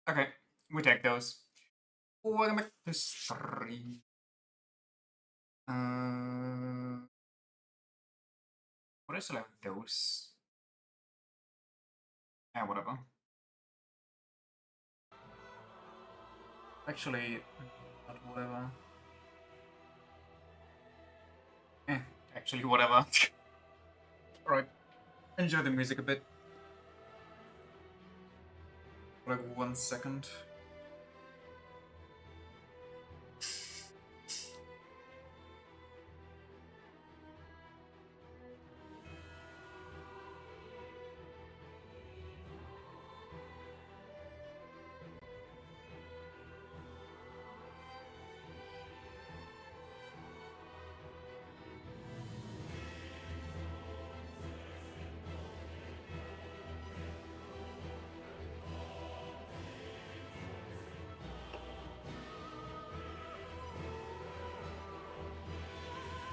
Okay, we take those. Welcome back to stream. What is like those? Yeah, whatever. Actually, not whatever. Eh, actually, whatever. Alright, enjoy the music a bit. For like 1 second.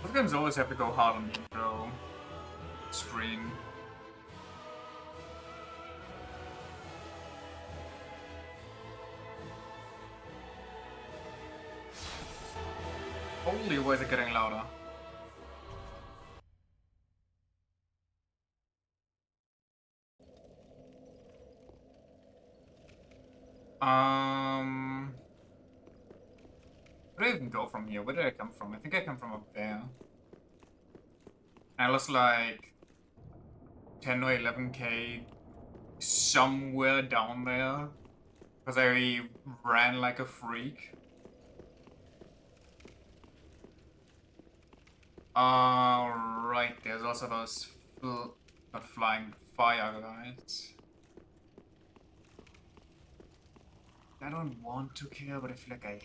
Those games always have to go hard on the intro screen. Holy, why is it getting louder? Where did I even go from here? Where did I come from? I think I come from up there. I lost like 10 or 11k somewhere down there because I ran like a freak. Right, there's also those not flying fire guys. I don't want to kill, but I feel like I...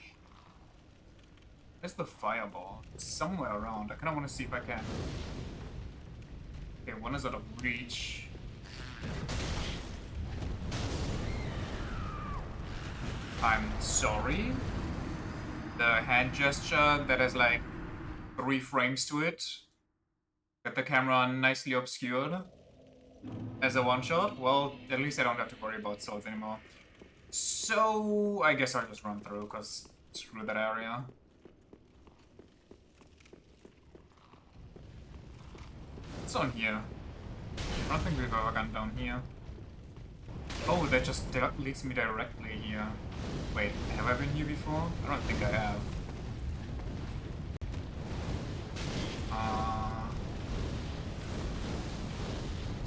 Where's the fireball? It's somewhere around. I kinda wanna see if I can. Okay, one is out of reach. I'm sorry. The hand gesture that has like 3 frames to it. Get the camera nicely obscured as a one-shot. Well, at least I don't have to worry about souls anymore. So, I guess I'll just run through, because screw that area. What's on here? I don't think we've ever gone down here. Oh, that just leads me directly here. Wait, have I been here before? I don't think I have.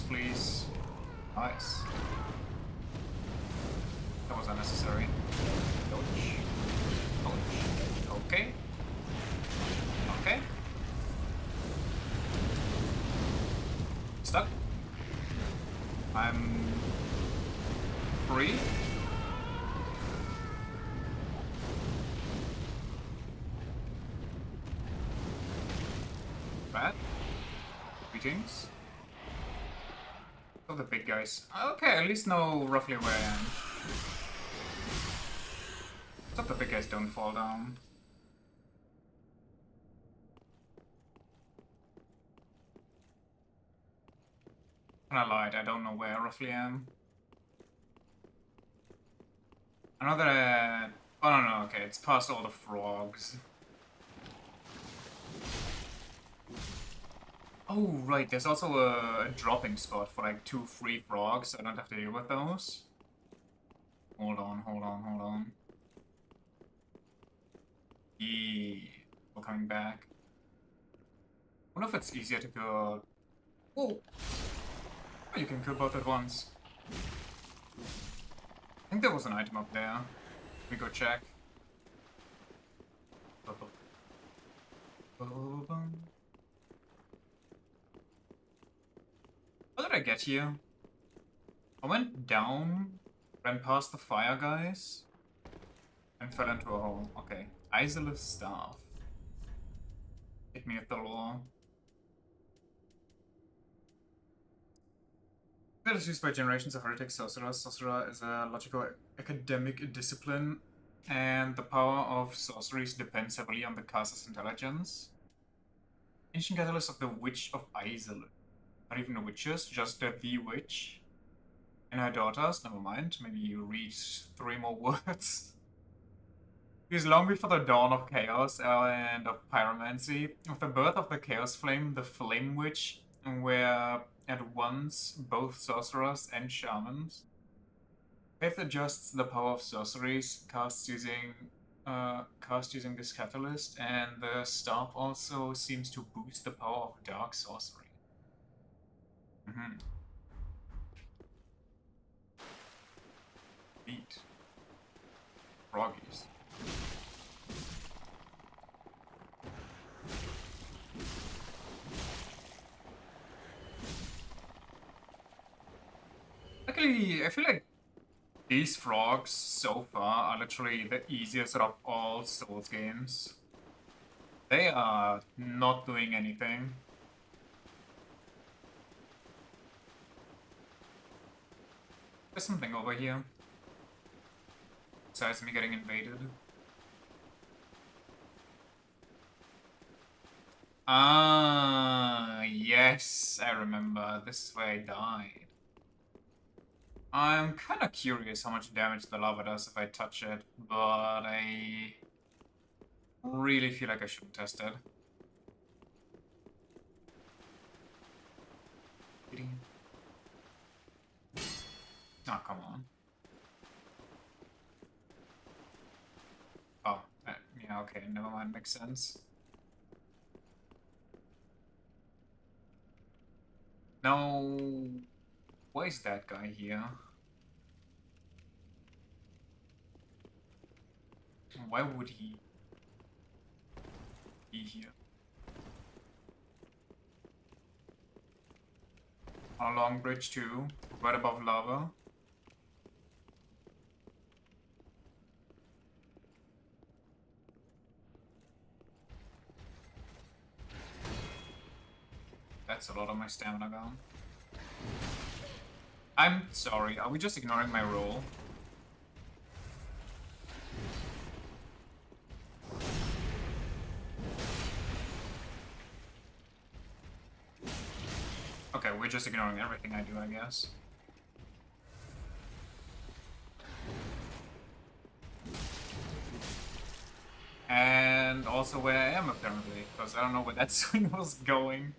Please. Nice. That was unnecessary. Dodge. Dodge. Okay. Okay. Stuck. I'm free. Bad. Greetings. Oh, the big guys. Okay, at least know roughly where I am. Hope the big guys don't fall down. And I lied, I don't know where I roughly am. I know that oh no, okay, it's past all the frogs. Oh, right, there's also a dropping spot for like 2 free frogs, so I don't have to deal with those. Hold on, hold on, hold on. Yeah, we're coming back. I wonder if it's easier to go... Oh! Oh, you can kill both at once. I think there was an item up there. Let me go check. How did I get here? I went down, ran past the fire guys, and fell into a hole. Okay. Isolith Staff. Hit me with the lore. That is used by generations of heretic sorcerers. Sorcerer is a logical academic discipline, and the power of sorceries depends heavily on the caster's intelligence. Ancient Catalyst of the Witch of Isolith. Not even the witches, just the witch. And her daughters, never mind. Maybe you read 3 more words. It is long before the dawn of chaos and of pyromancy. With the birth of the Chaos Flame, the Flame Witch were at once both sorcerers and shamans. Faith adjusts the power of sorceries cast using this catalyst, and the staff also seems to boost the power of dark sorcery. Neat. Froggies. Luckily, I feel like these frogs so far are literally the easiest out of all Souls games. They are not doing anything. There's something over here. Besides me getting invaded. Ah, yes, I remember. This is where I died. I'm kind of curious how much damage the lava does if I touch it, but I really feel like I should test it. Oh, come on. Oh, yeah, okay, never mind, makes sense. No, why is that guy here? Why would he be here? On a long bridge too, right above lava. That's a lot of my stamina gone. I'm sorry, are we just ignoring my roll? Okay, we're just ignoring everything I do, I guess. And also where I am, apparently, because I don't know where that swing was going.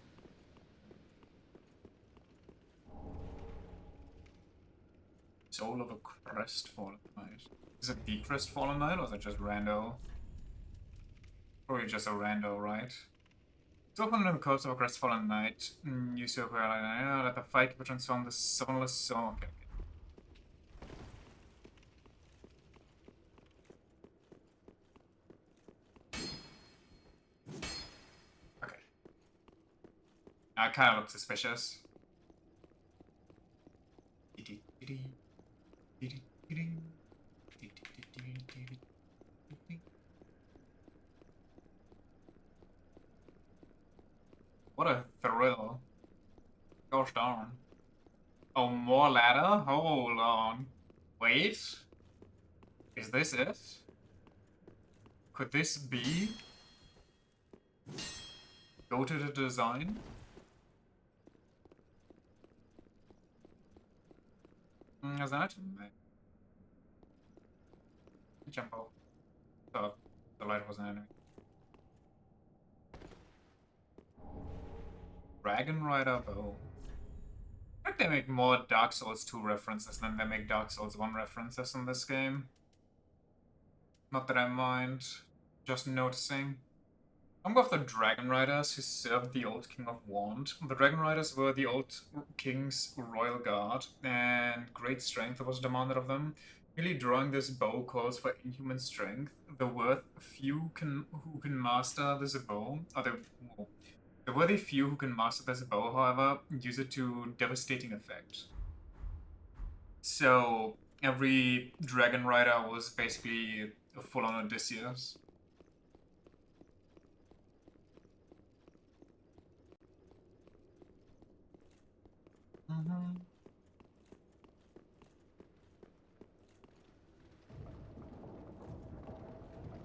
Soul of a Crestfallen Knight. Is it the Crestfallen Knight, or is it just rando? Probably just a rando, right? To open the corpse of a Crestfallen Knight, you so let the fight will transform the soulless soul. Okay. Okay. I kind of look suspicious. What a thrill. Gosh darn. Oh, more ladder? Hold on. Wait. Is this it? Could this be? Go to the design? There's an item there. Jump out. Oh, the light was an enemy. Dragon Rider bow. I think they make more Dark Souls 2 references than they make Dark Souls 1 references in this game. Not that I mind, just noticing. I'm with the Dragon Riders who served the old King of Wand. The Dragon Riders were the old King's royal guard, and great strength was demanded of them. Merely drawing this bow calls for inhuman strength. The who can master this bow, or the worthy few who can master this bow, however, use it to devastating effect. So every Dragon Rider was basically a full-on Odysseus.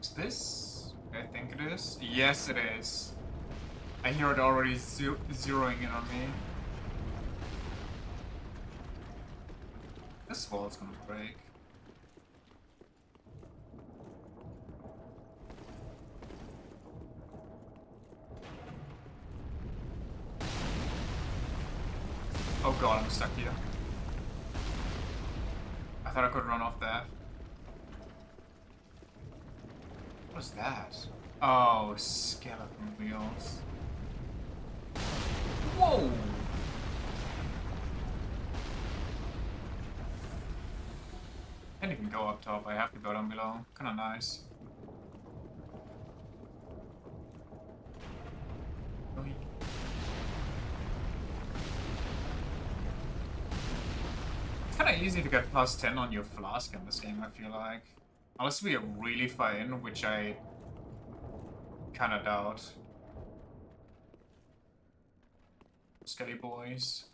Is this? I think it is. Yes, it is. I hear it already zeroing in on me. This wall's gonna break. Oh god, I'm stuck here. I thought I could run off that. What is that? Oh, skeleton wheels. Whoa! Can't even go up top, I have to go down below. Kinda nice. It's kinda easy to get plus 10 on your flask in this game, I feel like. Unless we are really far in, which I kinda doubt. Skelly boys.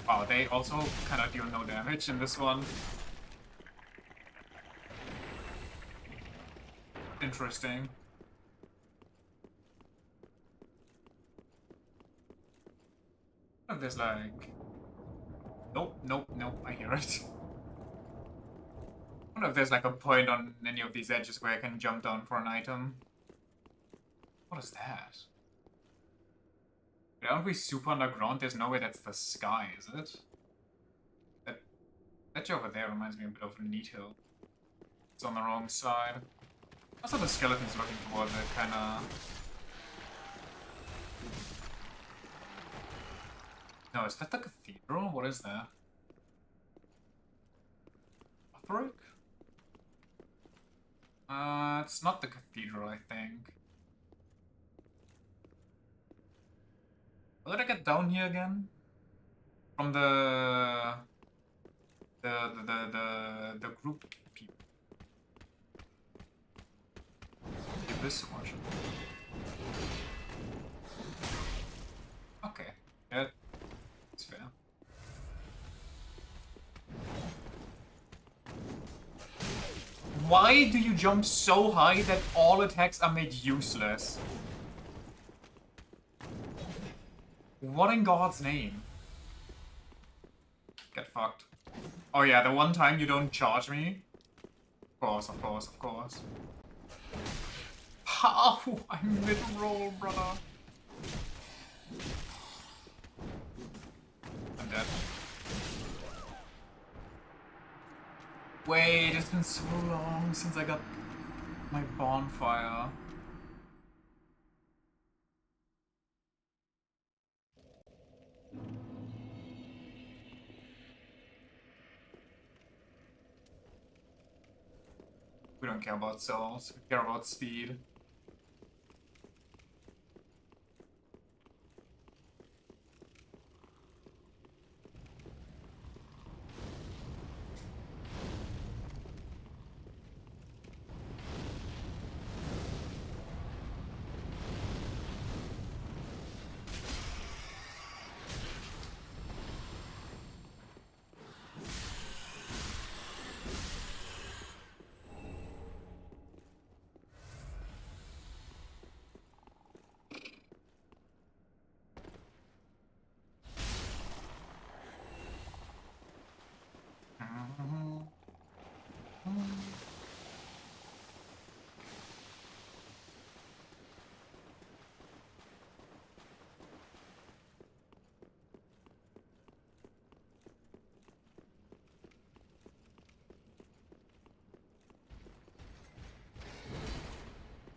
Wow, they also kinda deal no damage in this one. Interesting. Oh, there's like... Nope, nope, nope, I hear it. I don't know if there's like a point on any of these edges where I can jump down for an item. What is that? Aren't we super underground? There's no way that's the sky, is it? That edge over there reminds me a bit of a neat hill. It's on the wrong side. Also the skeleton's looking towards it, kinda... No, is that the cathedral? What is that? Lothric? It's not the cathedral, I think. How did I get down here again? From the group people. Give this so much. Okay. Yeah, it's fair. Why do you jump so high that all attacks are made useless? What in God's name? Get fucked. Oh yeah, the one time you don't charge me? Of course, of course, of course. How? I'm mid-roll, brother. I'm dead. Wait, it's been so long since I got my bonfire. We don't care about souls, we care about speed.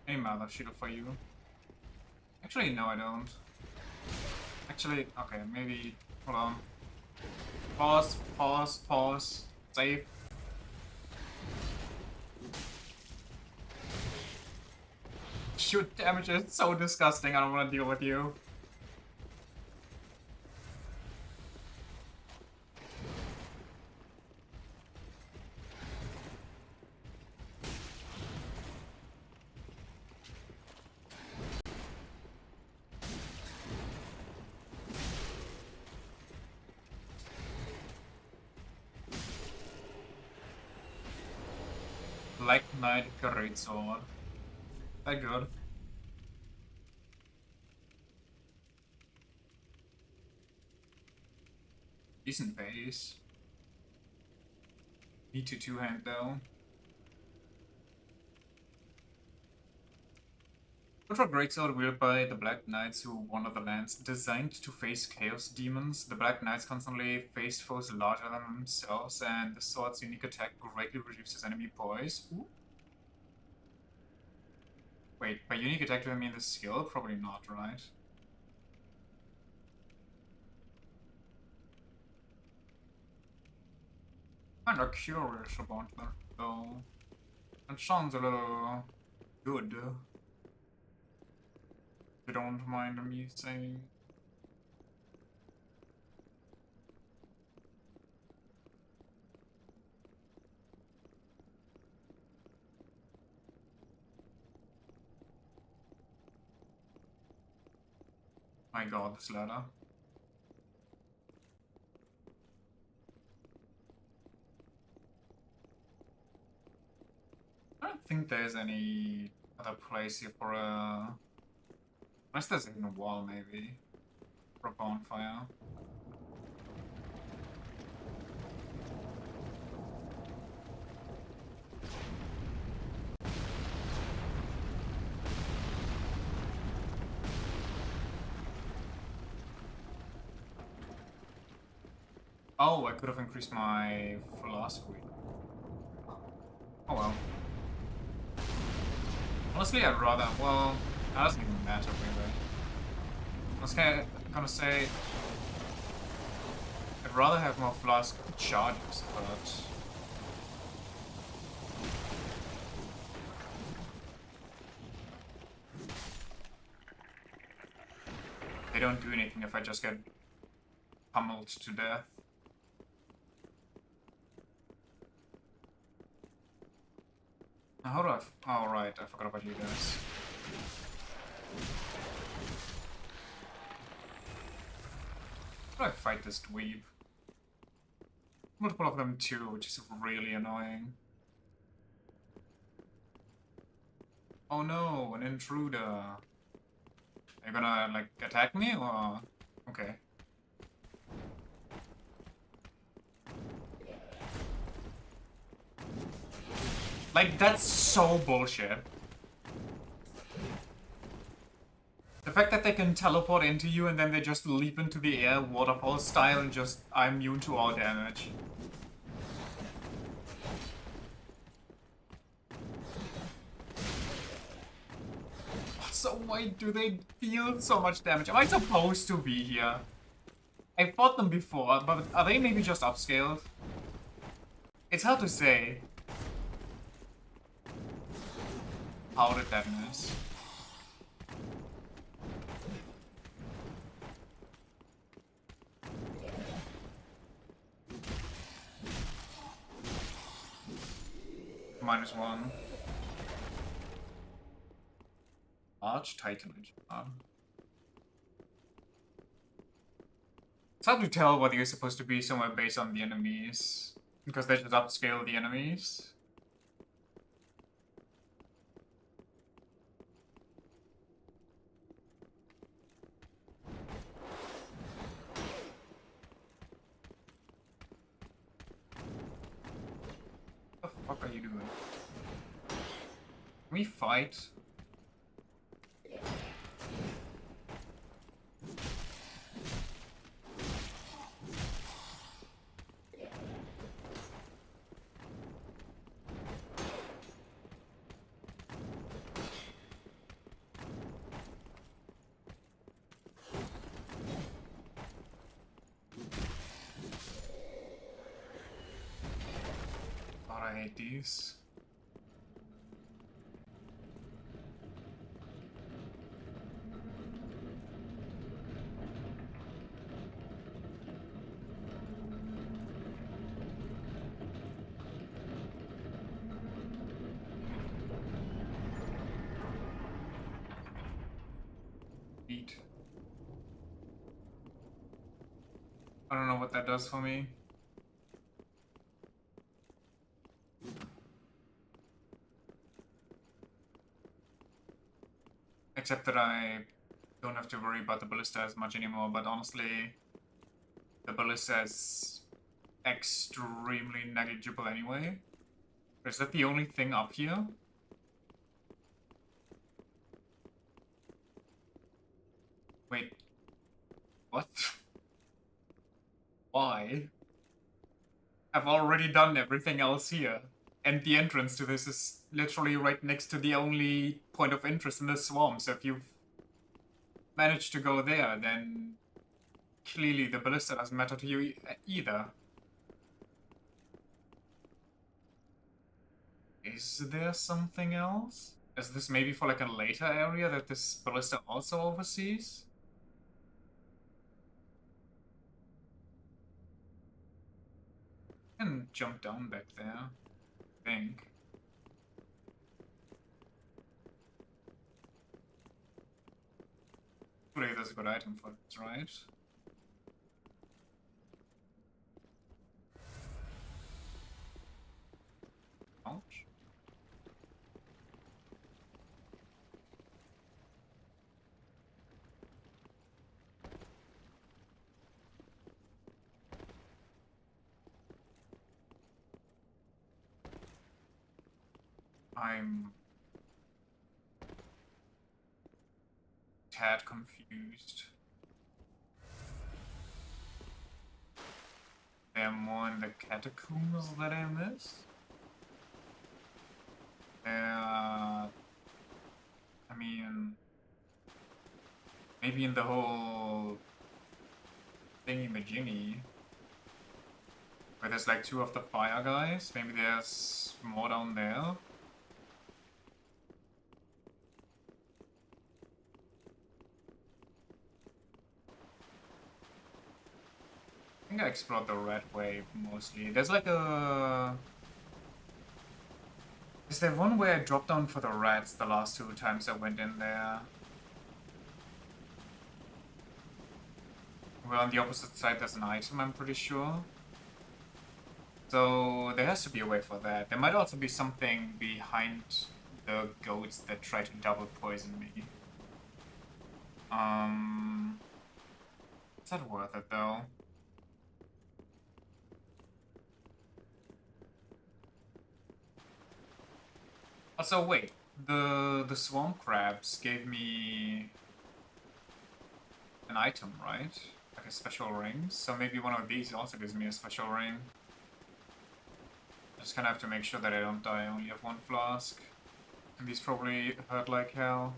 Any Mother Shield for you? Actually, no, I don't. Actually, okay, maybe. Hold on. Pause, pause, pause. Save. Shoot damage is so disgusting, I don't want to deal with you. Black Knight Greatsword. That good. Decent base. Need to two-hand though. Ultra Greatsword wielded by the Black Knights who wander the lands. Designed to face Chaos Demons, the Black Knights constantly face foes larger than themselves, and the sword's unique attack greatly reduces enemy poise. Ooh. Wait, by unique attack do I mean the skill? Probably not, right? Kinda curious about that, though. It sounds a little good. If you don't mind me saying. My god, this ladder. I don't think there's any other place here for a... Unless there's even a wall, maybe. For a bonfire. Oh, I could have increased my philosophy. Oh well. Honestly, I'd rather... Well, that doesn't even matter, really. I was gonna say... I'd rather have more flask charges, but... They don't do anything if I just get pummeled to death. Now, how do I... Oh, right, I forgot about you guys. How do I fight this dweeb? Multiple of them too, which is really annoying. Oh no, an intruder. Are you gonna, like, attack me, or...? Okay. Like, that's so bullshit. The fact that they can teleport into you and then they just leap into the air, waterfall style, and just are immune to all damage. So why do they deal so much damage? Am I supposed to be here? I fought them before, but are they maybe just upscaled? It's hard to say. How did that miss? -1. Arch Titanage. It's hard to tell whether you're supposed to be somewhere based on the enemies. Because they just upscale the enemies. What the fuck are you doing? Can we fight? God, I hate these. Eat. I don't know what that does for me. Except that I don't have to worry about the ballista as much anymore, but honestly... The ballista is extremely negligible anyway. Is that the only thing up here? Wait, what? Why? I've already done everything else here. And the entrance to this is literally right next to the only point of interest in the swamp, so if you've managed to go there, then clearly the ballista doesn't matter to you either. Is there something else? Is this maybe for like a later area that this ballista also oversees? I can jump down back there, I think. Hopefully there's a good item for it, right? Ouch. I'm tad confused. There are more in the catacombs that I missed? I mean, maybe in the whole thingy-majingy, where there's like 2 of the fire guys, maybe there's more down there? I think I explored the red wave mostly. There's like a... Is there one way I dropped down for the rats the last 2 times I went in there? Where on the opposite side there's an item, I'm pretty sure. So there has to be a way for that. There might also be something behind the goats that try to double poison me. Is that worth it though? Also, wait, the swamp crabs gave me an item, right? Like a special ring. So maybe one of these also gives me a special ring. I just kind of have to make sure that I don't die. I only have 1 flask. And these probably hurt like hell.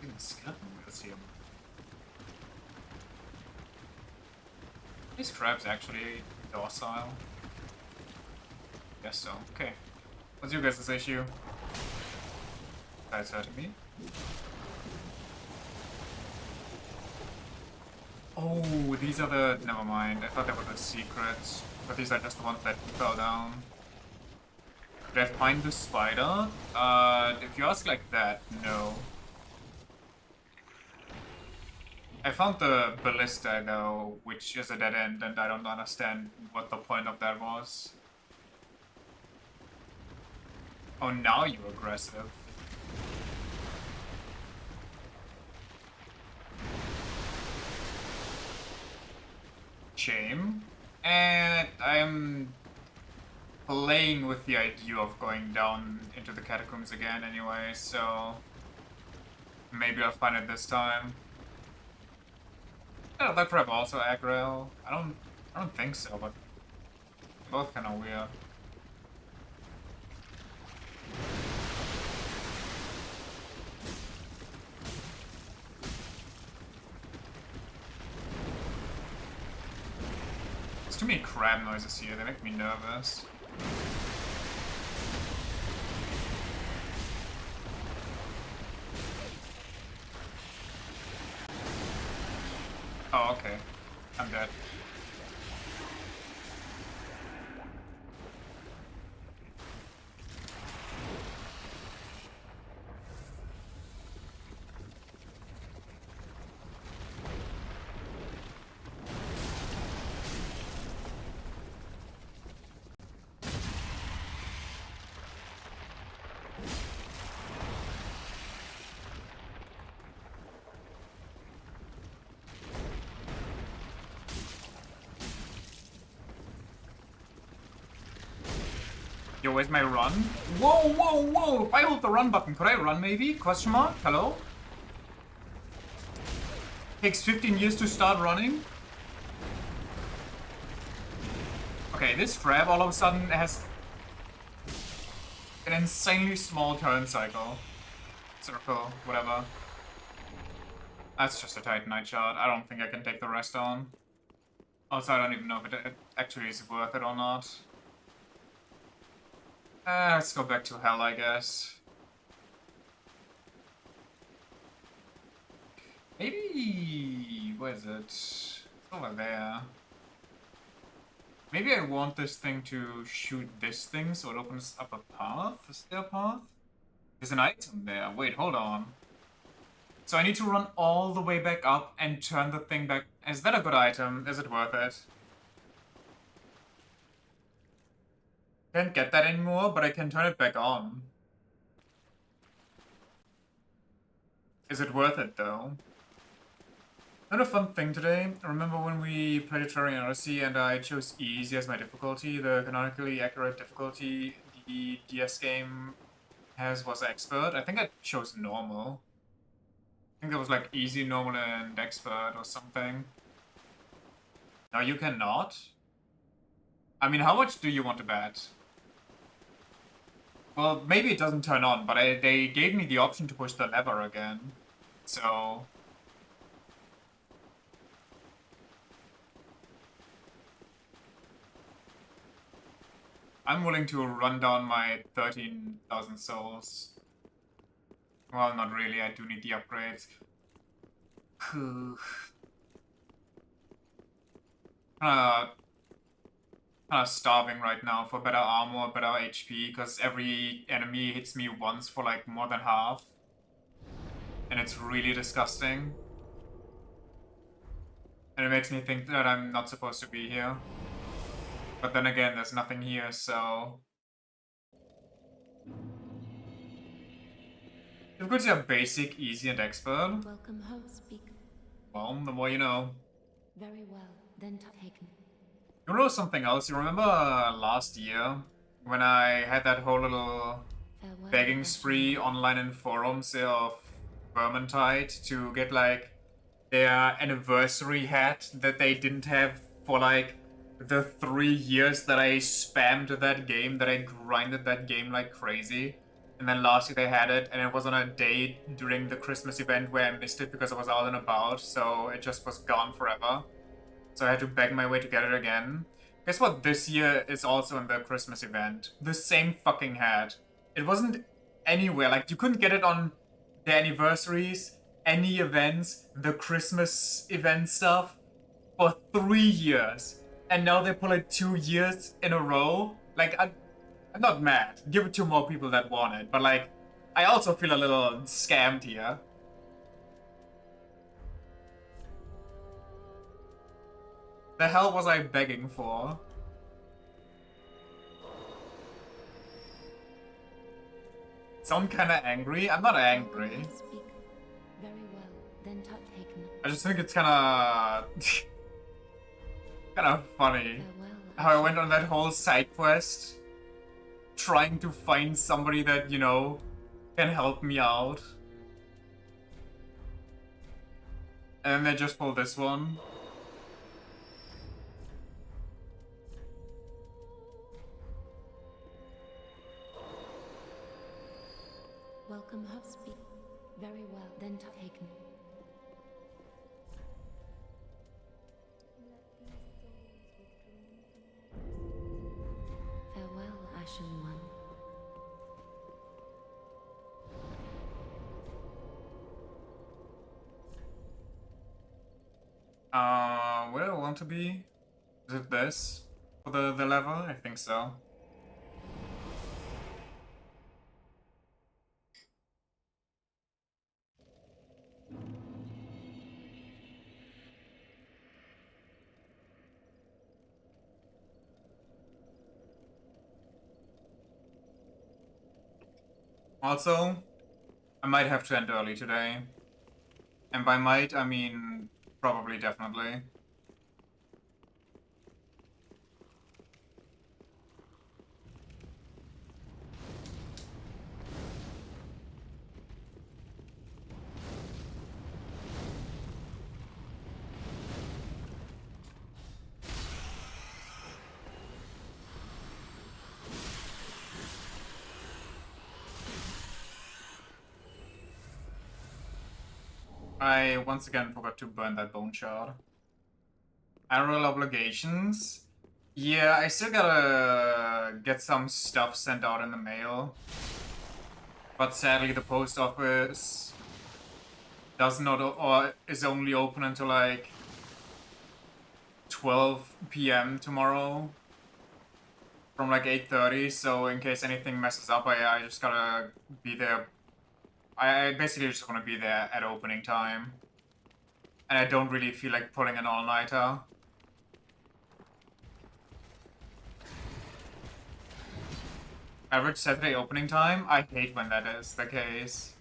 Even skeleton wheels here. These crabs actually docile. Guess so. Okay. What's your guys' issue? That's hurting me. Oh, these are the... Never mind. I thought they were the secrets. But these are just the ones that fell down. Did I find the spider? If you ask like that, no. I found the ballista though, which is a dead end, and I don't understand what the point of that was. Oh, now you're aggressive. Shame. And I'm playing with the idea of going down into the catacombs again anyway, so maybe I'll find it this time. Yeah, that crab also aggro. I don't think so, but both kinda weird. There's too many crab noises here, they make me nervous. Oh, okay. I'm dead. Yo, where's my run? Whoa, whoa, whoa! If I hold the run button, could I run maybe? Question mark? Hello? Takes 15 years to start running? Okay, this trap all of a sudden has an insanely small turn cycle. Circle, whatever. That's just a Titanite shot. I don't think I can take the rest on. Also, I don't even know if it actually is worth it or not. Let's go back to hell, I guess. Maybe... where is it? It's over there. Maybe I want this thing to shoot this thing so it opens up a path? Is there a path? There's an item there. Wait, hold on. So I need to run all the way back up and turn the thing back. Is that a good item? Is it worth it? Can't get that anymore, but I can turn it back on. Is it worth it, though? Not a fun thing today. Remember when we played Terrain Odyssey and I chose easy as my difficulty? The canonically accurate difficulty the DS game has was expert. I think I chose normal. I think it was like easy, normal, and expert or something. No, you cannot? I mean, how much do you want to bet? Well, maybe it doesn't turn on, but they gave me the option to push the lever again. So... I'm willing to run down my 13,000 souls. Well, not really, I do need the upgrades. Kinda starving right now for better armor, better HP, because every enemy hits me once for like more than half. And it's really disgusting. And it makes me think that I'm not supposed to be here. But then again, there's nothing here, so... Difficulties are basic, easy, and expert. Welcome home, speak. Well, the more you know. Very well, then taken. You know something else? You remember last year when I had that whole little Farewell, begging spree online in forums of Vermintide to get like their anniversary hat that they didn't have for like the 3 years that I spammed that game, that I grinded that game like crazy. And then last year they had it, and it was on a day during the Christmas event where I missed it because I was out and about, so it just was gone forever. So I had to beg my way to get it again. Guess what this year is also in the Christmas event? The same fucking hat. It wasn't anywhere, like you couldn't get it on the anniversaries, any events, the Christmas event stuff for 3 years. And now they pull it 2 years in a row. Like, I'm not mad. Give it to more people that want it. But like, I also feel a little scammed here. The hell was I begging for? Sound kinda angry? I'm not angry. Speak. Very well, then taken. I just think it's kinda... kinda funny. Farewell, How I went on that whole side quest trying to find somebody that, you know, can help me out. And then they just pull this one. Welcome home, speak. Very well, then taken. Farewell, Ashen One. Where do I want to be? Is it this? For the level? I think so. Also, I might have to end early today. And by might, I mean probably definitely. I once again forgot to burn that bone shard. Annual obligations. Yeah, I still gotta get some stuff sent out in the mail. But sadly, the post office does not, or is only open until like 12 p.m. tomorrow. From like 8:30, so in case anything messes up, I just gotta be there. I basically just want to be there at opening time. And I don't really feel like pulling an all-nighter. Average Saturday opening time? I hate when that is the case.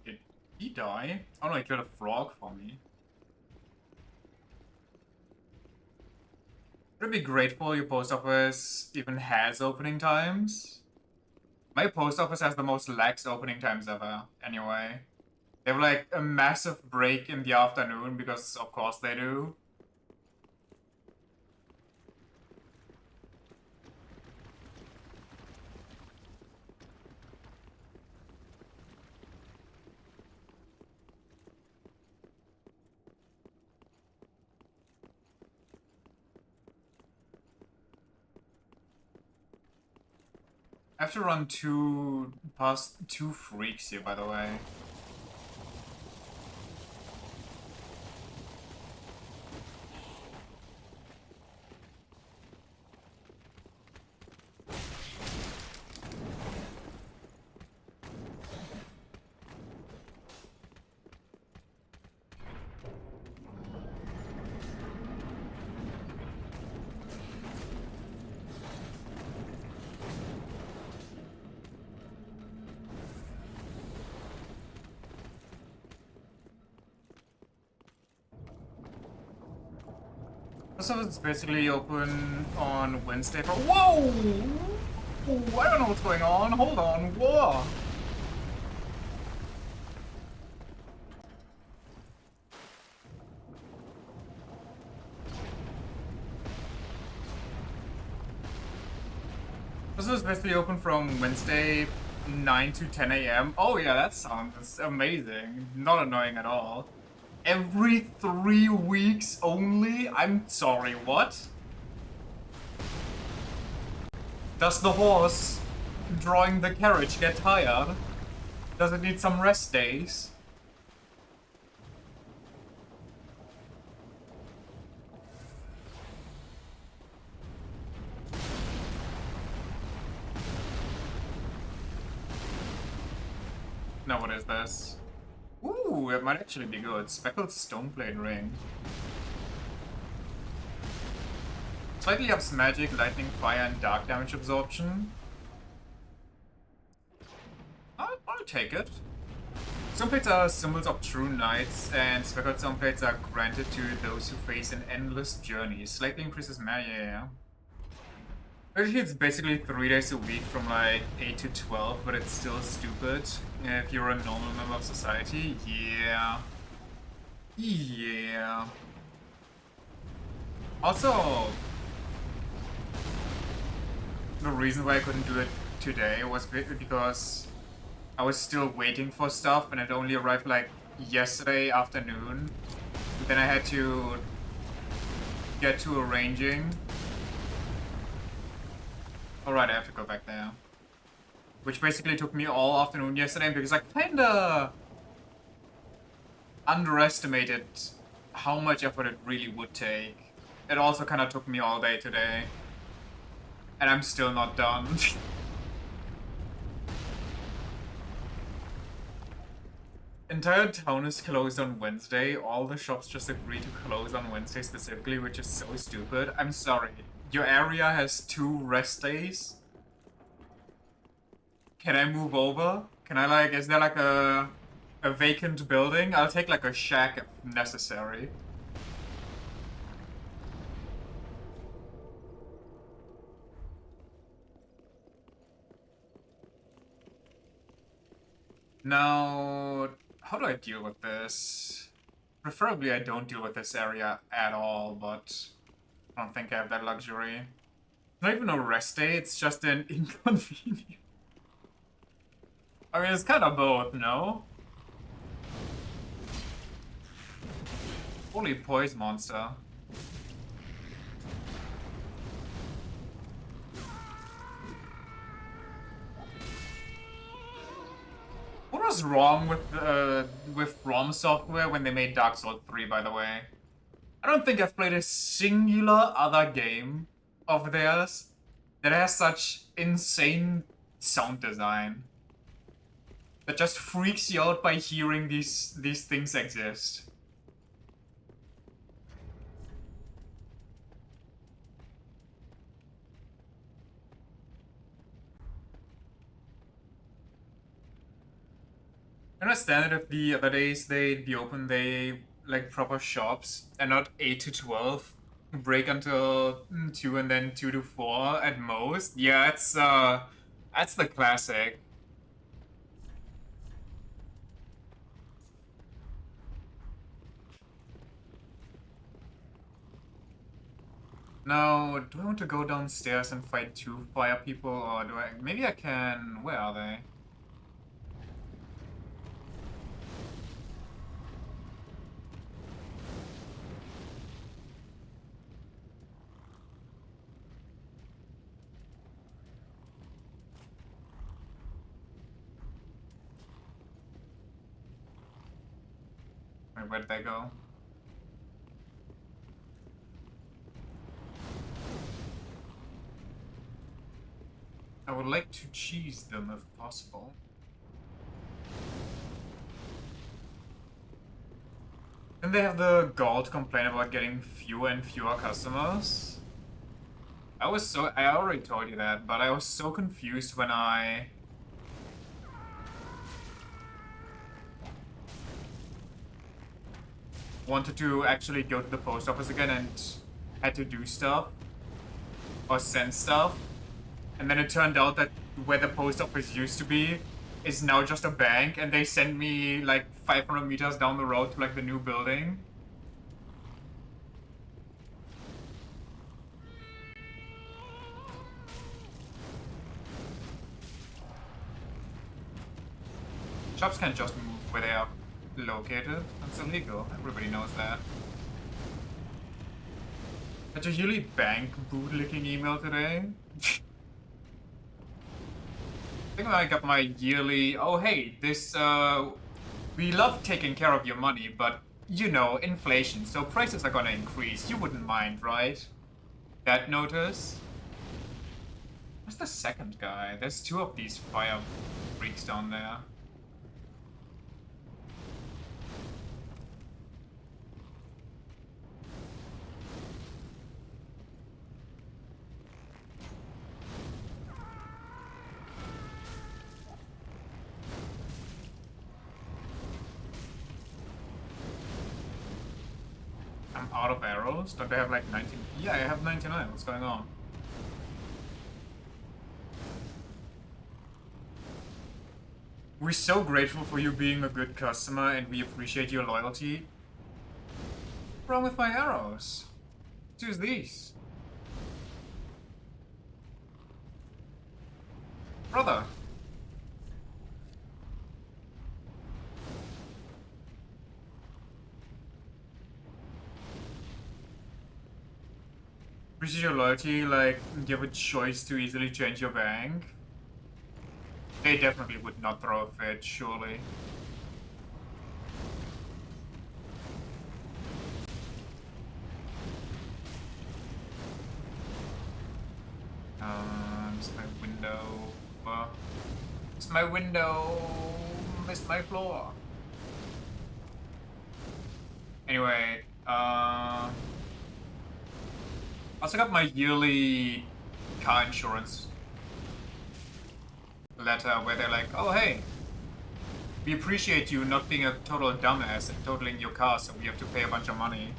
Did he die? Oh no, he killed a frog for me. Would be grateful your post office even has opening times? My post office has the most lax opening times ever, anyway. They have like a massive break in the afternoon because of course they do. I have to run past two freaks here, by the way. So it's basically open on Wednesday for— Whoa! Ooh, I don't know what's going on. Hold on. Whoa! This is basically open from Wednesday 9 to 10 a.m. Oh yeah, that sounds amazing. Not annoying at all. Every 3 weeks only? I'm sorry, what? Does the horse drawing the carriage get tired? Does it need some rest days? Now what is this? Ooh, it might actually be good. Speckled Stoneblade Ring. Slightly ups magic, lightning, fire, and dark damage absorption. I'll take it. Stoneblades are symbols of true knights, and speckled stoneblades are granted to those who face an endless journey. Slightly increases magic, yeah. Actually, it's basically 3 days a week from like 8 to 12, but it's still stupid. If you're a normal member of society, yeah. Yeah. Also, the reason why I couldn't do it today was because I was still waiting for stuff and it only arrived like yesterday afternoon. Then I had to get to arranging. Alright, I have to go back there. Which basically took me all afternoon yesterday because I kinda underestimated how much effort it really would take. It also kinda took me all day today. And I'm still not done. Entire town is closed on Wednesday. All the shops just agree to close on Wednesday specifically, which is so stupid. I'm sorry. Your area has 2 rest days? Can I move over? Can I like, is there like a vacant building? I'll take like a shack if necessary. Now, how do I deal with this? Preferably I don't deal with this area at all, but I don't think I have that luxury. It's not even a rest day, it's just an inconvenience. I mean, it's kind of both, no? Holy poise monster. What was wrong with ROM software when they made Dark Souls 3, by the way? I don't think I've played a singular other game of theirs that has such insane sound design. That just freaks you out by hearing these things exist. I understand it if the other days they'd be open, they like proper shops and not 8 to 12. Break until 2 and then 2 to 4 at most. Yeah, it's that's the classic. Now, do I want to go downstairs and fight 2 fire people, or do I... Maybe I can... Where are they? Wait, where'd they go? I would like to cheese them if possible. And they have the gall to complain about getting fewer and fewer customers. I already told you that, but I was so confused when I wanted to actually go to the post office again and had to do stuff or send stuff. And then it turned out that where the post office used to be is now just a bank, and they sent me like 500 meters down the road to like the new building. Shops can't just move where they are located. That's illegal. Everybody knows that. Had a yearly bank bootlicking email today. I think I got my yearly, oh hey, this, we love taking care of your money, but, you know, inflation, so prices are gonna increase. You wouldn't mind, right? That notice? Where's the second guy? There's 2 of these fire freaks down there. I'm out of arrows? Don't they have like 19? Yeah, I have 99. What's going on? We're so grateful for you being a good customer and we appreciate your loyalty. What's wrong with my arrows? Choose these. Brother. Appreciate your loyalty, like, you have a choice to easily change your bank. They definitely would not throw a fit, surely. Missed my window. Missed my window. Missed my floor. Anyway, also got my yearly car insurance letter where they're like, oh hey, we appreciate you not being a total dumbass and totaling your car, so we have to pay a bunch of money.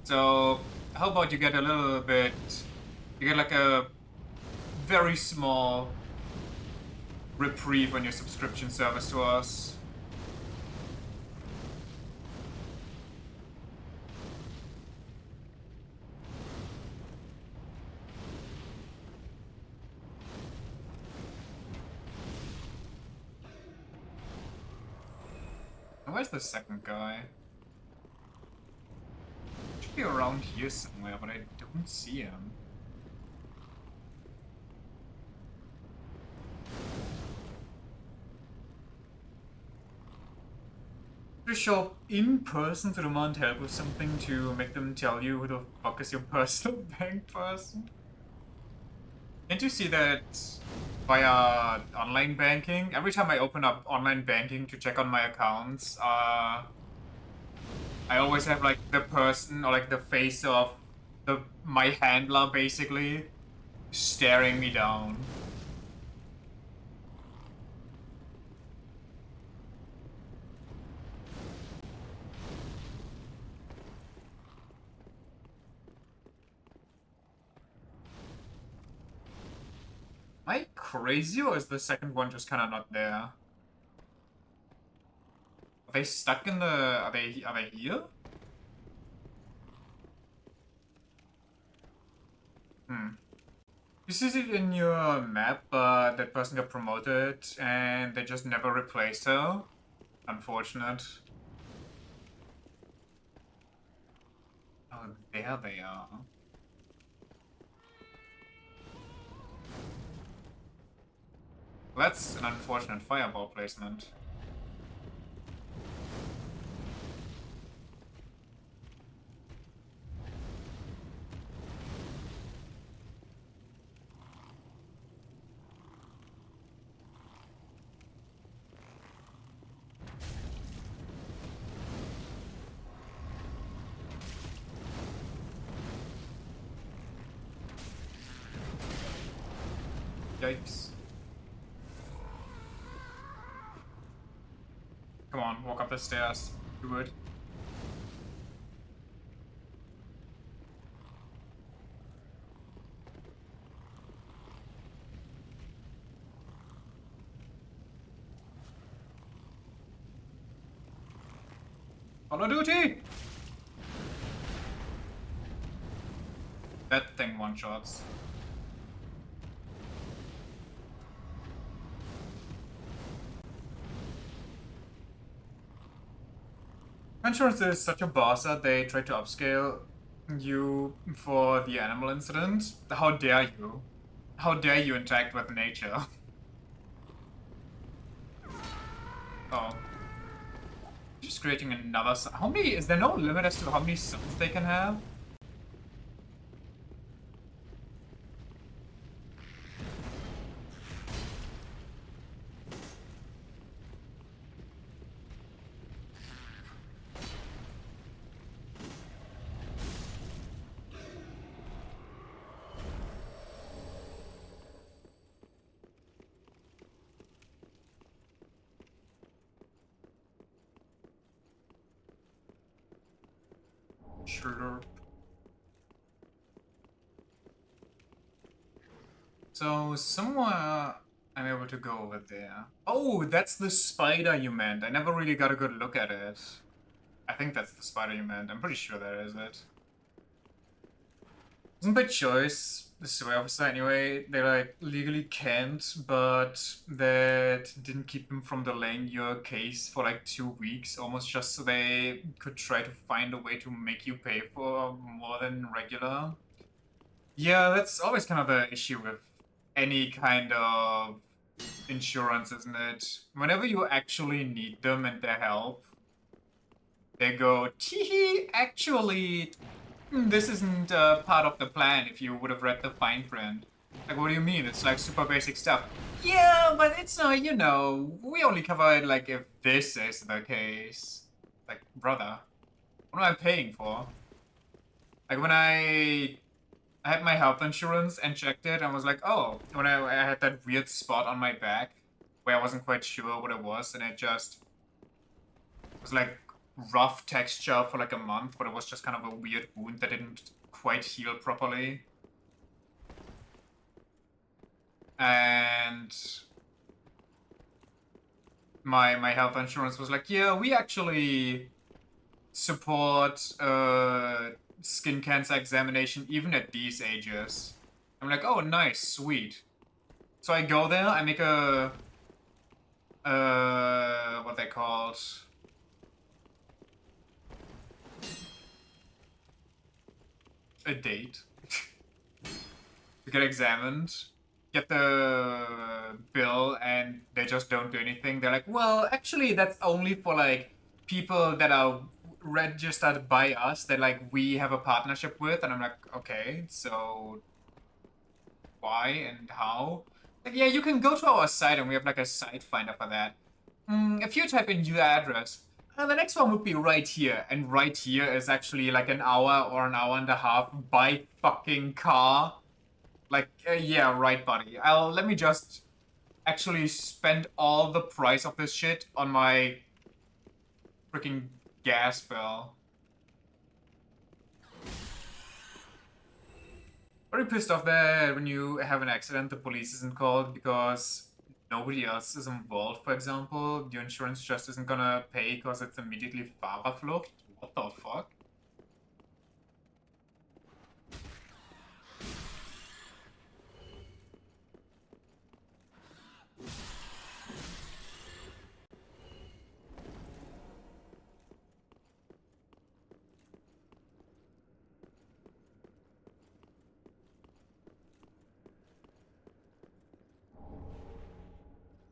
So how about you get a little bit, you get like a very small reprieve on your subscription service to us. And where's the second guy? Should be around here somewhere, but I don't see him. To show up in person to demand help with something to make them tell you who the fuck is your personal bank person. Can't you see that via online banking? Every time I open up online banking to check on my accounts, I always have like the person or like the face of my handler basically staring me down. Am I crazy or is the second one just kind of not there? Are they stuck in the? Are they here? You see it in your map, but that person got promoted and they just never replaced her. Unfortunate. Oh, there they are. That's an unfortunate fireball placement. Yikes. Come on, walk up the stairs. Do it. Follow duty! That thing one-shots. Insurance is such a boss that they tried to upscale you for the animal incident. How dare you? How dare you interact with nature? Oh. Just creating another sun. How many? Is there no limit as to how many suns they can have? Sure. So somewhere I'm able to go over there. Oh, that's the spider you meant. I never really got a good look at it. I think that's the spider you meant. I'm pretty sure that is it. Wasn't by choice, the survey officer anyway. They like legally can't, but that didn't keep them from delaying your case for like 2 weeks, almost just so they could try to find a way to make you pay for more than regular. Yeah, that's always kind of the issue with any kind of insurance, isn't it? Whenever you actually need them and their help, they go, tee actually, this isn't part of the plan if you would have read the fine print. Like, what do you mean? It's like super basic stuff. Yeah, but it's not, you know, we only cover it like if this is the case. Like, brother, what am I paying for? Like, when I had my health insurance and checked it and was like, oh, when I had that weird spot on my back where I wasn't quite sure what it was, and it just was like rough texture for like a month, but it was just kind of a weird wound that didn't quite heal properly. And my health insurance was like, yeah, we actually support skin cancer examination even at these ages. I'm like, oh, nice, sweet. So I go there, I make a what they called a date to get examined, get the bill, and they just don't do anything. They're like, well, actually, that's only for like people that are registered by us that like we have a partnership with. And I'm like, okay, so why and how? Like, yeah, you can go to our site and we have like a site finder for that. If you type in your address, the next one would be right here, and right here is actually like an hour or an hour and a half by fucking car. Like, yeah, right, buddy. Let me just actually spend all the price of this shit on my freaking gas bill. Very pissed off that when you have an accident, the police isn't called because nobody else is involved, for example. Your insurance just isn't gonna pay because it's immediately Fahrerflucht. What the fuck?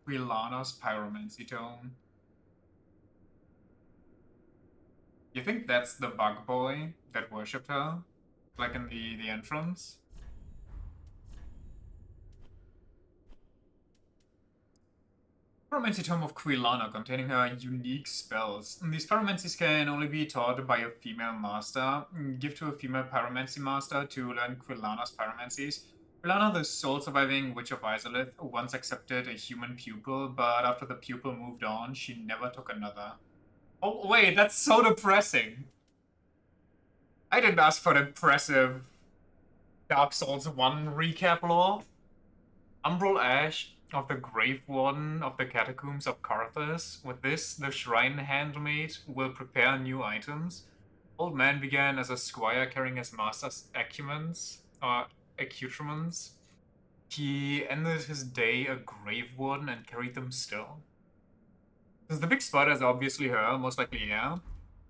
Quilana's Pyromancy Tome. You think that's the bug boy that worshipped her? Like in the entrance? Pyromancy Tome of Quilana, containing her unique spells. These pyromancies can only be taught by a female master. Give to a female pyromancy master to learn Quilana's pyromancies. Quilana, the sole surviving witch of Izalith, once accepted a human pupil, but after the pupil moved on, she never took another. Oh, wait, that's so depressing. I didn't ask for depressive Dark Souls 1 recap lore. Umbral Ash of the Grave Warden of the Catacombs of Karthus. With this, the shrine handmaid will prepare new items. Old Man began as a squire carrying his master's accoutrements. He ended his day a Grave Warden and carried them still. Since the big spider is obviously her, most likely yeah.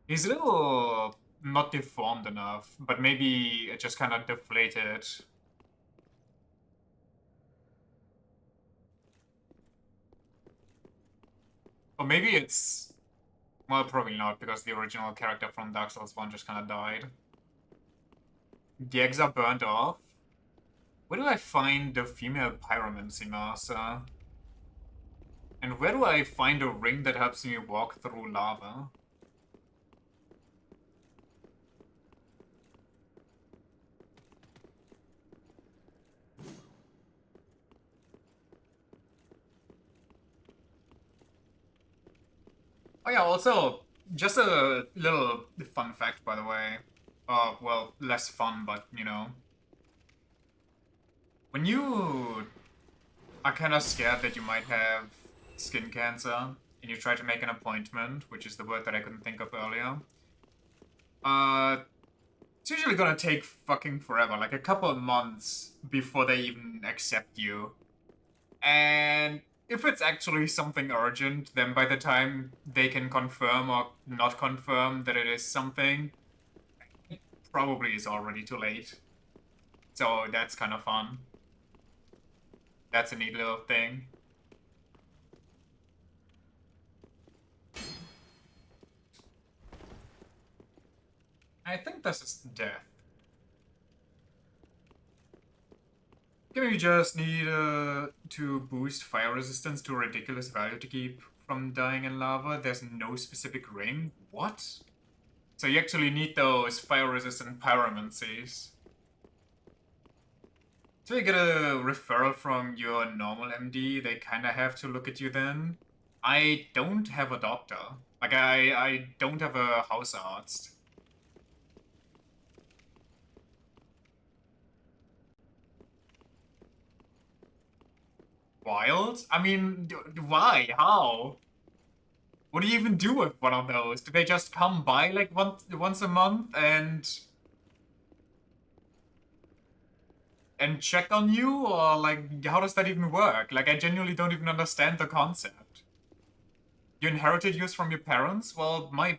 He's a little not deformed enough, but maybe it just kind of deflated. Or maybe it's... Well, probably not, because the original character from Dark Souls 1 just kind of died. The eggs are burnt off. Where do I find the female pyromancy master? And where do I find a ring that helps me walk through lava? Oh yeah, also, just a little fun fact, by the way. Well, less fun, but, you know. When you are kind of scared that you might have skin cancer, and you try to make an appointment, which is the word that I couldn't think of earlier, it's usually gonna take fucking forever, like a couple of months before they even accept you. And if it's actually something urgent, then by the time they can confirm or not confirm that it is something, it probably is already too late. So that's kind of fun. That's a neat little thing. I think this is death. Maybe you just need to boost fire resistance to a ridiculous value to keep from dying in lava. There's no specific ring. What? So you actually need those fire-resistant pyromancies. So you get a referral from your normal MD, they kinda have to look at you then. I don't have a doctor. Like, I don't have a house arzt. Wild? I mean, why? How? What do you even do with one of those? Do they just come by like once a month and check on you, or like how does that even work? Like I genuinely don't even understand the concept. You inherited use from your parents? Well, my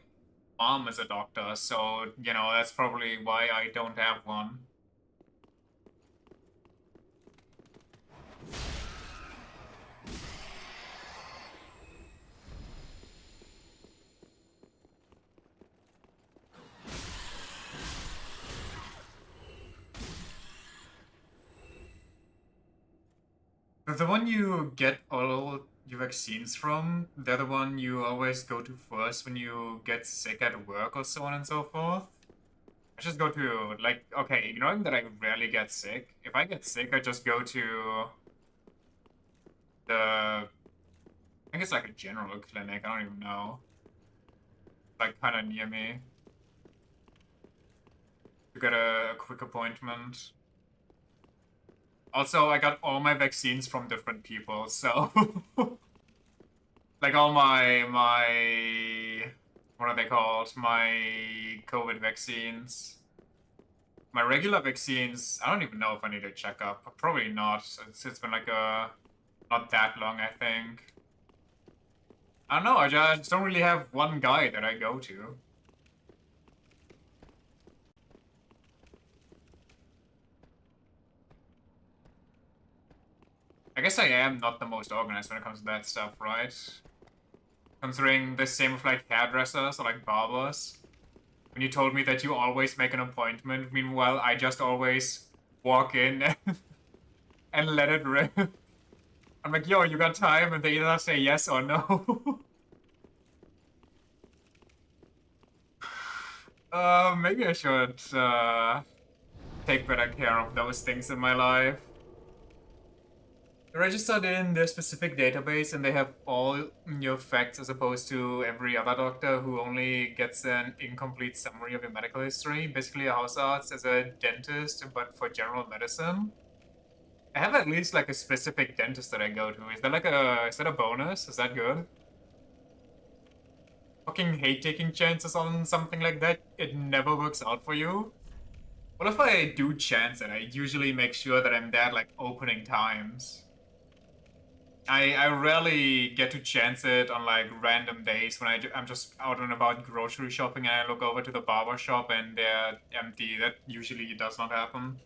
mom is a doctor, so, you know, that's probably why I don't have one. The one you get all your vaccines from, they're the one you always go to first when you get sick at work or so on and so forth. I just go to, like, okay, ignoring that I rarely get sick. If I get sick, I just go to the, I think it's like a general clinic, I don't even know. Like, kind of near me. To get a quick appointment. Also, I got all my vaccines from different people, so... like all my what are they called? My COVID vaccines. My regular vaccines, I don't even know if I need a checkup. Probably not. It's been like not that long, I think. I don't know, I just don't really have one guy that I go to. I guess I am not the most organized when it comes to that stuff, right? Considering the same with like hairdressers or like barbers. When you told me that you always make an appointment, meanwhile I just always walk in and let it rip. I'm like, yo, you got time? And they either say yes or no. Maybe I should take better care of those things in my life. They're registered in their specific database and they have all your facts as opposed to every other doctor who only gets an incomplete summary of your medical history. Basically a house arts as a dentist, but for general medicine. I have at least like a specific dentist that I go to. Is that a bonus? Is that good? Fucking hate taking chances on something like that. It never works out for you. What if I do chance it? I usually make sure that I'm there at like opening times. I rarely get to chance it on like random days when I'm just out and about grocery shopping and I look over to the barber shop and they're empty. That usually does not happen.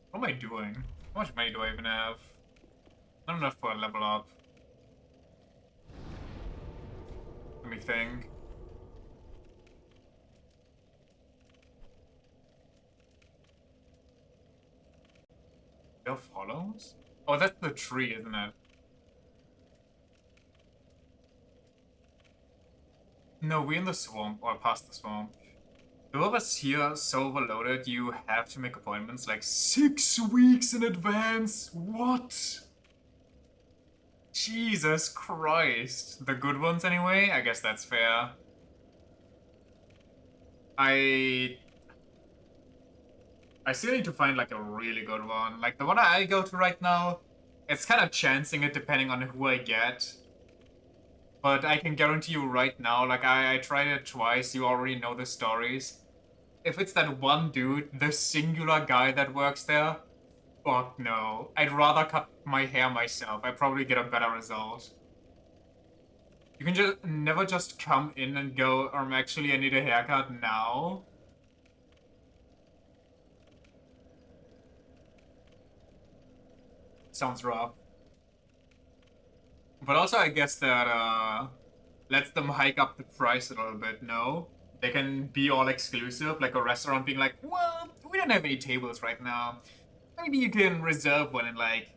What am I doing? How much money do I even have? Not enough for a level up. Let me think. Elf Hollows? Oh, that's the tree, isn't it? No, we're in the swamp, or past the swamp. The of us here so overloaded, you have to make appointments like 6 weeks in advance. What? Jesus Christ. The good ones anyway? I guess that's fair. I still need to find like a really good one. Like the one I go to right now, it's kind of chancing it depending on who I get. But I can guarantee you right now, like I tried it twice, you already know the stories. If it's that one dude, the singular guy that works there, fuck no. I'd rather cut my hair myself. I probably get a better result. You can just never just come in and go, actually I need a haircut now. Sounds rough. But also I guess that lets them hike up the price a little bit, no? They can be all exclusive, like a restaurant being like, well, we don't have any tables right now. Maybe you can reserve one in like,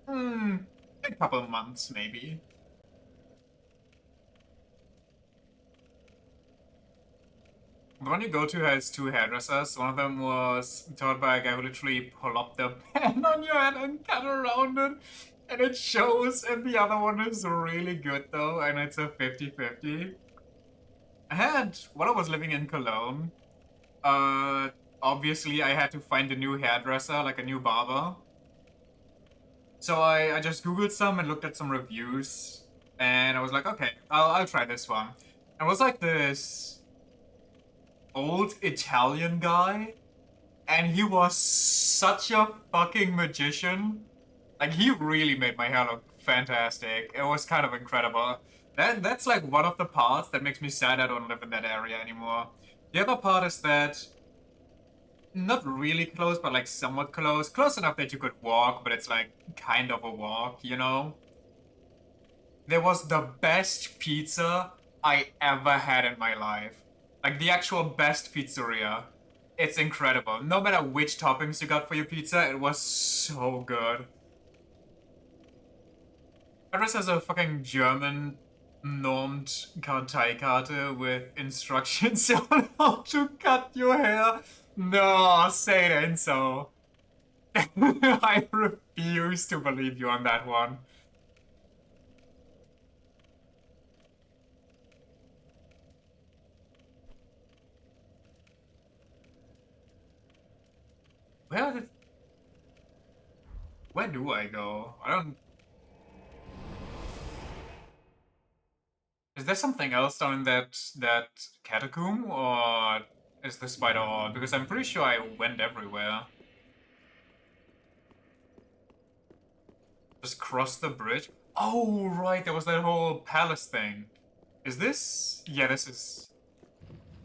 a couple of months, maybe. The one you go to has 2 hairdressers. One of them was taught by a guy who literally pull up the pen on your head and cut around it. And it shows, and the other one is really good though, and it's a 50-50. I had, when I was living in Cologne, obviously I had to find a new hairdresser, like a new barber. So I just googled some and looked at some reviews, and I was like, okay, I'll try this one. It was like this old Italian guy And he was such a fucking magician. Like, he really made my hair look fantastic. It was kind of incredible. That's like one of the parts that makes me sad I don't live in that area anymore. The other part is that not really close, but like somewhat close. Close enough that you could walk, but it's like kind of a walk, you know? There was the best pizza I ever had in my life. Like the actual best pizzeria. It's incredible. No matter which toppings you got for your pizza, it was so good. Address has a fucking German normed Karteikarte with instructions on how to cut your hair. No, say it ain't so. I refuse to believe you on that one. Where did... Where do I go? I don't... Is there something else down in that catacomb, or is the spider all? Because I'm pretty sure I went everywhere. Just cross the bridge. Oh, right, there was that whole palace thing. Is this? Yeah, this is...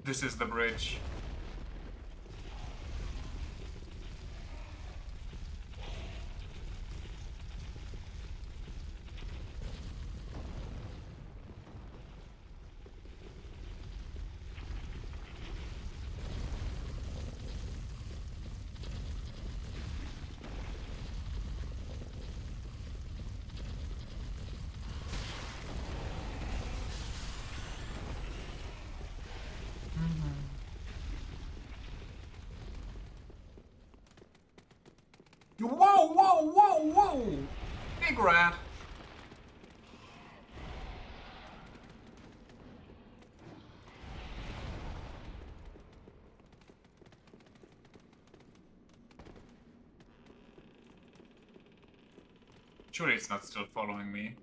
This is the bridge. Whoa, whoa, whoa, whoa! Big rat! Surely it's not still following me.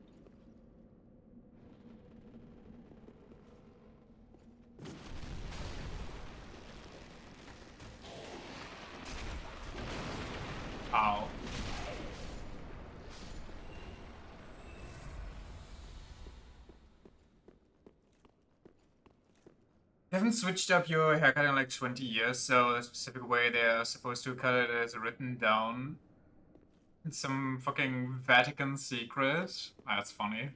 Ow. They haven't switched up your haircut in like 20 years, so the specific way they're supposed to cut it is written down. It's some fucking Vatican secret. That's funny.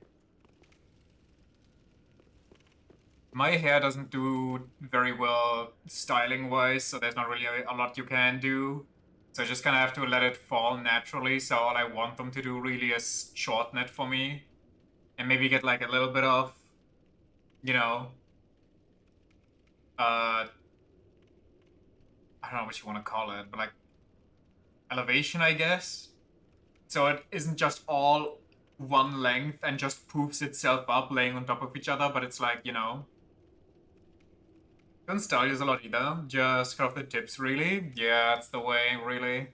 My hair doesn't do very well styling-wise, so there's not really a lot you can do. So I just kind of have to let it fall naturally, so all I want them to do really is shorten it for me. And maybe get like a little bit of, you know, I don't know what you want to call it, but like elevation, I guess. So it isn't just all one length and just poofs itself up laying on top of each other, but it's like, you know. Don't style use a lot either. Just cut off the tips, really. Yeah, that's the way, really.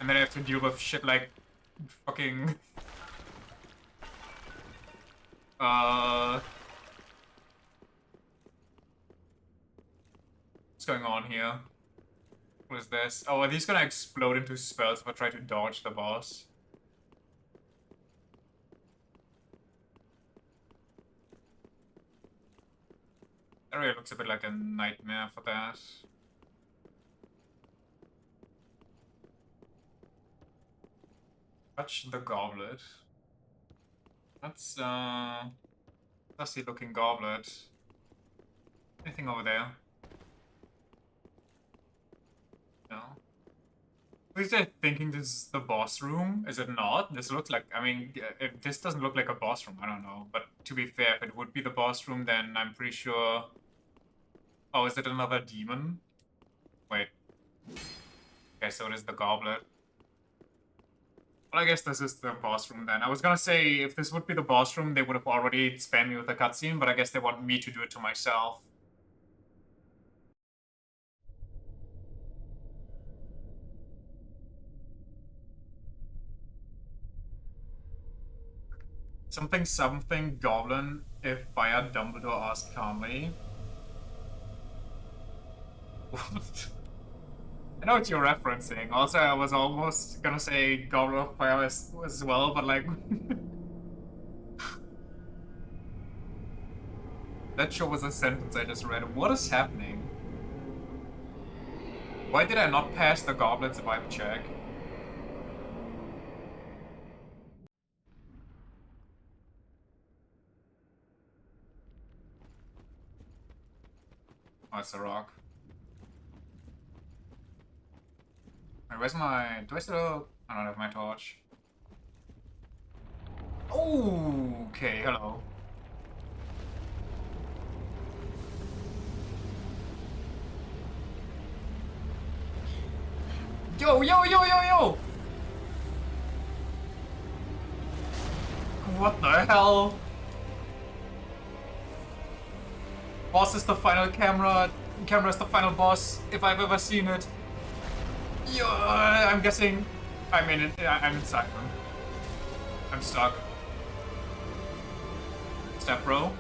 And then I have to deal with shit like fucking what's going on here? What is this? Oh, are these gonna explode into spells if I try to dodge the boss? That really looks a bit like a nightmare for that. Touch the goblet. That's dusty looking goblet. Anything over there? No. Is they thinking this is the boss room? Is it not? This looks like, I mean, if this doesn't look like a boss room, I don't know. But to be fair, if it would be the boss room, then I'm pretty sure... Oh, is it another demon? Wait. Okay, so it is the goblet. Well, I guess this is the boss room then. I was gonna say, if this would be the boss room, they would have already spammed me with a cutscene, but I guess they want me to do it to myself. Something something goblin If Fire Dumbledore asked calmly. What? I know what you're referencing. Also, I was almost gonna say Goblet of Fire as well, but like... that sure was a sentence I just read. What is happening? Why did I not pass the Goblet's vibe check? Oh, it's a rock. Wait, where's my... do I still... I don't have my torch. Oh, okay, hello. Yo, yo, yo, yo, yo! What the hell? Boss is the final camera. Camera is the final boss, if I've ever seen it. Yo, I'm guessing... I'm in Simon. I'm stuck. Step bro.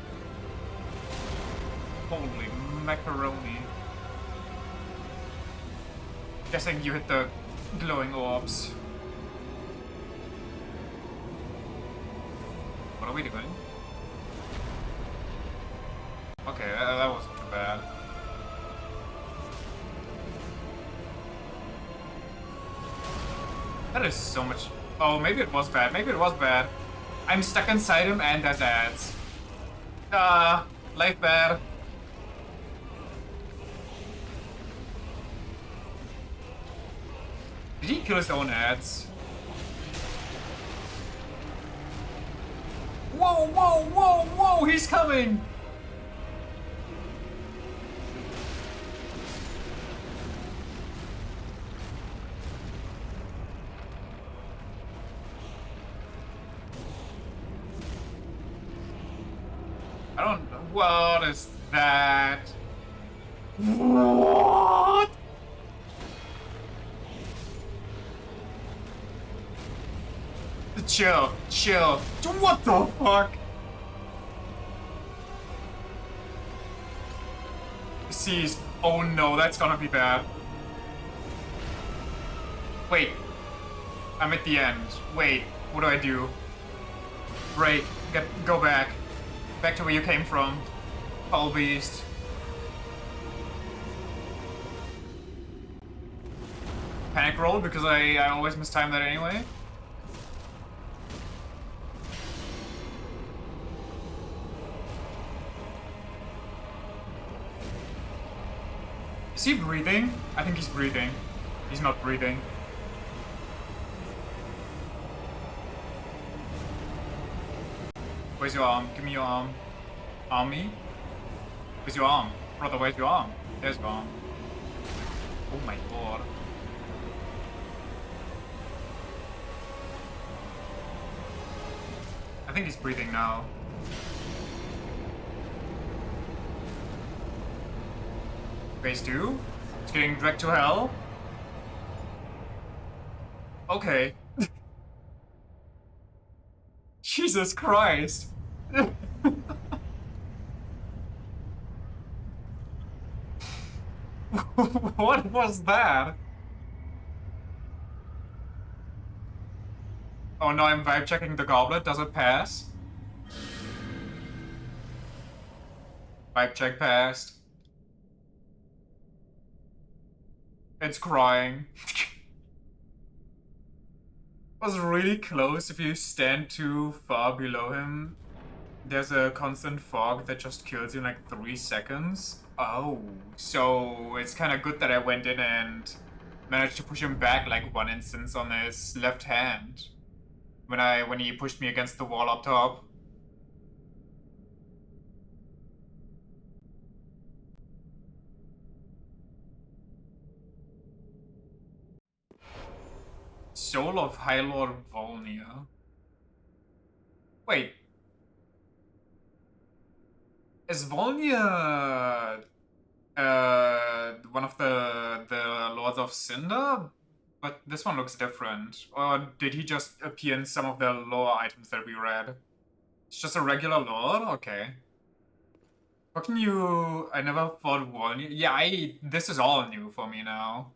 Holy macaroni. Guessing you hit the glowing orbs. What are we doing? Okay, that wasn't too bad. That is so much... oh, maybe it was bad. Maybe it was bad. I'm stuck inside him and there's ads. Life bad. Did he kill his own ads? Whoa, whoa, whoa, whoa, he's coming! I don't know. What is that? What? Chill, chill. What the fuck? Seized. Oh no, that's gonna be bad. Wait. I'm at the end. Wait, what do I do? Break. Go back. Back to where you came from. Foul Beast. Panic roll because I always mistime that anyway. Is he breathing? I think he's breathing. He's not breathing. Where's your arm? Give me your arm. Army? Where's your arm? Brother, where's your arm? There's your arm. Oh my god. I think he's breathing now. Phase 2? It's getting dragged to hell? Okay. Jesus Christ! What was that? Oh no, I'm vibe checking the goblet. Does it pass? Vibe check passed. It's crying. Was really close. If you stand too far below him, there's a constant fog that just kills you in like 3 seconds. Oh, so it's kind of good that I went in and managed to push him back like 1 instance on his left hand when he pushed me against the wall up top. Soul of High Lord Volnir. Wait. Is Volnir one of the Lords of Cinder? But this one looks different. Or did he just appear in some of the lore items that we read? It's just a regular lord? Okay. How can you... I never fought Volnir. Yeah, this is all new for me now.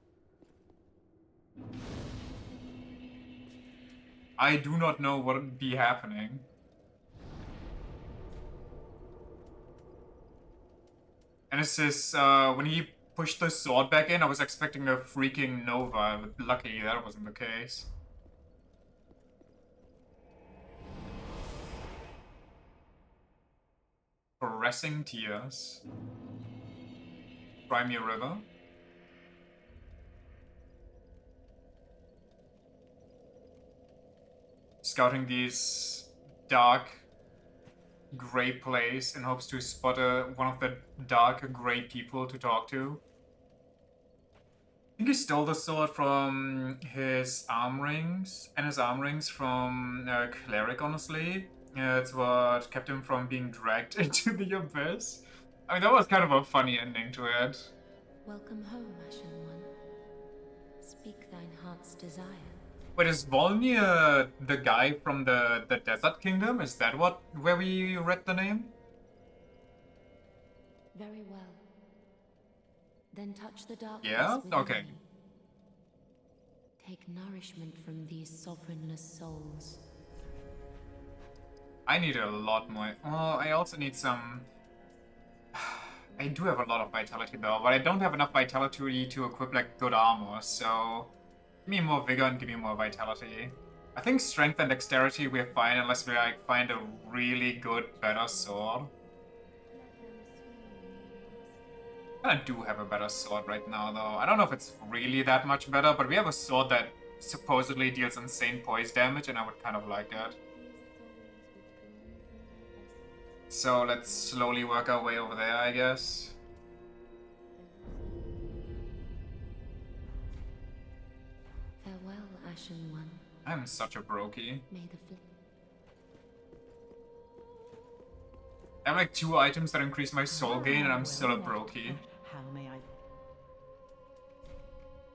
I do not know what would be happening. And it's this, when he pushed the sword back in, I was expecting a freaking Nova, but luckily that wasn't the case. Caressing Tears. Crimea River. Scouting these dark gray place in hopes to spot one of the dark gray people to talk to. I think he stole the sword from his arm rings, and his arm rings from Cleric, honestly. It's what kept him from being dragged into the abyss. I mean, that was kind of a funny ending to it. Welcome home, Ashen One. Speak thine heart's desire. Wait, is Volnir the guy from the Desert Kingdom? Is that where we read the name? Very well. Then touch the darkness Yeah? within Okay. me. Take nourishment from these sovereignless souls. I need a lot more. Well, I also need some... I do have a lot of vitality though, but I don't have enough vitality to equip like good armor, so... Give me more vigor and give me more vitality. I think strength and dexterity we're fine unless we like find a really good, better sword. I do have a better sword right now though. I don't know if it's really that much better, but we have a sword that supposedly deals insane poise damage and I would kind of like it. So let's slowly work our way over there, I guess. Farewell, Ashen One. I'm such a brokey. May the I have like 2 items that increase my soul gain and I'm still a brokey. How may I?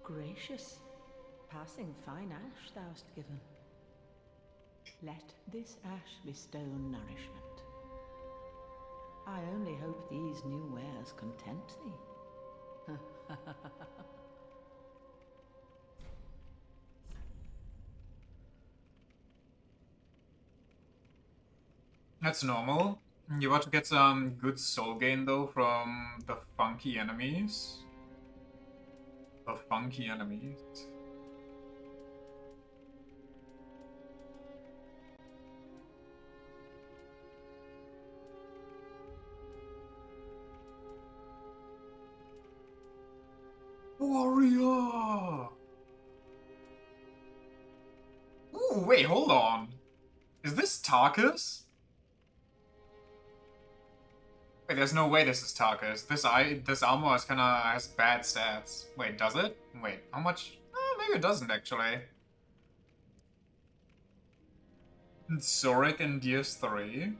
Gracious, passing fine ash thou'st given. Let this ash bestow nourishment. I only hope these new wares content thee. That's normal. You want to get some good soul gain though from the funky enemies. The funky enemies. Warrior! Ooh, wait, hold on. Is this Tarkus? Wait, there's no way this is Tarkus. This armor is has bad stats. Wait, does it? Wait, how much? Maybe it doesn't actually. Zorik and DS3.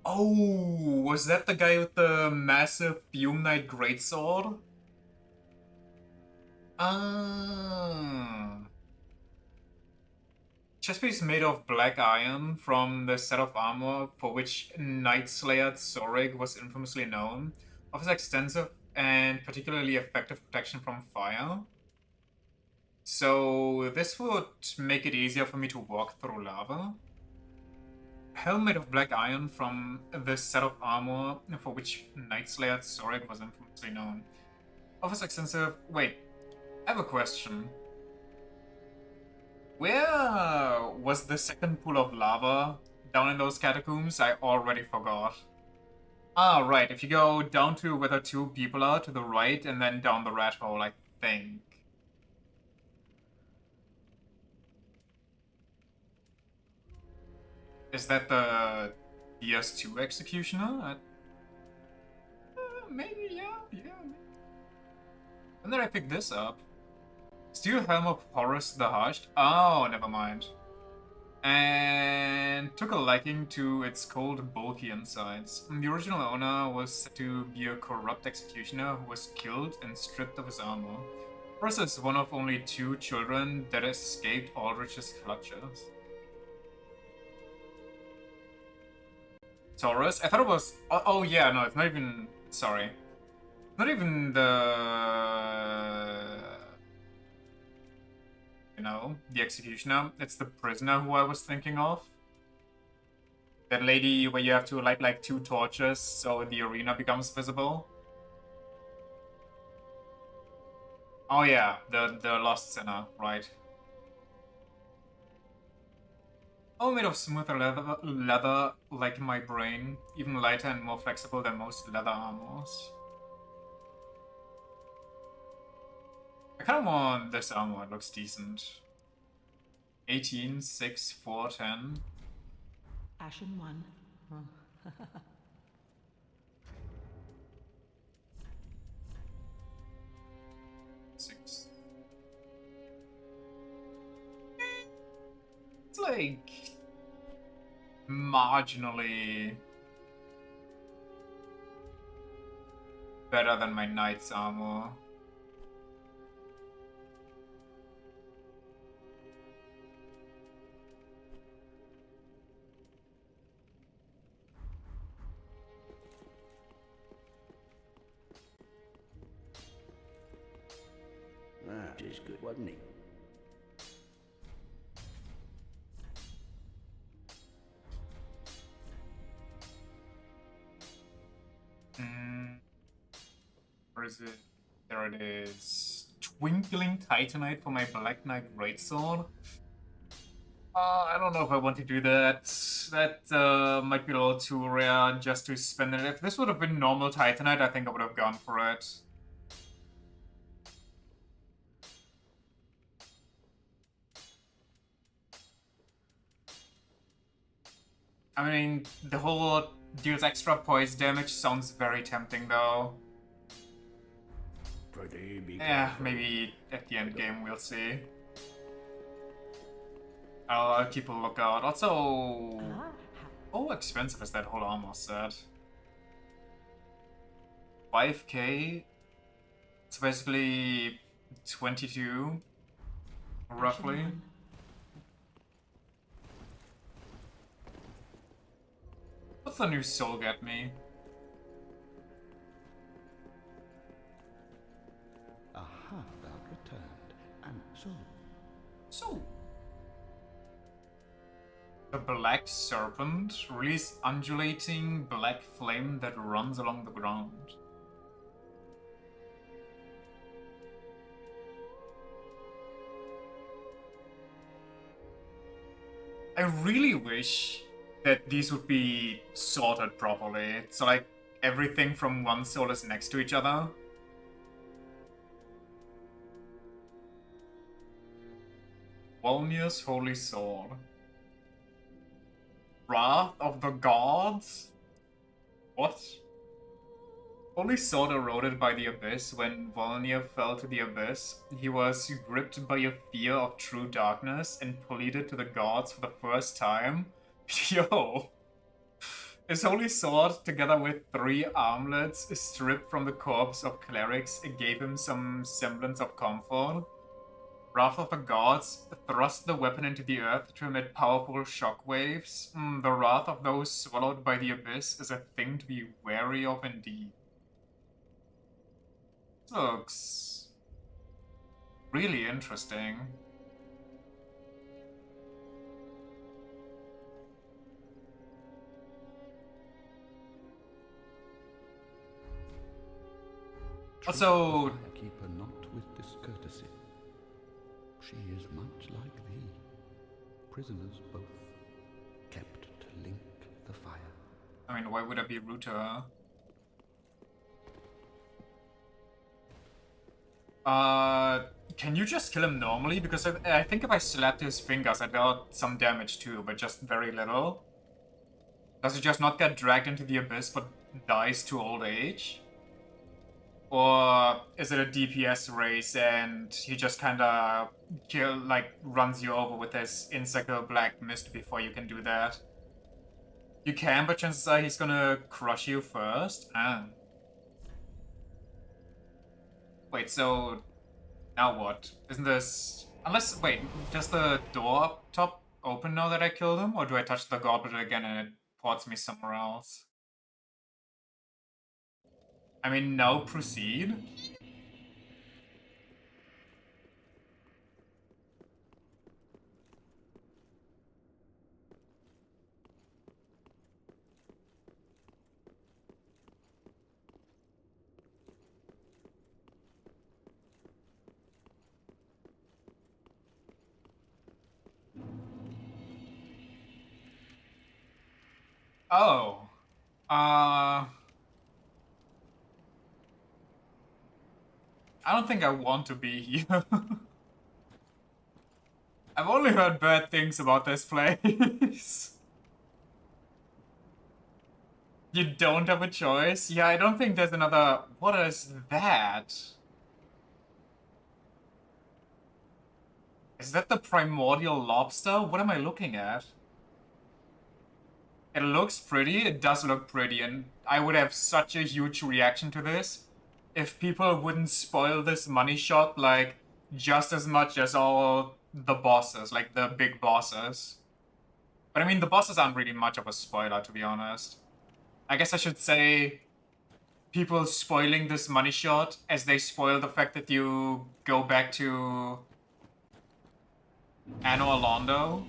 Oh, was that the guy with the massive Fume Knight Greatsword? Ah. Chestpiece made of black iron from the set of armor for which Night Slayer Zorik was infamously known. Offers extensive and particularly effective protection from fire. So this would make it easier for me to walk through lava. Helm made of black iron from the set of armor for which Night Slayer Zorik was infamously known. Offers extensive... Wait, I have a question. Where was the second pool of lava down in those catacombs? I already forgot. Ah, right. If you go down to where the 2 people are to the right and then down the rat hole, I think. Is that the DS2 Executioner? Maybe, yeah, maybe. When did I pick this up? Steel Helm of Horus the Hushed? Oh, never mind. And took a liking to its cold, bulky insides. The original owner was said to be a corrupt executioner who was killed and stripped of his armor. Horus is one of only 2 children that escaped Aldrich's clutches. Taurus? I thought it was... Oh yeah, no, it's not even... Sorry. Not even the... You know, the executioner. It's the prisoner who I was thinking of. That lady where you have to light like 2 torches so the arena becomes visible. Oh yeah, the Lost Sinner, right. All made of smoother leather like my brain, even lighter and more flexible than most leather armors. I kind of want this armor, it looks decent. 18, 6, 4, 10. Ashen one. Oh. 6. It's like marginally better than my knight's armor. That is good, wasn't he? Where is it? There it is. Twinkling Titanite for my Black Knight Greatsword. I don't know if I want to do that. That might be a little too rare just to spend it. If this would have been normal Titanite, I think I would have gone for it. I mean, the whole deals extra poise damage sounds very tempting though. Yeah, maybe at the end game we'll see. I'll keep a lookout. Also, how expensive is that whole armor set? 5k? It's basically 22, roughly. What's the new soul get me? Aha, thou returned. And so? The Black Serpent. Release undulating black flame that runs along the ground. I really wish that these would be sorted properly. So like everything from one soul is next to each other. Volnir's Holy Sword. Wrath of the Gods? What? Holy Sword eroded by the Abyss. When Volnir fell to the Abyss, he was gripped by a fear of true darkness and pleaded to the gods for the first time. Yo! His Holy Sword, together with 3 armlets stripped from the corpse of clerics, gave him some semblance of comfort. Wrath of the Gods thrust the weapon into the earth to emit powerful shockwaves. The wrath of those swallowed by the Abyss is a thing to be wary of indeed. This looks really interesting. Also, Keep her not with discourtesy. She is much like thee. Prisoners both, kept to link the fire. I mean, why would I be rude to her? Can you just kill him normally? Because I think if I slapped his fingers, I dealt some damage too, but just very little. Does he just not get dragged into the abyss, but dies to old age? Or is it a DPS race and he just kinda runs you over with his Insecle Black Mist before you can do that? You can, but chances are he's gonna crush you first. Wait, so now what? Isn't this... Unless, wait, does the door up top open now that I killed him? Or do I touch the goblet again and it ports me somewhere else. I mean, now proceed. Oh. I don't think I want to be here. I've only heard bad things about this place. You don't have a choice? Yeah, I don't think there's another... What is that? Is that the primordial lobster? What am I looking at? It looks pretty, it does look pretty, and I would have such a huge reaction to this if people wouldn't spoil this money shot, like, just as much as all the bosses, like the big bosses. But I mean, the bosses aren't really much of a spoiler, to be honest. I guess I should say people spoiling this money shot as they spoil the fact that you go back to Anno Orlando.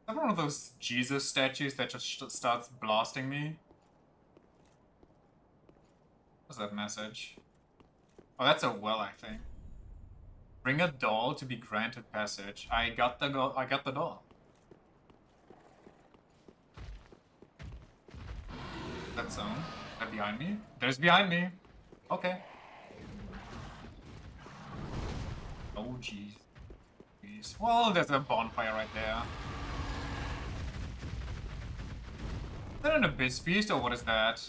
Is that one of those Jesus statues that just starts blasting me? What's that message? Oh, that's a well, I think. Bring a doll to be granted passage. I got the doll. That zone. That behind me? There's behind me. Okay. Oh jeez. Jeez. Well, there's a bonfire right there. Is that an abyss beast or what is that?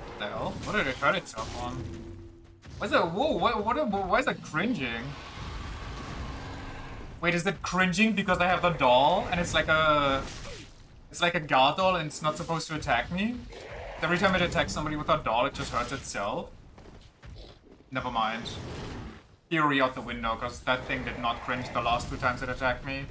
What the hell? What did it hurt itself on? What's that? Whoa, why is that cringing? Wait, is it cringing because I have the doll and it's like a guard doll and it's not supposed to attack me? Every time it attacks somebody with a doll, it just hurts itself? Never mind. Theory out the window, because that thing did not cringe the last 2 times it attacked me.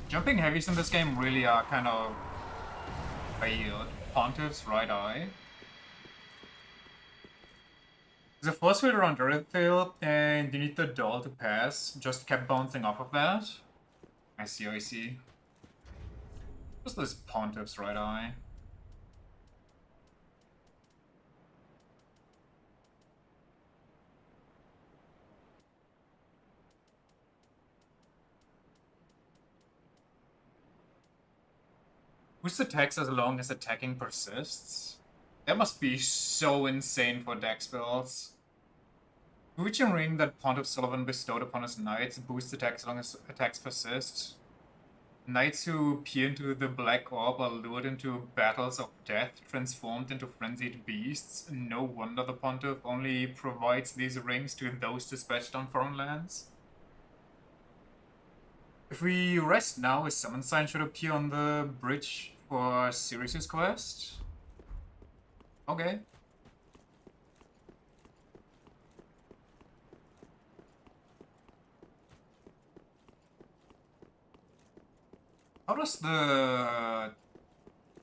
Jumping heavies in this game really are kind of weird. Pontiff's right eye. The force field around Earthfield, and you need the doll to pass. Just kept bouncing off of that. I see, I see. What's this Pontiff's right eye? Boost attacks as long as attacking persists? That must be so insane for deck spells. Bewitching Ring that Pontiff Sullivan bestowed upon his knights boosts attacks as long as attacks persist. Knights who peer into the black orb are lured into battles of death, transformed into frenzied beasts. No wonder the Pontiff only provides these rings to those dispatched on foreign lands. If we rest now, a summon sign should appear on the bridge for Sirius's quest. Okay. How does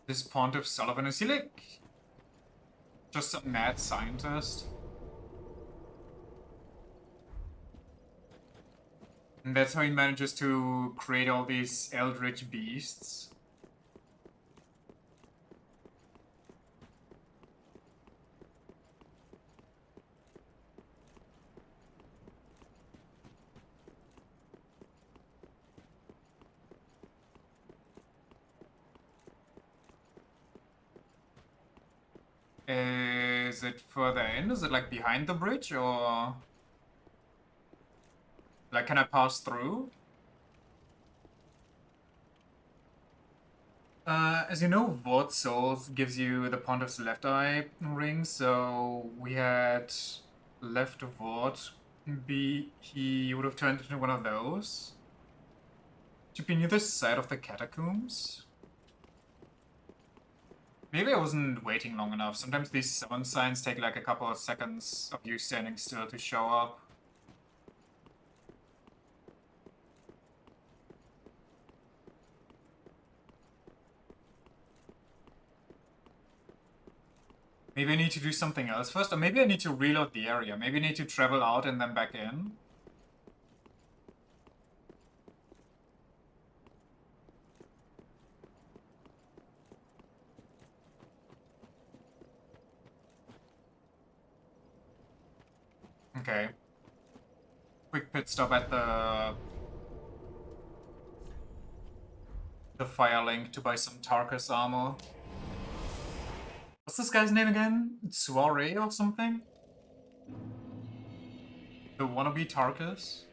this Pontiff Sullivan, is he like just a mad scientist? And that's how he manages to create all these eldritch beasts? Is it further in? Is it like behind the bridge or like can I pass through? As you know, Vought Souls gives you the Pontiff's left eye ring, so we had left Vought be he would have turned into one of those. Should be near the side of the catacombs. Maybe I wasn't waiting long enough. Sometimes these summon signs take like a couple of seconds of you standing still to show up. Maybe I need to do something else first, or maybe I need to reload the area. Maybe I need to travel out and then back in. Okay. Quick pit stop at the Firelink to buy some Tarkus armor. What's this guy's name again? Soiree or something? The wannabe Tarkus?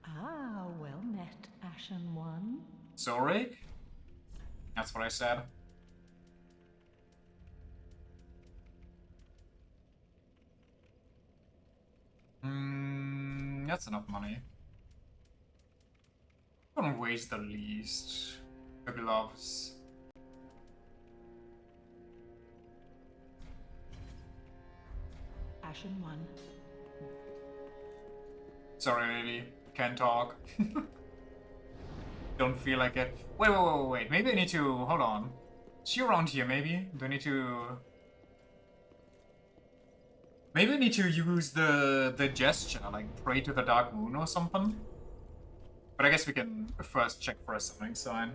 Ah, well met, Ashen One. Zorik? That's what I said. That's enough money. Gonna waste the least. The gloves. Ashen One. Sorry, lady. Can't talk. Don't feel like it. Wait. Maybe I need to... Hold on. Is she around here, maybe? Do I need to... Maybe I need to use the gesture, like pray to the Dark Moon or something? But I guess we can first check for a summoning sign.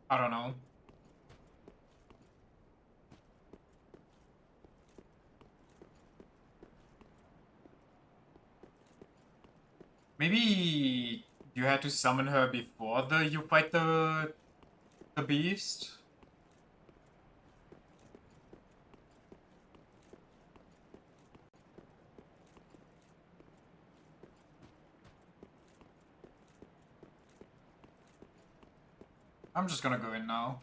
I don't know. Maybe you had to summon her before you fight the beast? I'm just gonna go in now.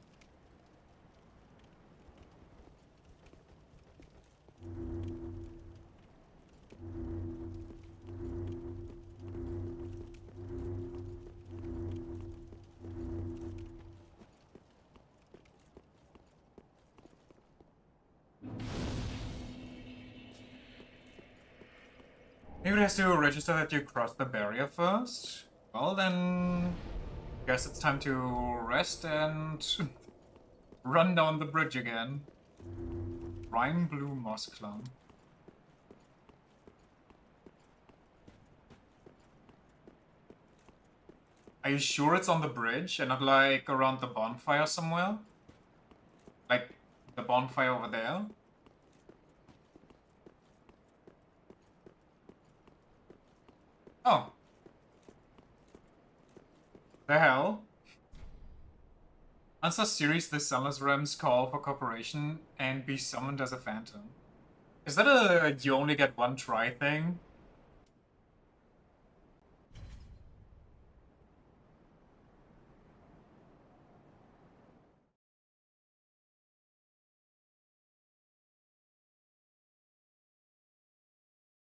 Maybe it has to register that you crossed the barrier first? Well then... Guess it's time to rest and... run down the bridge again. Rime Blue Moss Clan. Are you sure it's on the bridge and not like around the bonfire somewhere? Like the bonfire over there? Oh. The hell? Answer series the Sunless Realm's call for cooperation and be summoned as a phantom. Is that a you only get one try thing?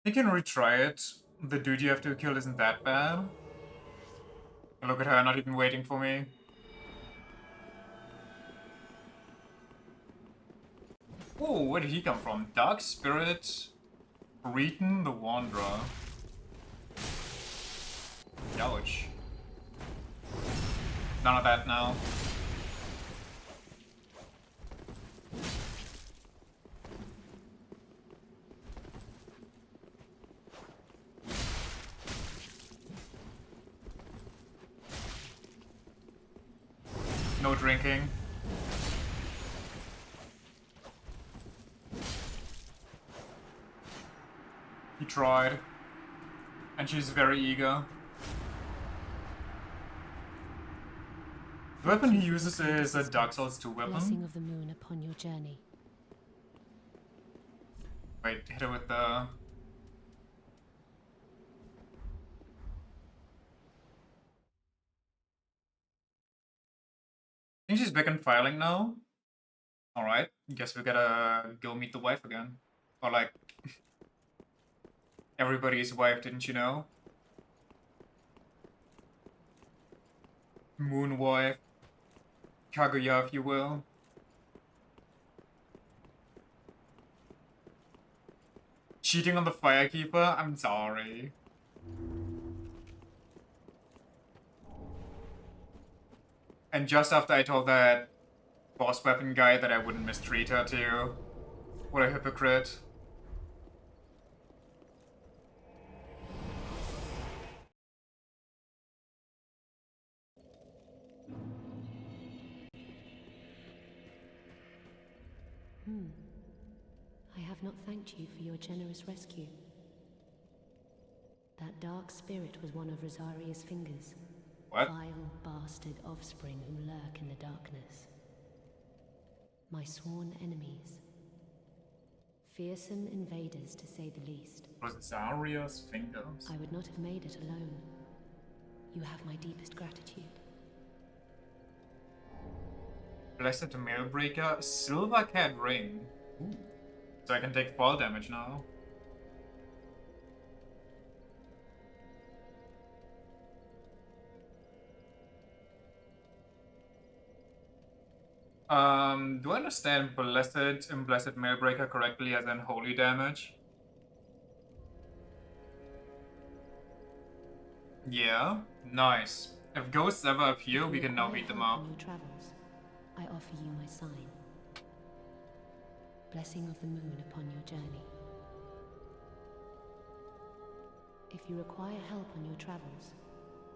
You can retry it. The dude you have to kill isn't that bad. Look at her, not even waiting for me. Oh, where did he come from? Dark Spirit, Breton the Wanderer. Ouch. None of that now. No drinking. He tried. And she's very eager. The weapon he uses is a Dark Souls 2 Blessing weapon. of the moon upon your journey. Wait, hit her with the... I think she's back on filing now. Alright, guess we gotta go meet the wife again. Or like... everybody's wife, didn't you know? Moon wife. Kaguya, if you will. Cheating on the Firekeeper? I'm sorry. And just after I told that boss weapon guy that I wouldn't mistreat her too. What a hypocrite. I have not thanked you for your generous rescue. That dark spirit was one of Rosaria's fingers. What? Vile bastard offspring who lurk in the darkness. My sworn enemies. Fearsome invaders, to say the least. Rosaria's fingers. I would not have made it alone. You have my deepest gratitude. Blessed Mailbreaker, Silver Cat Ring. Ooh. So I can take fall damage now. Do I understand Blessed and Blessed Mailbreaker correctly as in holy damage? Yeah, nice. If ghosts ever appear, we can now beat them up. On your travels, I offer you my sign. Blessing of the moon upon your journey. If you require help on your travels,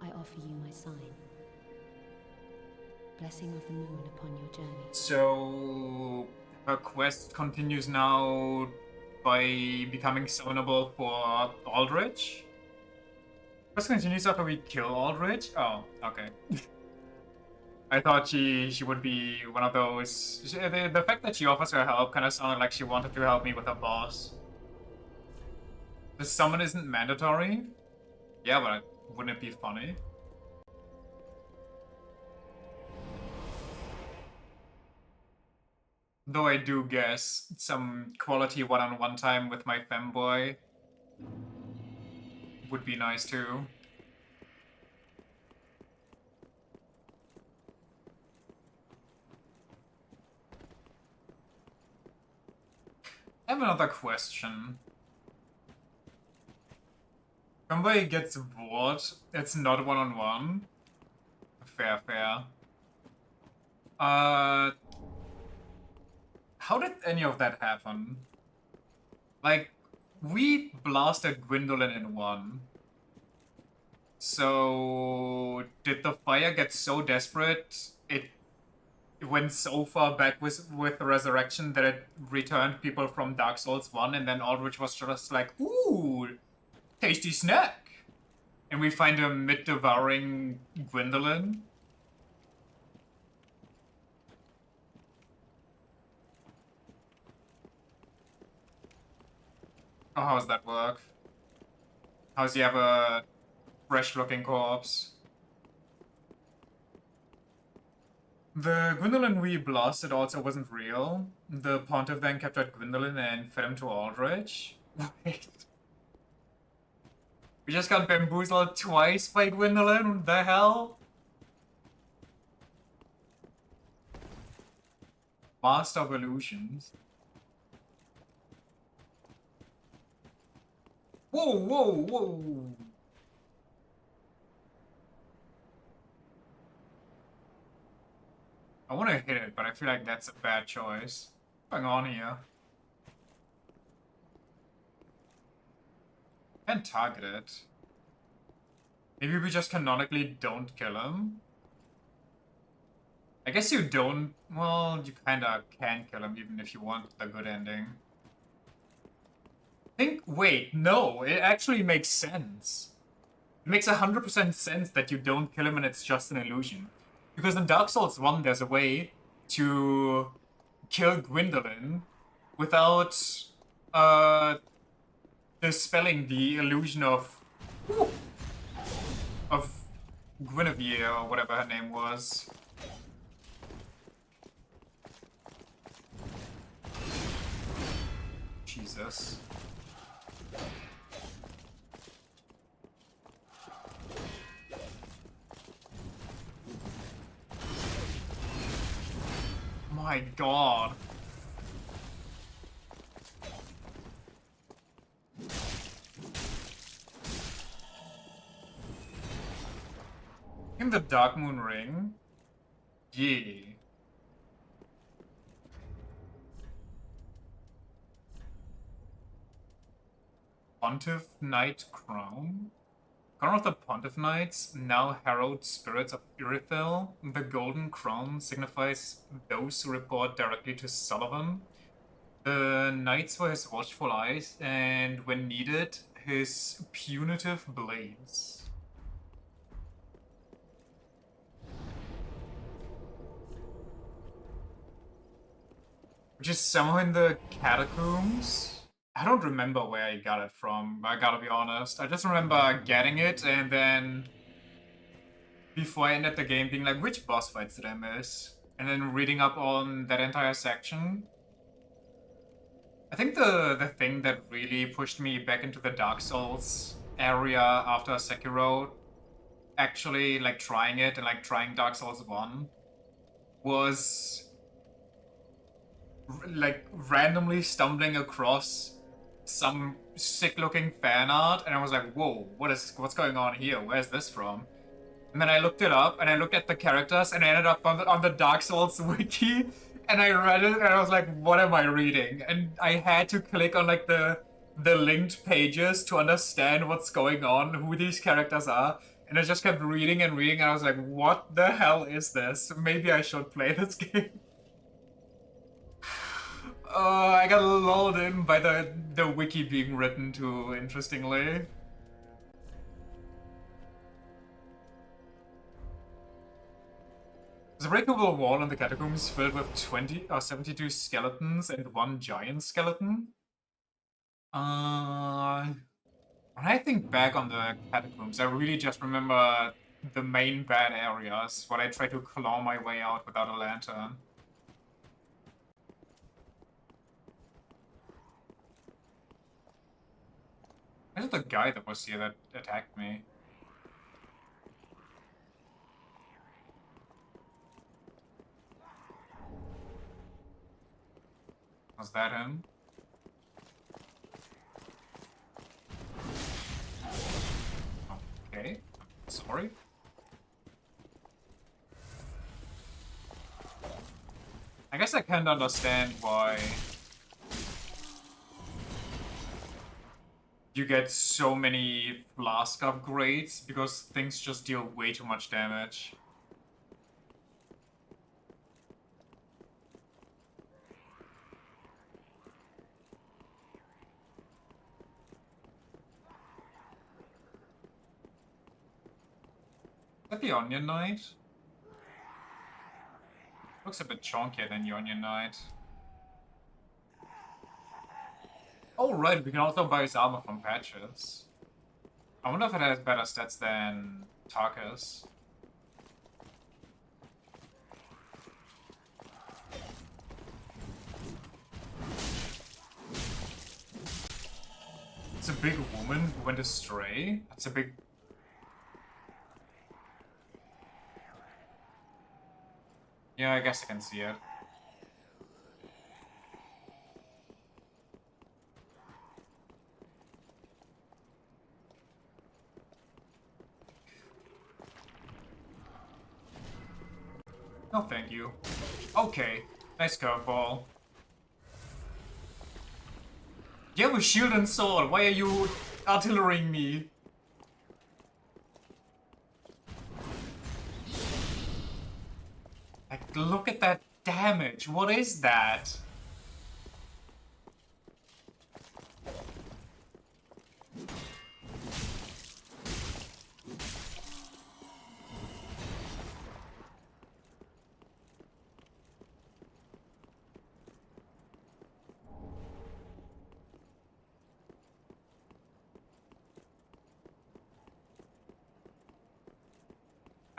I offer you my sign. Blessing of the moon upon your journey. So her quest continues now by becoming summonable for Aldrich? Quest continues after we kill Aldrich? Oh, okay. I thought she would be one of those... The fact that she offers her help kind of sounded like she wanted to help me with her boss. The summon isn't mandatory? Yeah, but wouldn't it be funny? Though I do guess some quality one-on-one time with my femboy would be nice too. I have another question. Somebody gets bored, it's not one-on-one. Fair, fair. How did any of that happen? Like, we blasted Gwendolyn in one. So, did the fire get so desperate, it went so far back with Resurrection that it returned people from Dark Souls 1, and then Aldrich was just like, ooh, tasty snack! And we find a mid-devouring Gwendolyn? Oh, how's that work? How's he have a fresh-looking corpse? The Gwendolyn we blasted also wasn't real. The Pontiff then captured Gwendolyn and fed him to Aldrich. Wait. We just got bamboozled twice by Gwendolyn? What the hell? Master of Illusions. Whoa, whoa, whoa! I want to hit it, but I feel like that's a bad choice. What's going on here? Can't target it. Maybe we just canonically don't kill him? I guess you don't... Well, you kinda can kill him even if you want the good ending. Wait, no, it actually makes sense. It makes 100% sense that you don't kill him and it's just an illusion. Because in Dark Souls 1, there's a way to kill Gwendolyn without dispelling the illusion of Guinevere or whatever her name was. Jesus. My God. In the Dark Moon Ring? Yeah. Pontiff Knight Crown? Crown of the Pontiff Knights now herald spirits of Irithel. The golden crown signifies those who report directly to Sullivan. The knights were his watchful eyes, and when needed, his punitive blades. Which is somehow in the catacombs. I don't remember where I got it from, I gotta be honest. I just remember getting it and then before I ended the game being like, which boss fights did I miss? And then reading up on that entire section. I think the thing that really pushed me back into the Dark Souls area after Sekiro, actually like trying it and like trying Dark Souls 1, was like randomly stumbling across some sick-looking fan art, and I was like, "Whoa, what's going on here? Where's this from?" And then I looked it up, and I looked at the characters, and I ended up on the Dark Souls wiki, and I read it, and I was like, "What am I reading?" And I had to click on like the linked pages to understand what's going on, who these characters are, and I just kept reading and reading, and I was like, "What the hell is this? Maybe I should play this game." I got lulled in by the wiki being written too, interestingly. There's a breakable wall in the catacombs filled with 20 or 72 skeletons and one giant skeleton. When I think back on the catacombs, I really just remember the main bad areas, where I tried to claw my way out without a lantern. This is the guy that was here that attacked me. Was that him? Okay. Sorry. I guess I can't understand why you get so many flask upgrades, because things just deal way too much damage. Is that the Onion Knight? Looks a bit chunkier than the Onion Knight. Oh right, we can also buy his armor from patches. I wonder if it has better stats than Tarkus. It's a big woman who went astray. That's a big... Yeah, I guess I can see it. No, thank you. Okay, nice curveball. You have a shield and sword. Why are you artillerying me? Like, look at that damage. What is that?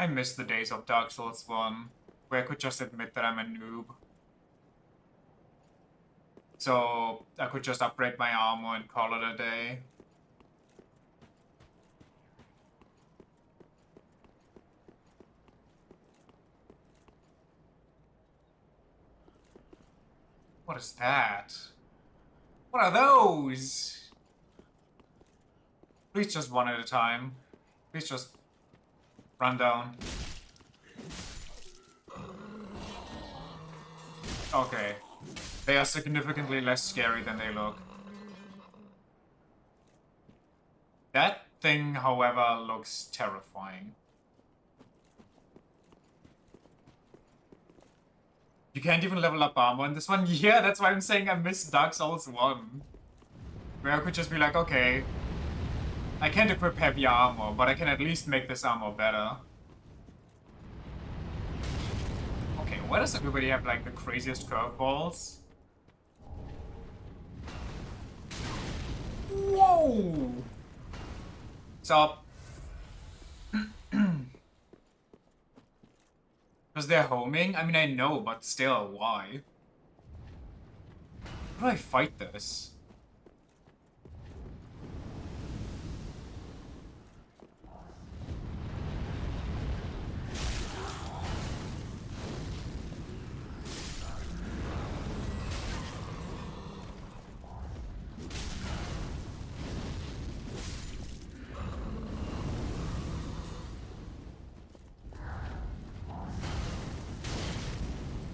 I miss the days of Dark Souls 1, where I could just admit that I'm a noob. So I could just upgrade my armor and call it a day. What is that? What are those? Please just one at a time. Please just run down. Okay. They are significantly less scary than they look. That thing, however, looks terrifying. You can't even level up armor in this one? Yeah, that's why I'm saying I miss Dark Souls 1. Where I could just be like, okay, I can't equip heavy armor, but I can at least make this armor better. Okay, why does everybody have like the craziest curveballs? Whoa! What's up? Because they're homing? I mean, I know, but still, why? How do I fight this?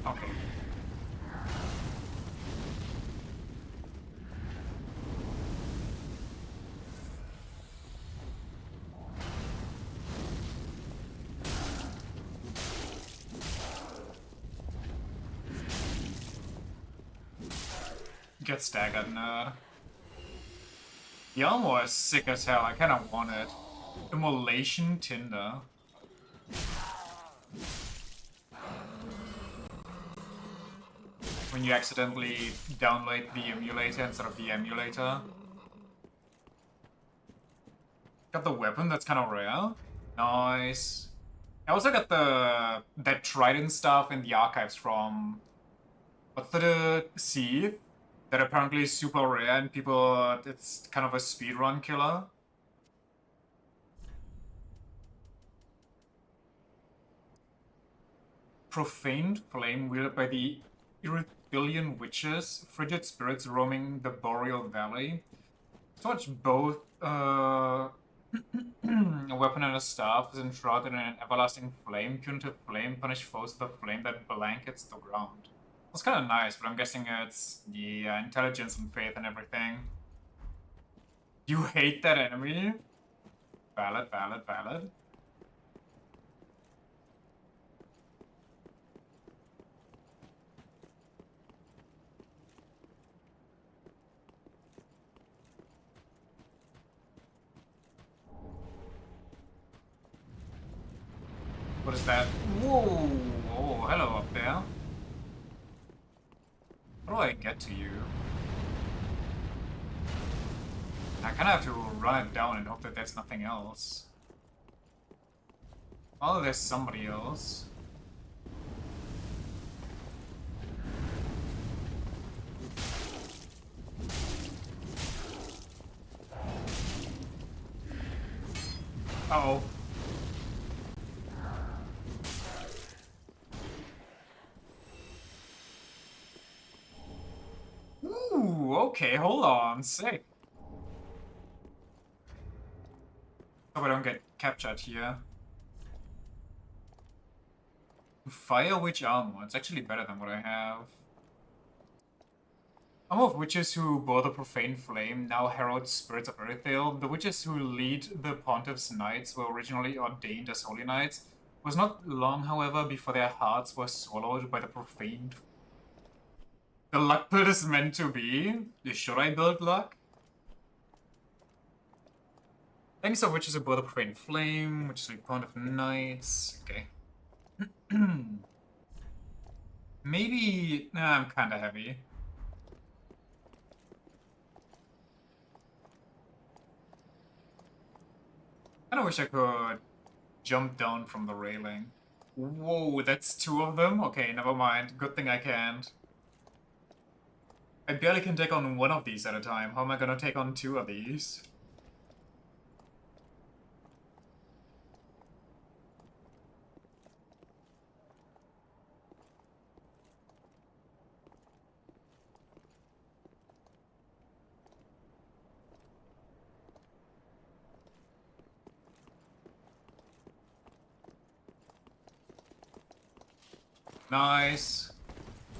Okay. Get staggered, nerd. The armor is sick as hell. I kind of want it. Immolation Tinder. When you accidentally download the emulator instead of the emulator. Got the weapon, that's kind of rare. Nice. I also got that trident stuff in the archives from... What's the Seath? That apparently is super rare and people... It's kind of a speedrun killer. Profaned flame wielded by the Irithylian witches, frigid spirits roaming the Boreal Valley. So much both a weapon and a staff is enshrouded in an everlasting flame. Punitive flame punish foes with a flame that blankets the ground. It's kind of nice, but I'm guessing it's the intelligence and faith and everything. You hate that enemy? Valid, valid, valid. What is that? Whoa! Oh, hello up there. How do I get to you? I kind of have to run it down and hope that there's nothing else. Oh, there's somebody else. Uh-oh. Ooh, okay, hold on, sick. Hope I don't get captured here. Fire Witch armor. It's actually better than what I have. Some of witches who bore the profane flame now herald spirits of Earthale. The witches who lead the Pontiff's Knights were originally ordained as holy knights. It was not long, however, before their hearts were swallowed by the profaned. The luck build is meant to be. Should I build luck? Thanks of witches who bore the profane flame, witches who Pontiff Knights. Okay. Maybe. Nah, I'm kinda heavy. I wish I could jump down from the railing. Whoa, that's 2 of them? Okay, never mind. Good thing I can't. I barely can take on 1 of these at a time. How am I gonna take on 2 of these? Nice.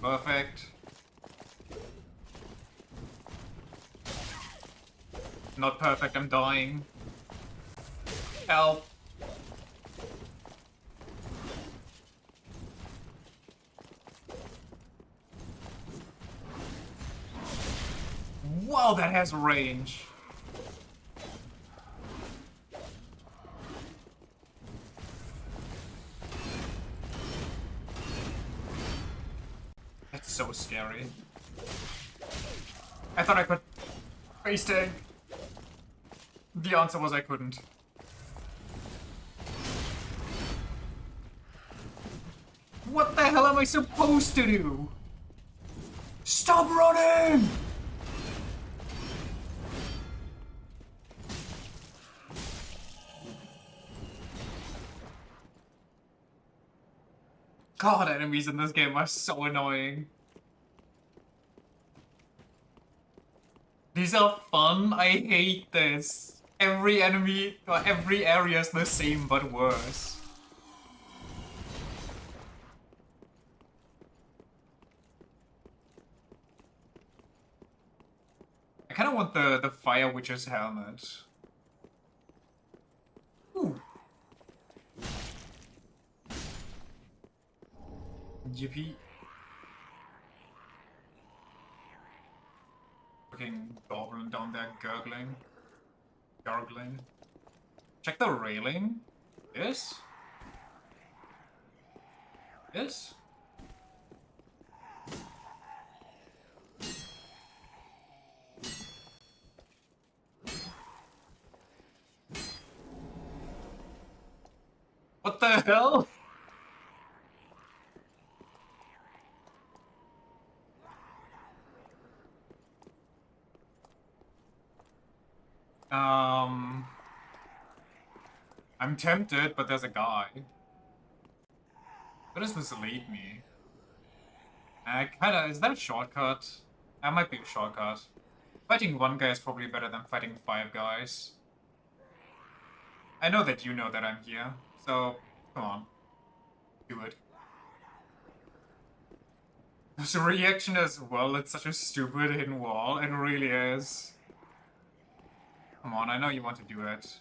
Perfect. Not perfect, I'm dying. Help. Wow, that has range. That's so scary. I thought I could face tank. The answer was I couldn't. What the hell am I supposed to do? Stop running! God, enemies in this game are so annoying. These are fun. I hate this. Every enemy or every area is the same but worse. I kind of want the Fire Witch's helmet. Ooh. Yippee. Fucking goblin down there gurgling. Gargling. Check the railing. Yes? Yes? What the hell? I'm tempted, but there's a guy. Where does this lead me? Is that a shortcut? That might be a shortcut. Fighting 1 guy is probably better than fighting 5 guys. I know that you know that I'm here, so come on. Do it. There's a reaction as well, it's such a stupid hidden wall, it really is. Come on, I know you want to do it.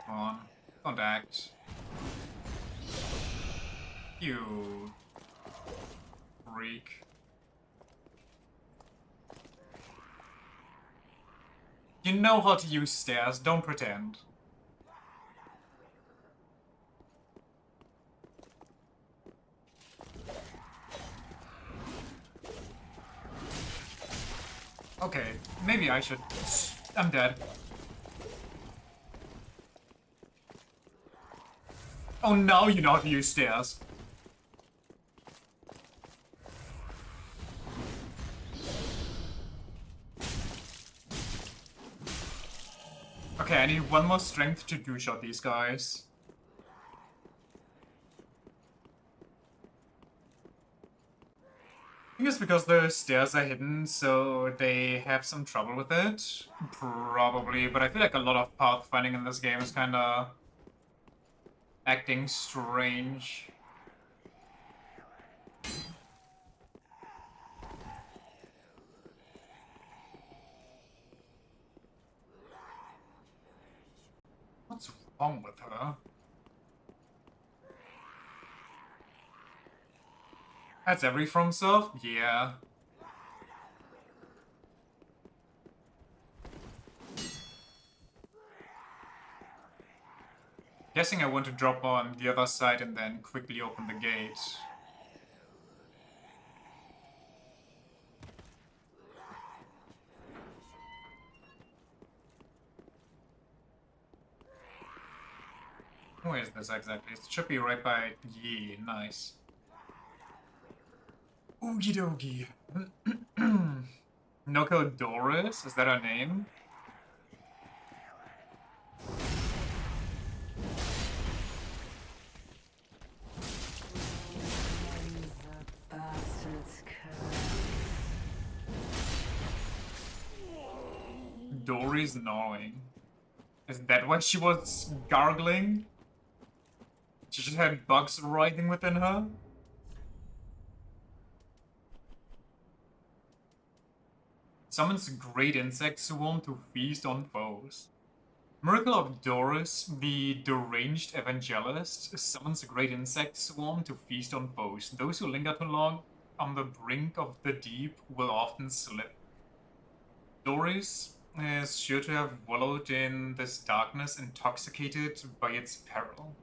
Come on, don't act. You freak. You know how to use stairs, don't pretend. Okay, maybe I should... I'm dead. Oh, now you know how to use stairs. Okay, I need 1 more strength to two-shot these guys. I think it's because the stairs are hidden, so they have some trouble with it. Probably, but I feel like a lot of pathfinding in this game is kinda... acting strange. What's wrong with her? That's every FromSoft? Yeah. Guessing I want to drop on the other side and then quickly open the gate. Where is this exactly? It should be right by Yi. Nice. Oogie dogie. Noko Doris? Is that her name? Dory's gnawing. Is that why she was gargling? She just had bugs writhing within her? Summons great insect swarm to feast on foes. Miracle of Doris, the deranged evangelist, summons a great insect swarm to feast on foes. Those who linger too long on the brink of the deep will often slip. Doris is sure to have wallowed in this darkness, intoxicated by its peril.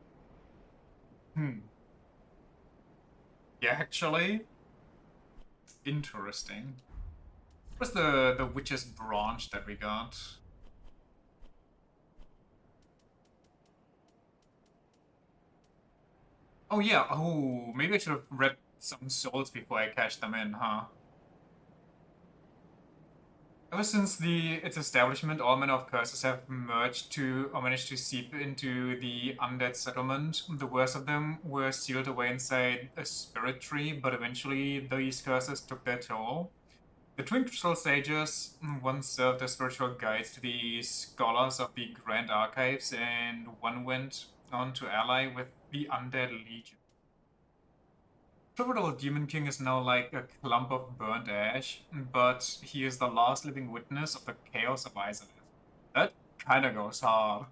Yeah, actually. Interesting. What's the witch's branch that we got? Oh yeah, oh, maybe I should have read some souls before I cashed them in, huh? Ever since its establishment, all manner of curses have merged to, or managed to seep into the undead settlement. The worst of them were sealed away inside a spirit tree, but eventually these curses took their toll. The Twin Crystal Sages once served as spiritual guides to the scholars of the Grand Archives, and one went on to ally with the Undead Legion. Pivotal Demon King is now like a clump of burnt ash, but he is the last living witness of the chaos of Izalith. That kinda goes hard.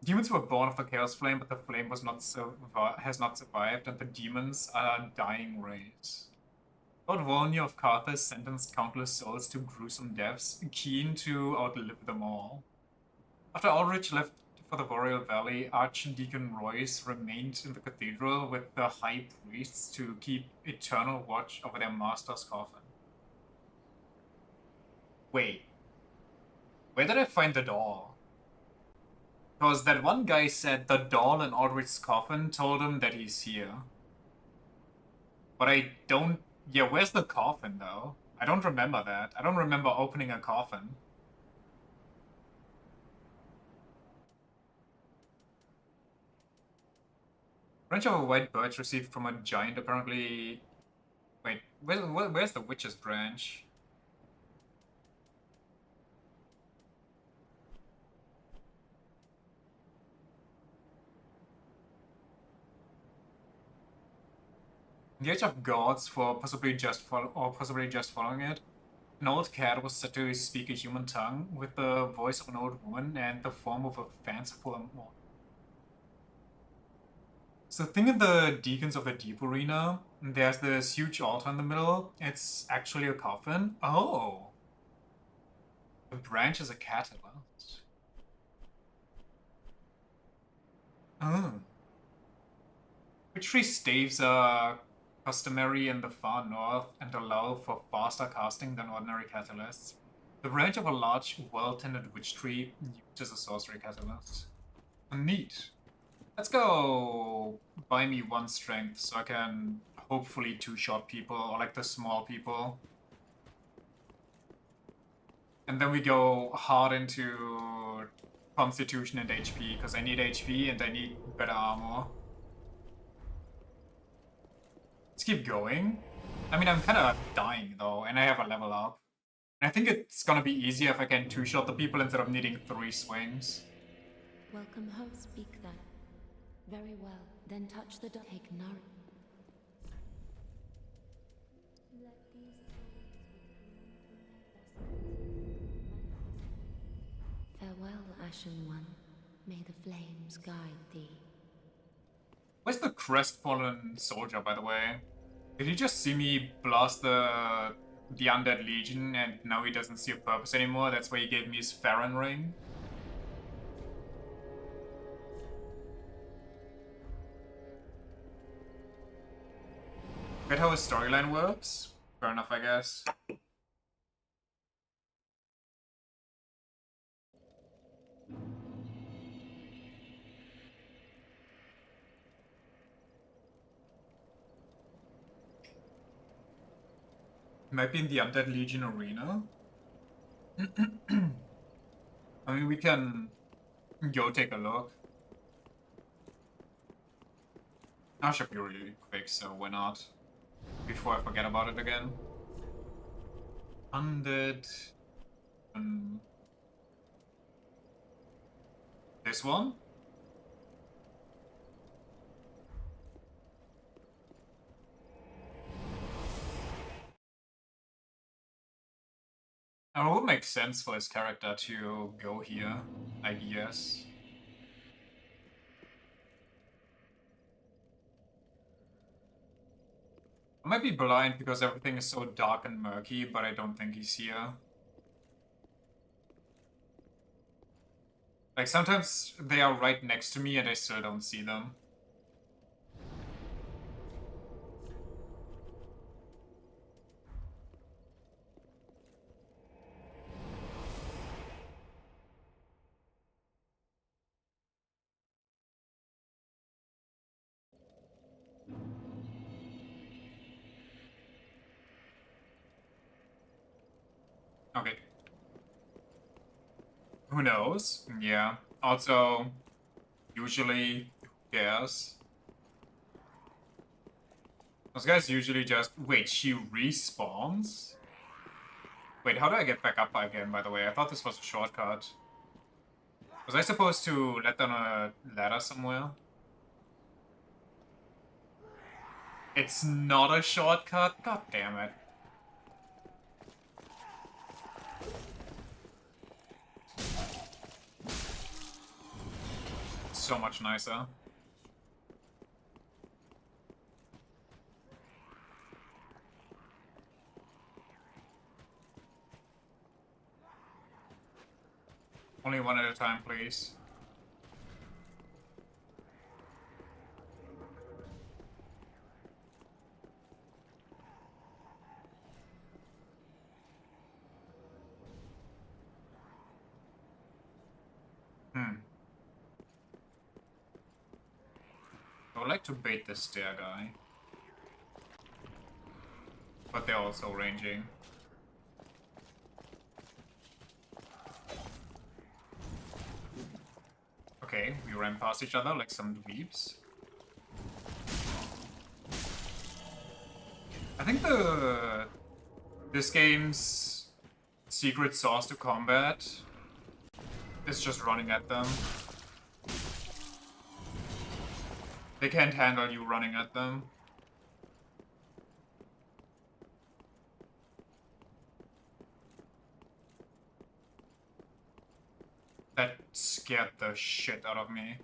Demons were born of the Chaos Flame, but the flame has not survived, and the demons are dying rays. Lord Volnir of Karthus sentenced countless souls to gruesome deaths, keen to outlive them all. After Ulrich left for the Boreal Valley, Archdeacon Royce remained in the cathedral with the high priests to keep eternal watch over their master's coffin. Wait. Where did I find the doll? Because that one guy said the doll in Ulrich's coffin told him that he's here. But I don't... Yeah, where's the coffin, though? I don't remember that. I don't remember opening a coffin. Branch of a white birch received from a giant, apparently... Wait, where's the witch's branch? The Age of Gods, for possibly just following it. An old cat was said to speak a human tongue with the voice of an old woman and the form of a fanciful mortal. So think of the Deacons of the Deep Arena. There's this huge altar in the middle. It's actually a coffin. Oh! The branch is a catalyst. Oh. Witchery staves are customary in the far north and allow for faster casting than ordinary catalysts. The branch of a large, well-tended witch tree uses a sorcery catalyst. Neat. Let's go buy me 1 strength so I can hopefully two-shot people, or like the small people. And then we go hard into Constitution and HP, because I need HP and I need better armor. Let's keep going. I mean, I'm kind of dying though, and I have a level up. And I think it's gonna be easier if I can two-shot the people instead of needing 3 swings. Welcome home, speak then. Very well, then touch the take nourishment. Ashen One, may the flames guide thee. Where's the crestfallen soldier, by the way? Did he just see me blast the Undead Legion and now he doesn't see a purpose anymore? That's why he gave me his Farron ring? Get how his storyline works? Fair enough, I guess. Might be in the Undead Legion arena. I mean, we can go take a look. I should be really quick, so why not? Before I forget about it again. Undead. This one? It would make sense for his character to go here, I guess. I might be blind because everything is so dark and murky, but I don't think he's here. Like, sometimes they are right next to me and I still don't see them. Okay. Who knows? Yeah. Also, usually, who cares? Those guys usually just... Wait, she respawns? Wait, how do I get back up again, by the way? I thought this was a shortcut. Was I supposed to let down a ladder somewhere? It's not a shortcut? God damn it. So much nicer. Only one at a time, please. I would like to bait the stair guy. But they're also ranging. Okay, we ran past each other like some dweebs. I think this game's secret sauce to combat is just running at them. They can't handle you running at them. That scared the shit out of me.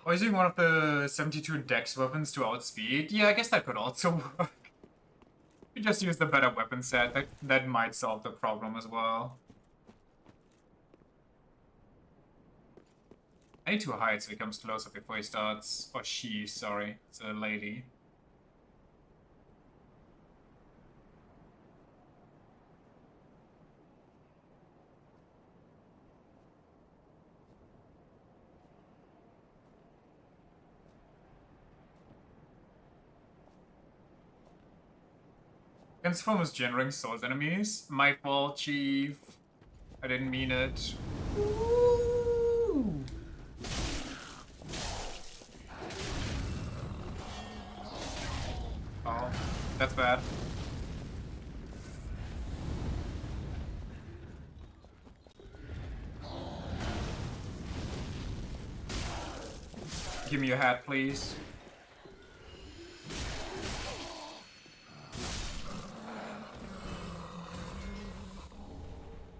Or using one of the 72 dex weapons to outspeed? Yeah, I guess that could also work. You just use the better weapon set. That might solve the problem as well. I need to hide so he comes closer before he starts... Or she, sorry. It's a lady. Transform is generating souls enemies. My fault, Chief. I didn't mean it. Ooh. Oh, that's bad. Give me your hat, please.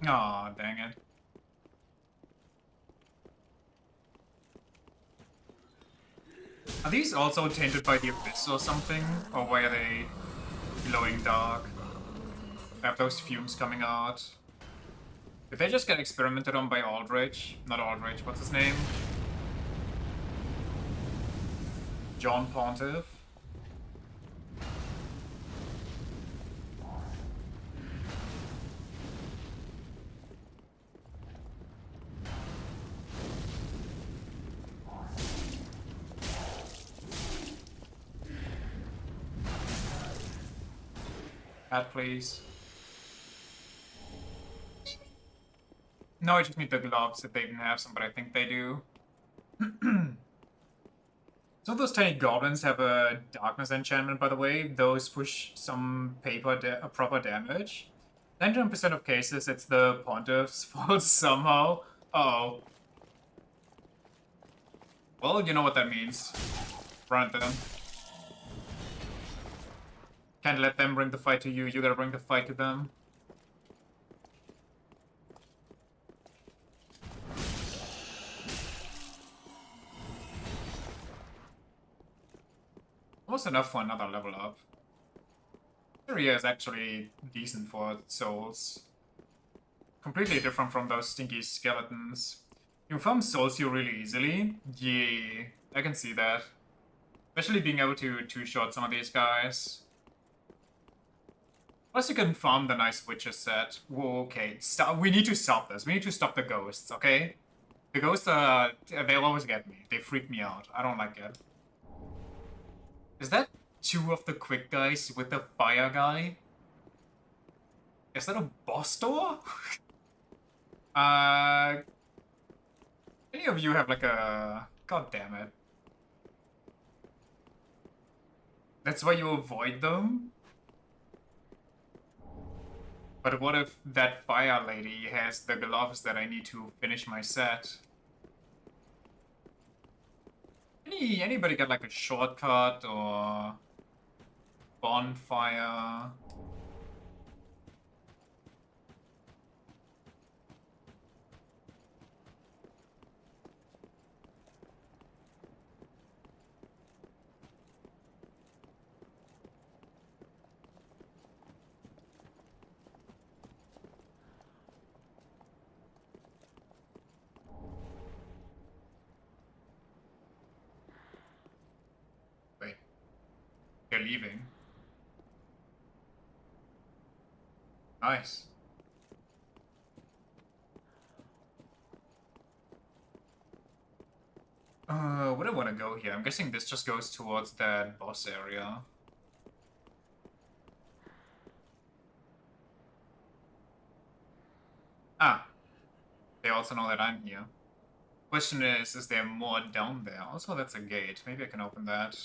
Aw, dang it. Are these also tainted by the Abyss or something? Or why are they glowing dark? Have those fumes coming out? Did they just get experimented on by Aldrich? Not Aldrich, what's his name? John Pontiff? Hat, please. No, I just need the gloves if they even have some, but I think they do. So those tiny goblins have a darkness enchantment, by the way. Those push some proper damage. 99% of cases, it's the Pontiff's fault somehow. Uh-oh. Well, you know what that means. Run at them. Can't let them bring the fight to you, you gotta bring the fight to them. Almost enough for another level up. Area is actually decent for souls. Completely different from those stinky skeletons. You farm souls here really easily. Yeah, I can see that. Especially being able to two-shot some of these guys. Plus you can farm the nice witches set. Whoa, okay, stop. We need to stop this. We need to stop the ghosts, okay? The ghosts, they'll always get me. They freak me out. I don't like it. Is that two of the quick guys with the fire guy? Is that a boss door? Any of you have like a... God damn it. That's why you avoid them? But what if that fire lady has the gloves that I need to finish my set? Anybody got like a shortcut or bonfire? Wait, they're leaving. Nice. Where do I want to go here? I'm guessing this just goes towards that boss area. Ah, they also know that I'm here. Question is there more down there? Also, that's a gate. Maybe I can open that.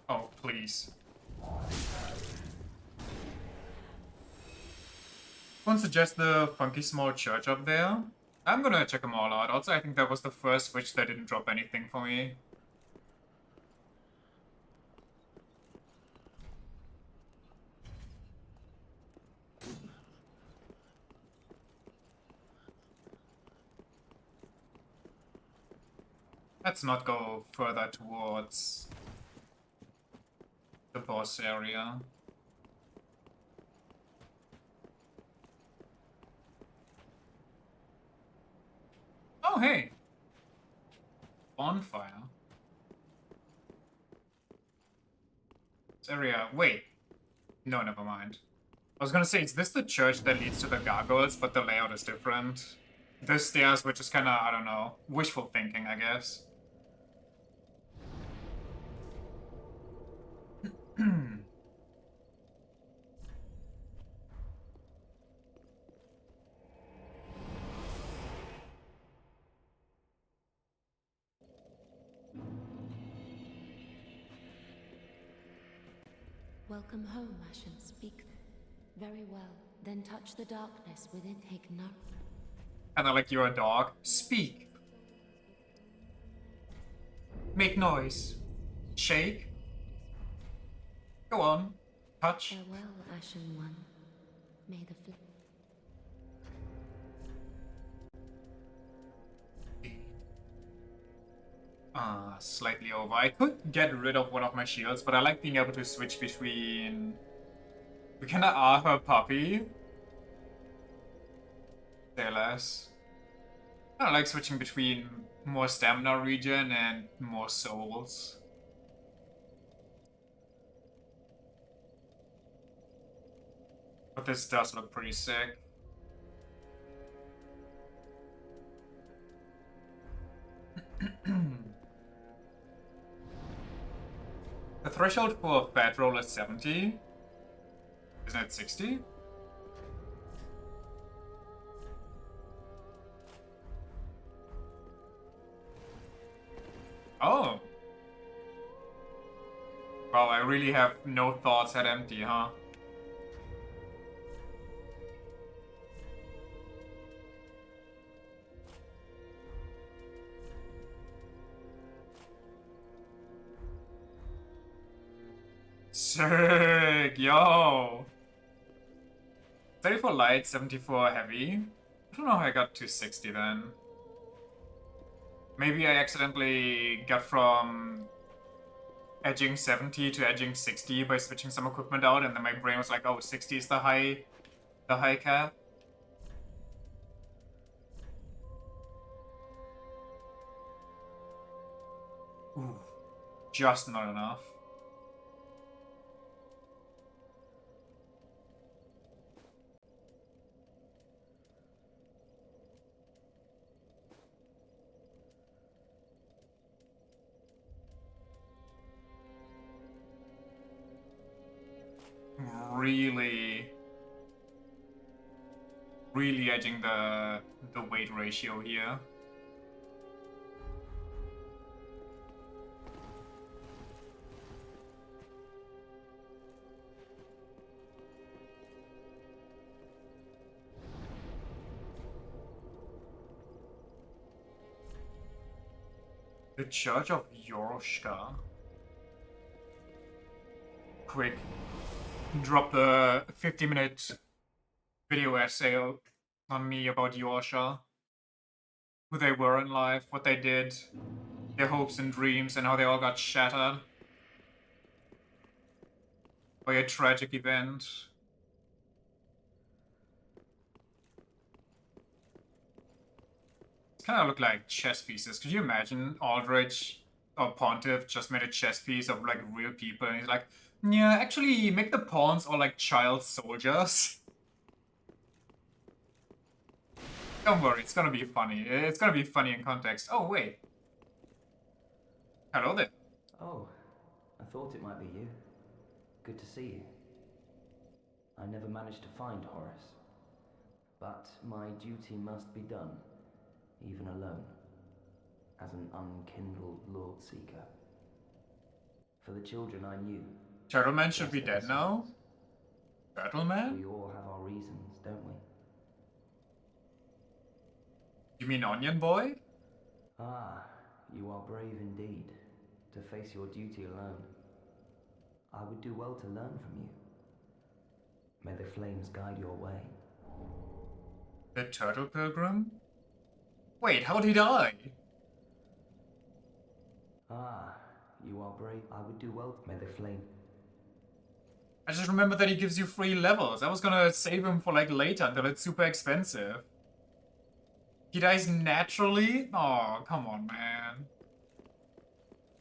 Oh, please. Someone suggest the funky small church up there? I'm gonna check them all out. Also, I think that was the first witch that didn't drop anything for me. Let's not go further towards the boss area. Oh, hey! Bonfire. This area... Wait. No, never mind. I was gonna say, is this the church that leads to the gargoyles, but the layout is different? The stairs, which is kinda, I don't know, wishful thinking, I guess. Welcome home, Ashen. Speak. Very well. Then touch the darkness within. Take no. Kinda like you're a dog. Speak. Make noise. Shake. Go on. Touch. Farewell, Ashen One. May the flame. Slightly over. I could get rid of one of my shields, but I like being able to switch between... We kinda are her puppy. Say less. I like switching between more stamina regen and more souls. But this does look pretty sick. The threshold for a fat roll is 70. Isn't it 60? Oh. Well, I really have no thoughts at empty, huh? Sick, yo! 34 light, 74 heavy. I don't know how I got to 60 then. Maybe I accidentally got from edging 70 to edging 60 by switching some equipment out, and then my brain was like, oh, 60 is the high cap. Ooh, just not enough. Really edging the weight ratio here. The Church of Yoroshka. Quick. Drop the 50-minute video essay on me about Yorsha. Who they were in life, what they did, their hopes and dreams, and how they all got shattered by a tragic event. These kind of look like chess pieces. Could you imagine Aldrich or Pontiff just made a chess piece of like real people, and he's like, yeah, actually make the pawns all like child soldiers. Don't worry, it's gonna be funny. It's gonna be funny in context. Oh, wait. Hello there. Oh, I thought it might be you. Good to see you. I never managed to find Horace. But my duty must be done, even alone, as an unkindled Lord Seeker. For the children I knew. Turtleman should be dead now? Turtleman? We all have our reasons, don't we? You mean Onion Boy? Ah, you are brave indeed, to face your duty alone. I would do well to learn from you. May the flames guide your way. The Turtle Pilgrim? Wait, how'd he die? Ah, you are brave. I would do well. May the flame. I just remember that he gives you free levels. I was gonna save him for like later until it's super expensive. He dies naturally? Oh, come on, man.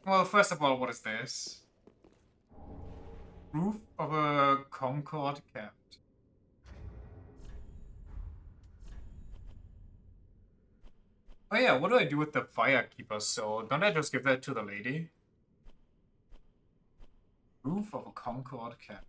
Well, first of all, what is this? Roof of a Concord kept. Oh yeah, what do I do with the Firekeeper's soul? Don't I just give that to the lady? Roof of a Concord kept.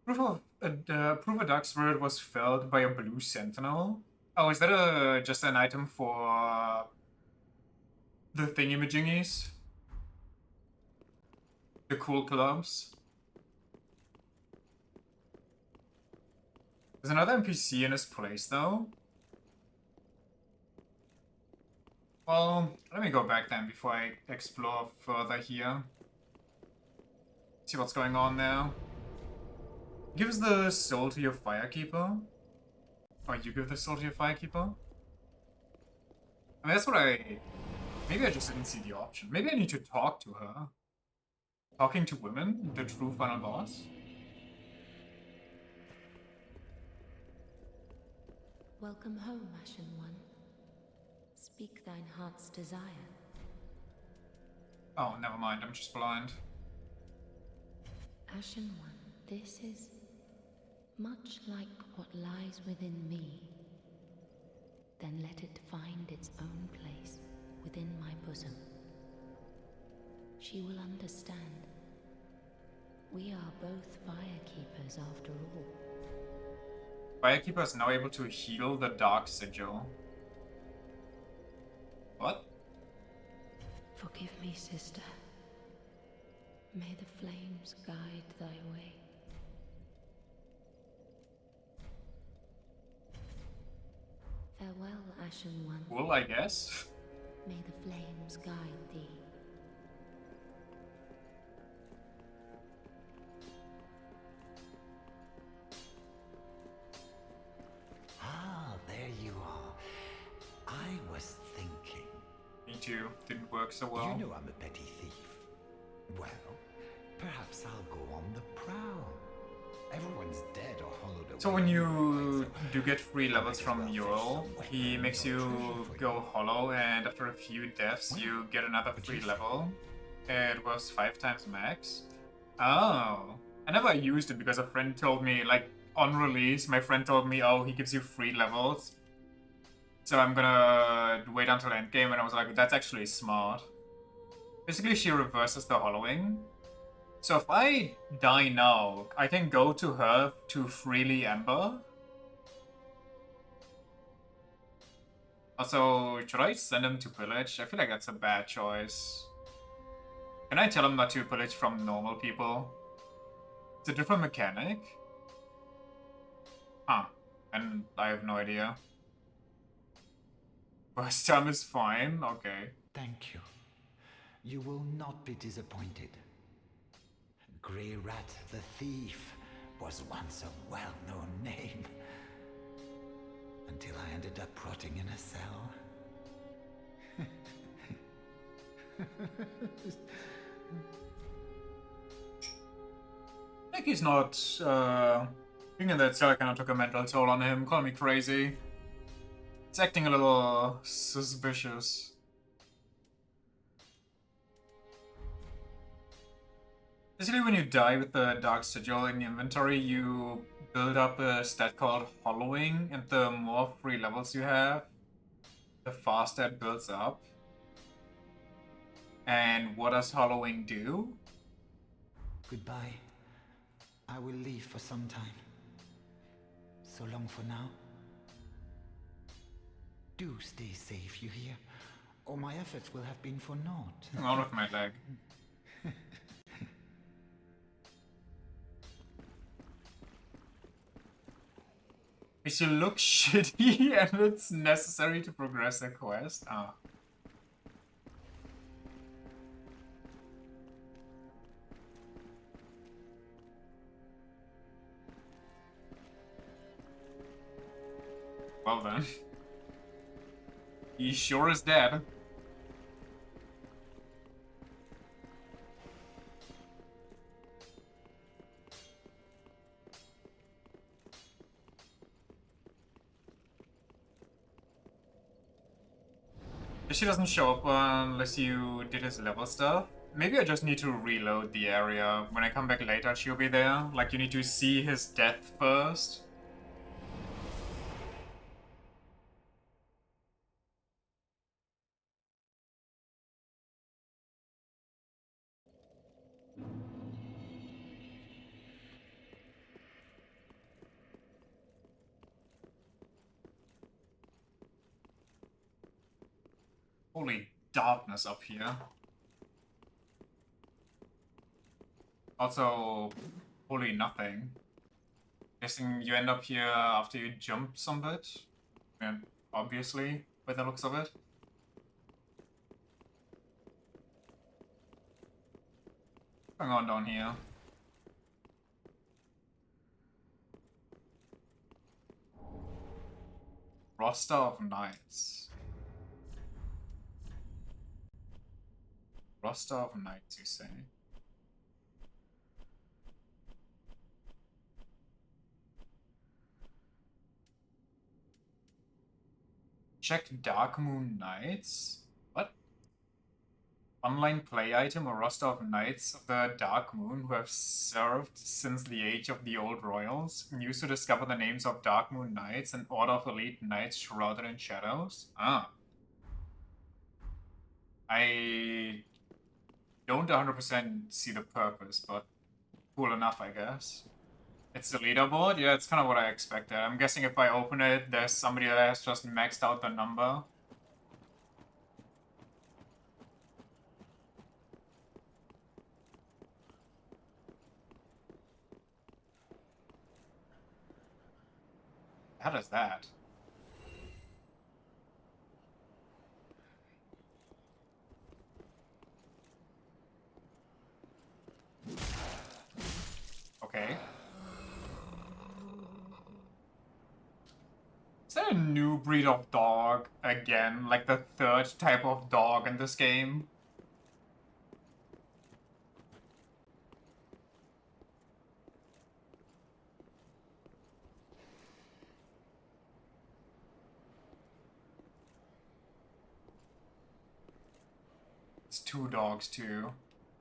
Proof a dark spirit was felled by a blue sentinel. Oh, is that just an item for the thingy-majingies? The cool clubs? There's another NPC in his place, though. Well, let me go back then before I explore further here. See what's going on there. Gives the soul to your Firekeeper. Oh, you give the soul to your Firekeeper? I mean, that's what I... Maybe I just didn't see the option. Maybe I need to talk to her. Talking to women? The true final boss? Welcome home, Ashen One. Speak thine heart's desire. Oh, never mind. I'm just blind. Ashen One, this is much like what lies within me. Then let it find its own place within my bosom. She will understand. We are both Firekeepers after all. Firekeeper is now able to heal the Dark Sigil. What? Forgive me, sister. May the flames guide thy way. Farewell, Ashen One. Cool, I guess. May the flames guide thee. Ah, there you are. I was thinking. Me too. Didn't work so well. You know I'm a petty thief. Well, perhaps I'll go on the prowl. Everyone's dead or hollowed away. So when you do get free levels from Ural, he makes you go hollow, and after a few deaths, you get another free level. It was 5 times max. Oh. I never used it because a friend told me, like, on release, my friend told me, oh, he gives you free levels. So I'm gonna wait until endgame, and I was like, that's actually smart. Basically, she reverses the hollowing. So if I die now, I can go to her to freely Ember. Also, should I send him to pillage? I feel like that's a bad choice. Can I tell him not to pillage from normal people? It's a different mechanic? Huh. And I have no idea. First time is fine? Okay. Thank you. You will not be disappointed. Grey Rat the Thief was once a well-known name. Until I ended up rotting in a cell. I think he's not, being in that cell kind of took a mental toll on him. Call me crazy. It's acting a little suspicious. Basically, when you die with the Dark Sigil in your inventory, you build up a stat called Hollowing, and the more free levels you have, the faster it builds up. And what does Hollowing do? Goodbye. I will leave for some time. So long for now. Do stay safe, you hear? Or my efforts will have been for naught. Out of my leg. If you look shitty and it's necessary to progress the quest. Ah. Well then. He sure is dead. She doesn't show up unless you did his level stuff. Maybe I just need to reload the area. When I come back later, she'll be there. Like, you need to see his death first. Holy darkness up here. Also, holy nothing. Guessing you end up here after you jump some bit. Yeah, obviously, by the looks of it. What's going on down here? Roster of Knights. Roster of Knights, you say? Check Dark Moon Knights? What? Online play item or roster of Knights of the Dark Moon who have served since the age of the Old Royals. Used to discover the names of Dark Moon Knights and Order of Elite Knights shrouded in shadows. Ah. I don't 100% see the purpose, but cool enough, I guess. It's the leaderboard? Yeah, it's kind of what I expected. I'm guessing if I open it, there's somebody that has just maxed out the number. How does that? Okay. Is there a new breed of dog again? Like the third type of dog in this game? It's two dogs too.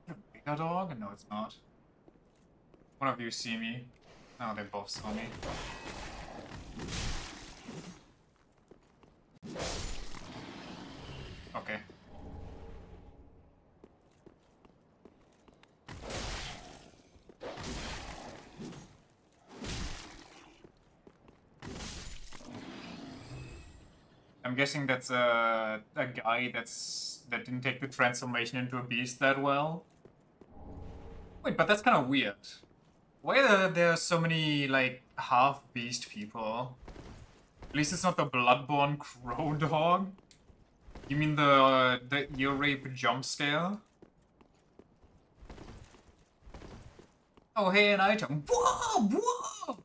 A bigger dog? No, it's not. One of you see me. No, they both saw me. Okay. I'm guessing that's a guy that didn't take the transformation into a beast that well. Wait, but that's kind of weird. Why are there so many, like, half-beast people? At least it's not the Bloodborne Crow Dog. You mean the ear rape jump scare? Oh, hey, an item. Whoa! Whoa!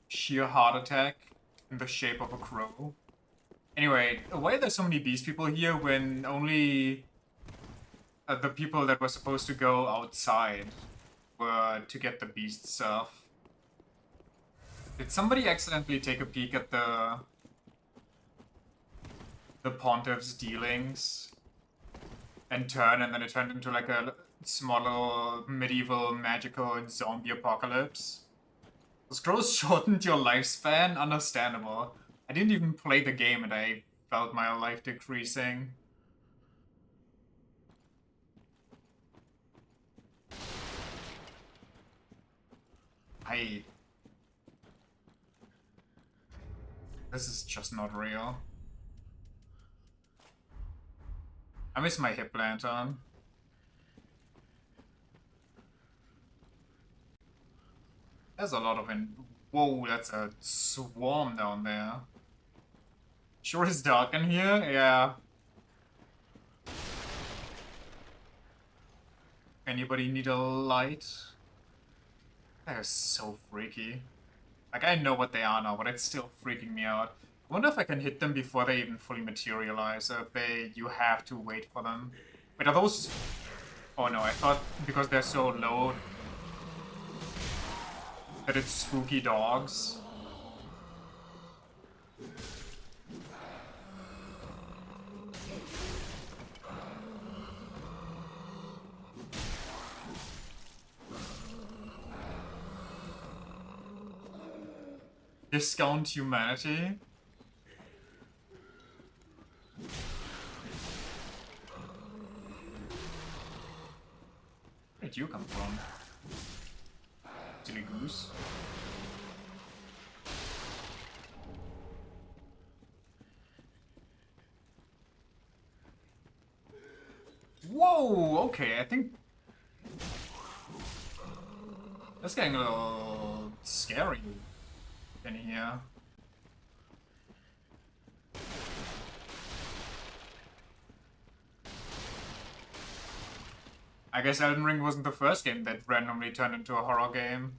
Sheer heart attack in the shape of a crow. Anyway, why are there so many beast people here when only the people that were supposed to go outside were to get the beast stuff? Did somebody accidentally take a peek at the Pontiff's dealings and then it turned into like a small medieval magical zombie apocalypse? Those crows shortened your lifespan? Understandable. I didn't even play the game and I felt my life decreasing. This is just not real. I miss my hip lantern. There's a lot of Whoa, that's a swarm down there. Sure is dark in here? Yeah. Anybody need a light? That is so freaky. Like, I know what they are now, but it's still freaking me out. I wonder if I can hit them before they even fully materialize, or if you have to wait for them. Wait, are those... Oh no, I thought because they're so low that it's spooky dogs. Discount humanity? Where'd you come from? Silly goose. Whoa, okay, I think... That's getting a little scary in here. I guess Elden Ring wasn't the first game that randomly turned into a horror game.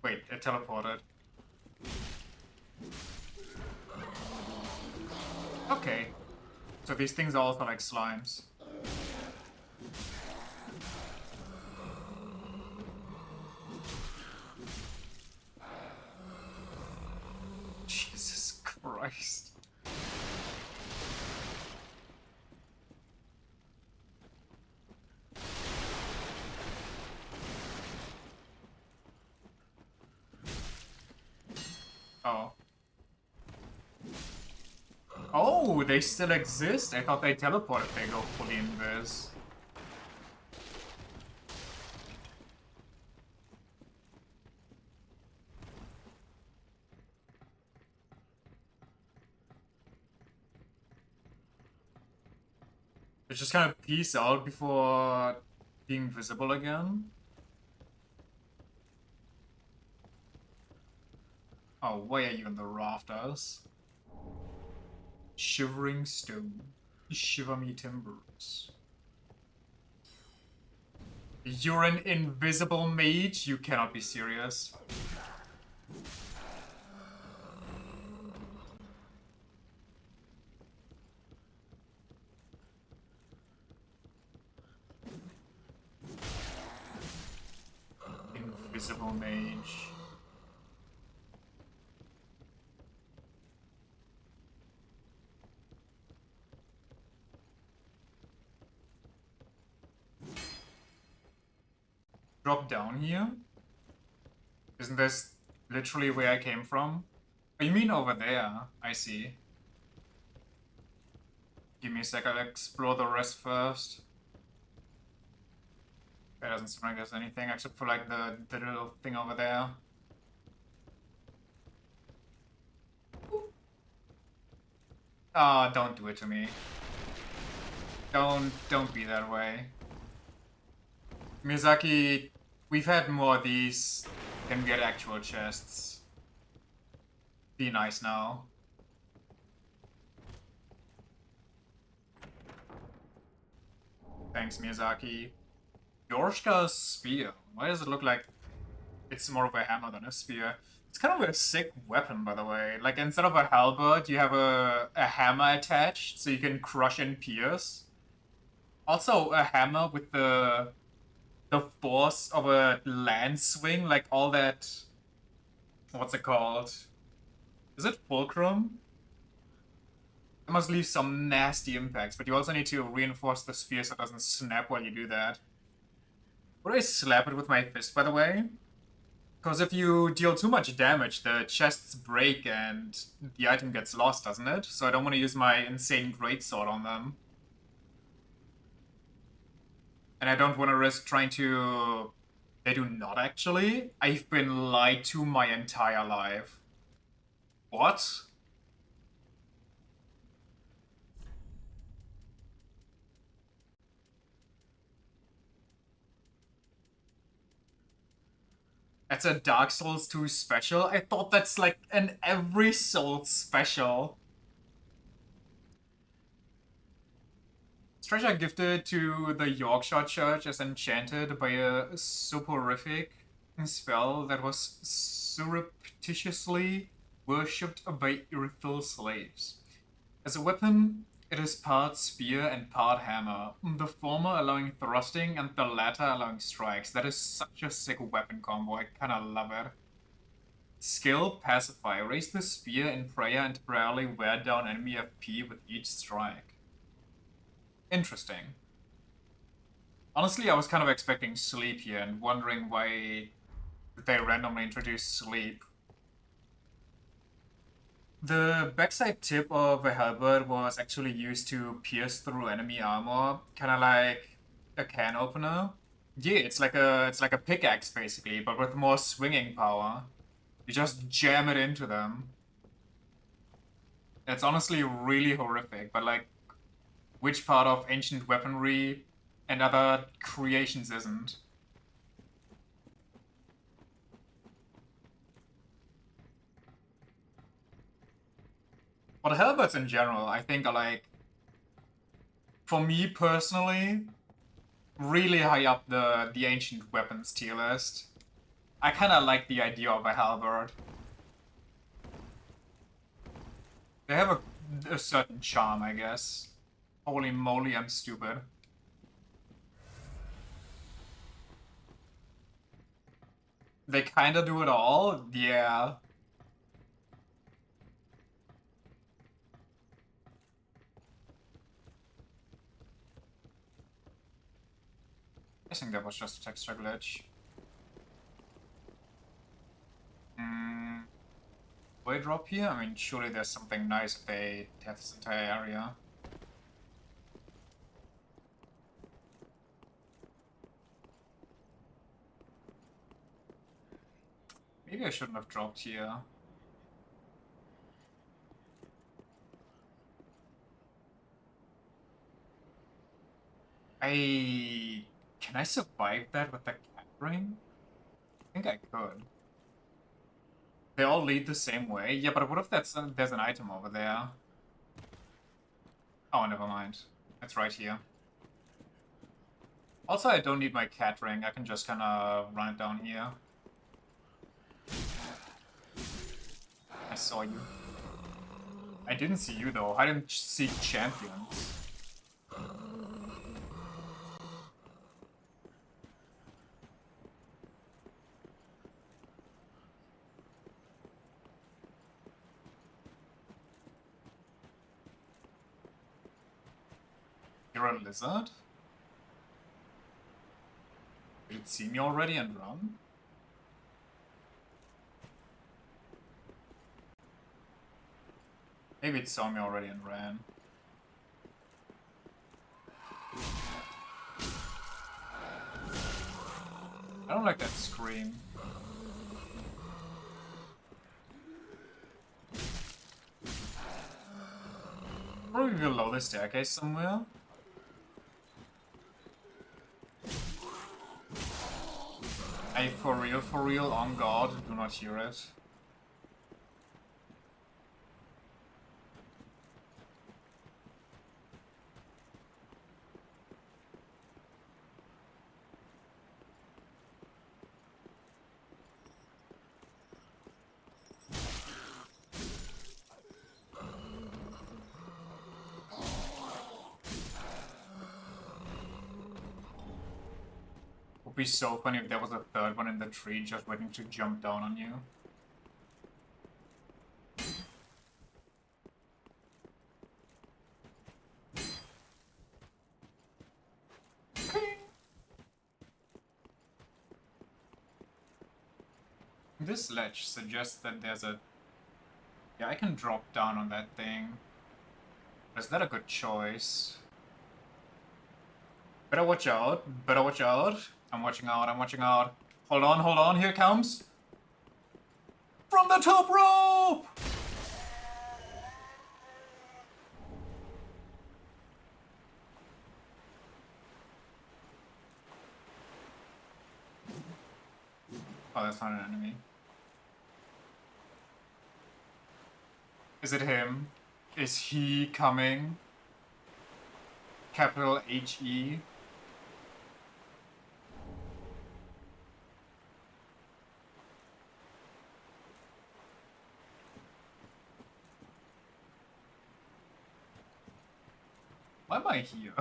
Wait, it teleported. Okay. So these things are also like slimes. Jesus Christ. Oh. Oh, they still exist? I thought they teleported. They go fully invis. They just kind of peace out before being visible again. Oh, why are you in the rafters? Shivering stone. Shiver me timbers. You're an invisible mage? You cannot be serious. Invisible mage. Drop down here? Isn't this literally where I came from? Oh, you mean over there? I see. Give me a sec, I'll explore the rest first. That doesn't seem like there's anything except for like the little thing over there. Ah, don't do it to me. Don't be that way. Miyazaki, we've had more of these than we had actual chests. Be nice now. Thanks, Miyazaki. Yorshka's spear. Why does it look like it's more of a hammer than a spear? It's kind of a sick weapon, by the way. Like, instead of a halberd, you have a hammer attached, so you can crush and pierce. Also, a hammer with the force of a lance swing, like all that... What's it called? Is it fulcrum? It must leave some nasty impacts, but you also need to reinforce the spear so it doesn't snap while you do that. Would I slap it with my fist, by the way? Because if you deal too much damage, the chests break and the item gets lost, doesn't it? So I don't want to use my insane greatsword on them. And I don't want to risk trying to... They do not actually. I've been lied to my entire life. What? That's a Dark Souls 2 special? I thought that's like an every Souls special. Treasure gifted to the Yorkshire Church as enchanted by a soporific spell that was surreptitiously worshipped by Irithil slaves. As a weapon, it is part spear and part hammer, the former allowing thrusting and the latter allowing strikes. That is such a sick weapon combo, I kinda love it. Skill, Pacify. Raise the spear in prayer and temporarily wear down enemy FP with each strike. Interesting. Honestly, I was kind of expecting sleep here and wondering why they randomly introduced sleep. The backside tip of a halberd was actually used to pierce through enemy armor, kind of like a can opener. Yeah, it's like a pickaxe basically, but with more swinging power. You just jam it into them. It's honestly really horrific, but like, which part of ancient weaponry and other creations isn't? But halberds in general, I think are like, for me personally, really high up the ancient weapons tier list. I kind of like the idea of a halberd. They have a certain charm, I guess. Holy moly, I'm stupid. They kind of do it all? Yeah. I think that was just a texture glitch. Will I drop here? I mean, surely there's something nice if they have this entire area. Maybe I shouldn't have dropped here. Can I survive that with the cat ring? I think I could. They all lead the same way? Yeah, but what if there's an item over there? Oh, never mind. It's right here. Also, I don't need my cat ring. I can just kind of run it down here. I saw you. I didn't see you, though. I didn't see champions. You're a lizard? Did it see me already and run? Maybe it saw me already and ran. I don't like that scream. Probably below the staircase somewhere. For real, on God, do not hear it. Would be so funny if there was a third one in the tree just waiting to jump down on you. This ledge suggests that there's a... Yeah, I can drop down on that thing. But is that a good choice? Better watch out. Better watch out. I'm watching out. I'm watching out. Hold on. Here it comes. From the top rope! Oh, that's not an enemy. Is it him? Is he coming? Capital H-E? Why am I here?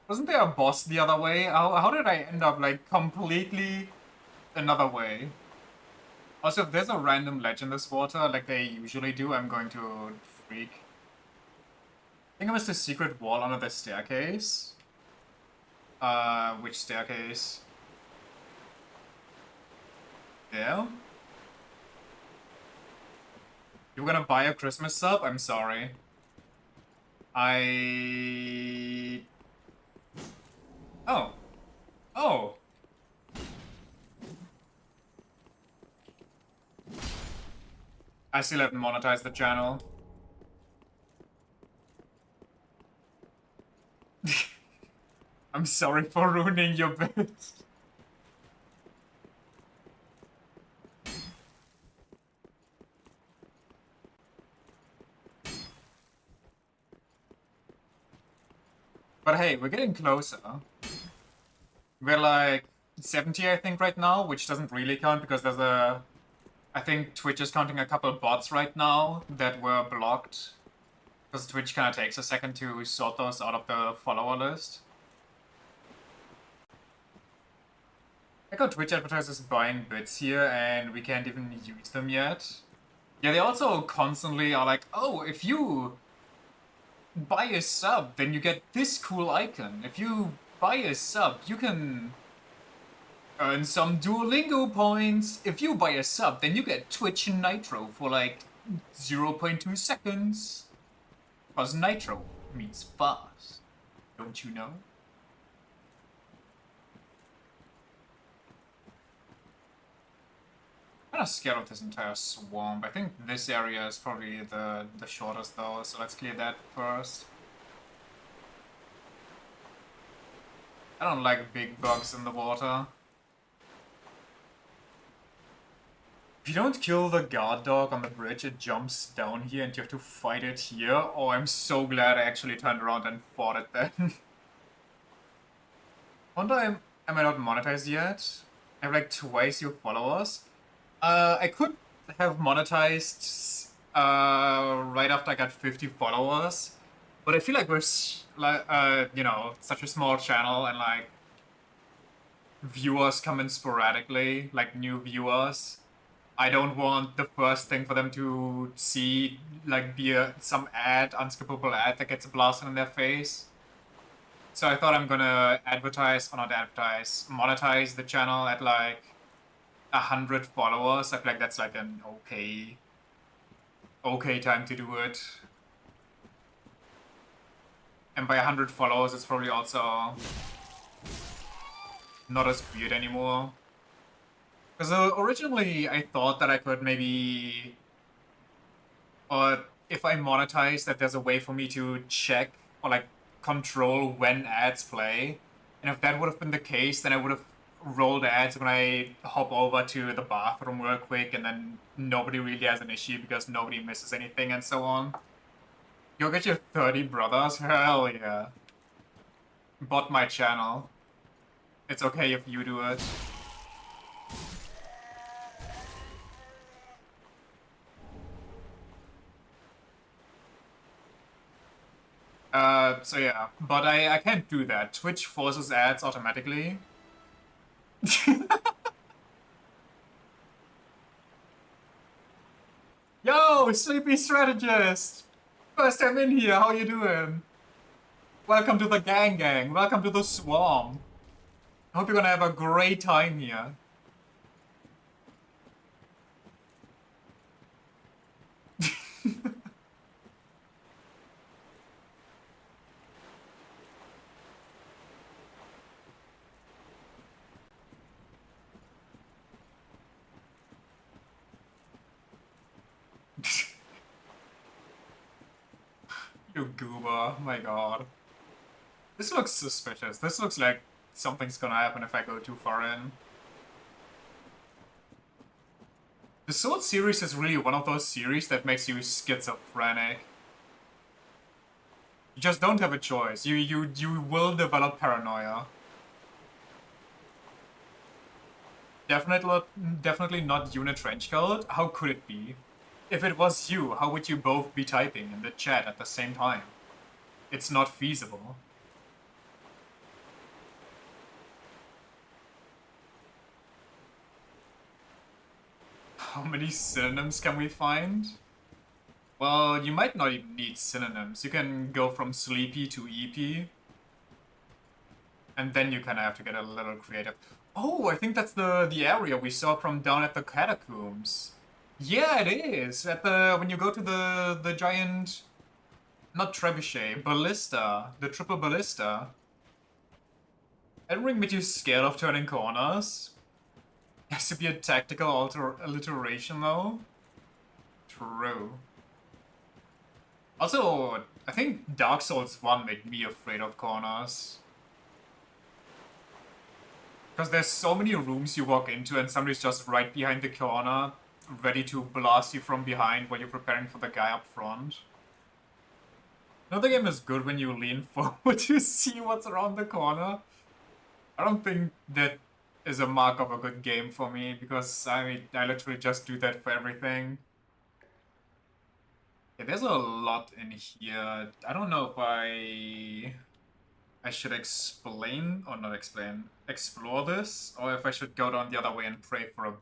Wasn't there a boss the other way? How did I end up, like, completely another way? Also, if there's a random ledge in this water, like they usually do, I'm going to freak. I think it was the secret wall under the staircase. Which staircase? There? You were gonna buy a Christmas sub? I'm sorry. Oh. Oh. I still haven't monetized the channel. I'm sorry for ruining your bit. But hey, we're getting closer. We're like 70, I think, right now, which doesn't really count because there's a... I think Twitch is counting a couple bots right now that were blocked. Because Twitch kind of takes a second to sort those out of the follower list. I got Twitch advertisers buying bits here and we can't even use them yet. Yeah, they also constantly are like, oh, if you buy a sub, then you get this cool icon. If you buy a sub, you can earn some Duolingo points. If you buy a sub, then you get Twitch Nitro for like 0.2 seconds. Because Nitro means fast. Don't you know? I'm kind of scared of this entire swamp. I think this area is probably the shortest though, so let's clear that first. I don't like big bugs in the water. If you don't kill the guard dog on the bridge, it jumps down here and you have to fight it here. Oh, I'm so glad I actually turned around and fought it then. Wonder am I not monetized yet? I have like twice your followers. I could have monetized right after I got 50 followers, but I feel like we're you know, such a small channel and like viewers come in sporadically, like new viewers. I don't want the first thing for them to see like be some ad, unskippable ad that gets blasted in their face. So I thought I'm gonna monetize the channel at like 100 followers. I feel like that's like an okay time to do it. And by 100 followers, it's probably also not as weird anymore. Because originally I thought that I could maybe, or if I monetize, that there's a way for me to check or like control when ads play. And if that would have been the case, then I would have rolled ads when I hop over to the bathroom real quick, and then nobody really has an issue because nobody misses anything and so on. You'll get your 30 brothers? Hell yeah. Bot my channel. It's okay if you do it. So yeah, but I can't do that. Twitch forces ads automatically. Yo, Sleepy Strategist! First time in here, how you doing? Welcome to the gang. Welcome to the swamp. I hope you're gonna have a great time here. You goober, my god. This looks suspicious. This looks like something's gonna happen if I go too far in. The Sword series is really one of those series that makes you schizophrenic. You just don't have a choice. You will develop paranoia. Definitely not Unit Trenchcoat. How could it be? If it was you, how would you both be typing in the chat at the same time? It's not feasible. How many synonyms can we find? Well, you might not even need synonyms. You can go from sleepy to EP. And then you kind of have to get a little creative. Oh, I think that's the area we saw from down at the catacombs. Yeah, it is. At the when you go to the giant, not trebuchet, ballista, the triple ballista. Elden Ring made you scared of turning corners. It has to be a tactical alliteration though. True. Also, I think Dark Souls 1 made me afraid of corners. Because there's so many rooms you walk into and somebody's just right behind the corner, ready to blast you from behind while you're preparing for the guy up front. Another game is good when you lean forward to see what's around the corner. I don't think that is a mark of a good game for me, because I literally just do that for everything. Yeah, there's a lot in here. I don't know if I should explain, or not explain, explore this, or if I should go down the other way and pray for a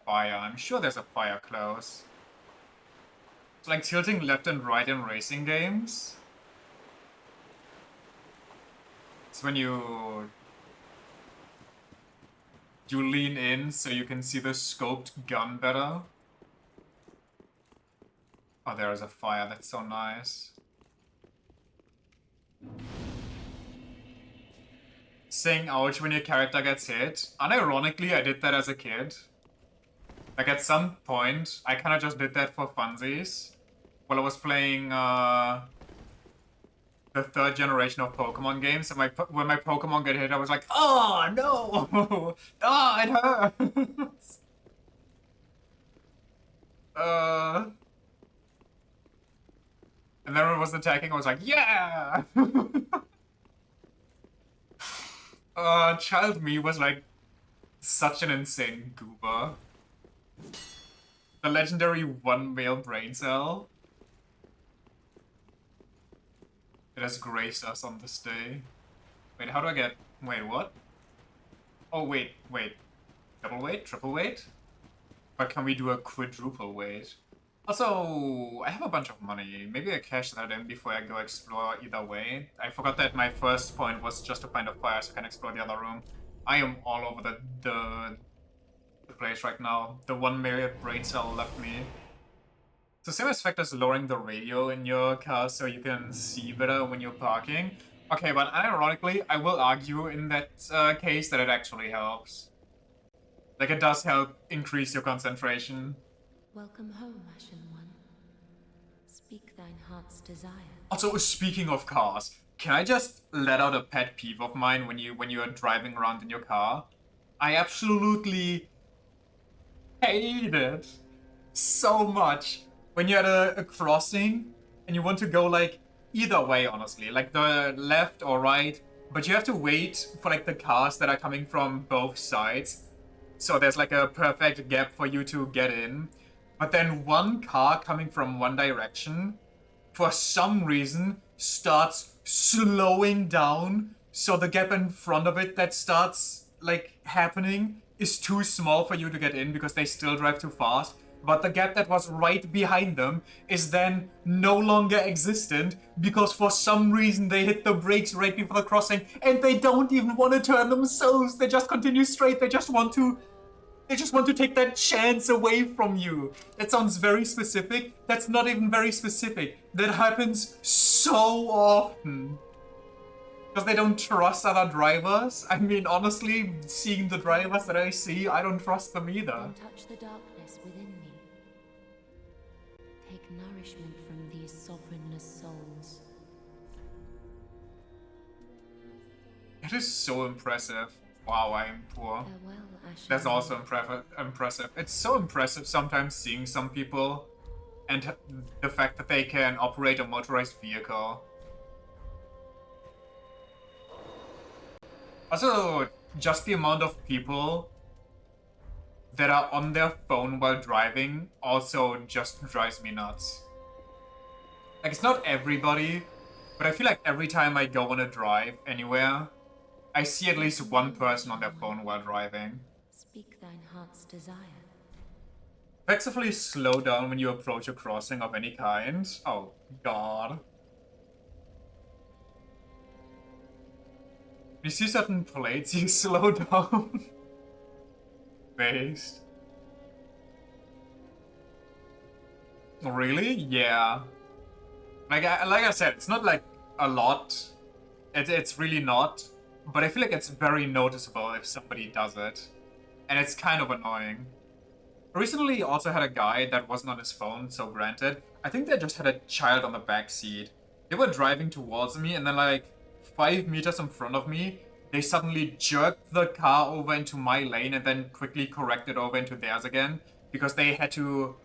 fire. I'm sure there's a fire close. It's like tilting left and right in racing games. It's when you lean in so you can see the scoped gun better. Oh, there is a fire. That's so nice. Saying ouch when your character gets hit. Unironically, I did that as a kid. Like at some point, I kind of just did that for funsies. While I was playing the third generation of Pokemon games, and when my Pokemon got hit, I was like, oh no! Ah, it hurts! And then when it was attacking, I was like, yeah! Child me was like such an insane goober. The legendary one male brain cell. It has graced us on this day. Wait, how do I get... Wait, what? Oh, wait. Double weight? Triple weight? But can we do a quadruple weight? Also, I have a bunch of money. Maybe I cash that in before I go explore either way. I forgot that my first point was just to find a fire so I can explore the other room. I am all over the place right now. The 1 million brain cell left me. So same effect as lowering the radio in your car so you can see better when you're parking. Okay, but ironically, I will argue in that case that it actually helps. Like, it does help increase your concentration. Welcome home, Ashen One. Speak thine heart's desire. Also, speaking of cars, can I just let out a pet peeve of mine when you are driving around in your car? I absolutely hate it so much when you're at a crossing and you want to go like either way, honestly, like the left or right, but you have to wait for like the cars that are coming from both sides, so there's like a perfect gap for you to get in. But then one car coming from one direction, for some reason, starts slowing down, so the gap in front of it that starts like happening is too small for you to get in because they still drive too fast. But the gap that was right behind them is then no longer existent because for some reason they hit the brakes right before the crossing and they don't even want to turn themselves. They just continue straight. They just want to take that chance away from you. That sounds very specific. That's not even very specific. That happens so often. Because they don't trust other drivers. I mean, honestly, seeing the drivers that I see, I don't trust them either. Then touch the darkness within me. Take nourishment from these sovereignless souls. It is so impressive. Wow, I am poor. Farewell, Ashen That's One. also impressive. It's so impressive sometimes seeing some people and the fact that they can operate a motorized vehicle. Also, just the amount of people that are on their phone while driving also just drives me nuts. Like, it's not everybody, but I feel like every time I go on a drive anywhere, I see at least one person on their phone while driving. Speak thine heart's desire. Effectively slow down when you approach a crossing of any kind. Oh, God. You see certain plates, you slow down. Based. Really? Yeah. Like I said, it's not like a lot. It's really not. But I feel like it's very noticeable if somebody does it. And it's kind of annoying. Recently also had a guy that wasn't on his phone, so granted. I think they just had a child on the back seat. They were driving towards me and then like 5 meters in front of me, they suddenly jerked the car over into my lane and then quickly corrected over into theirs again because they had to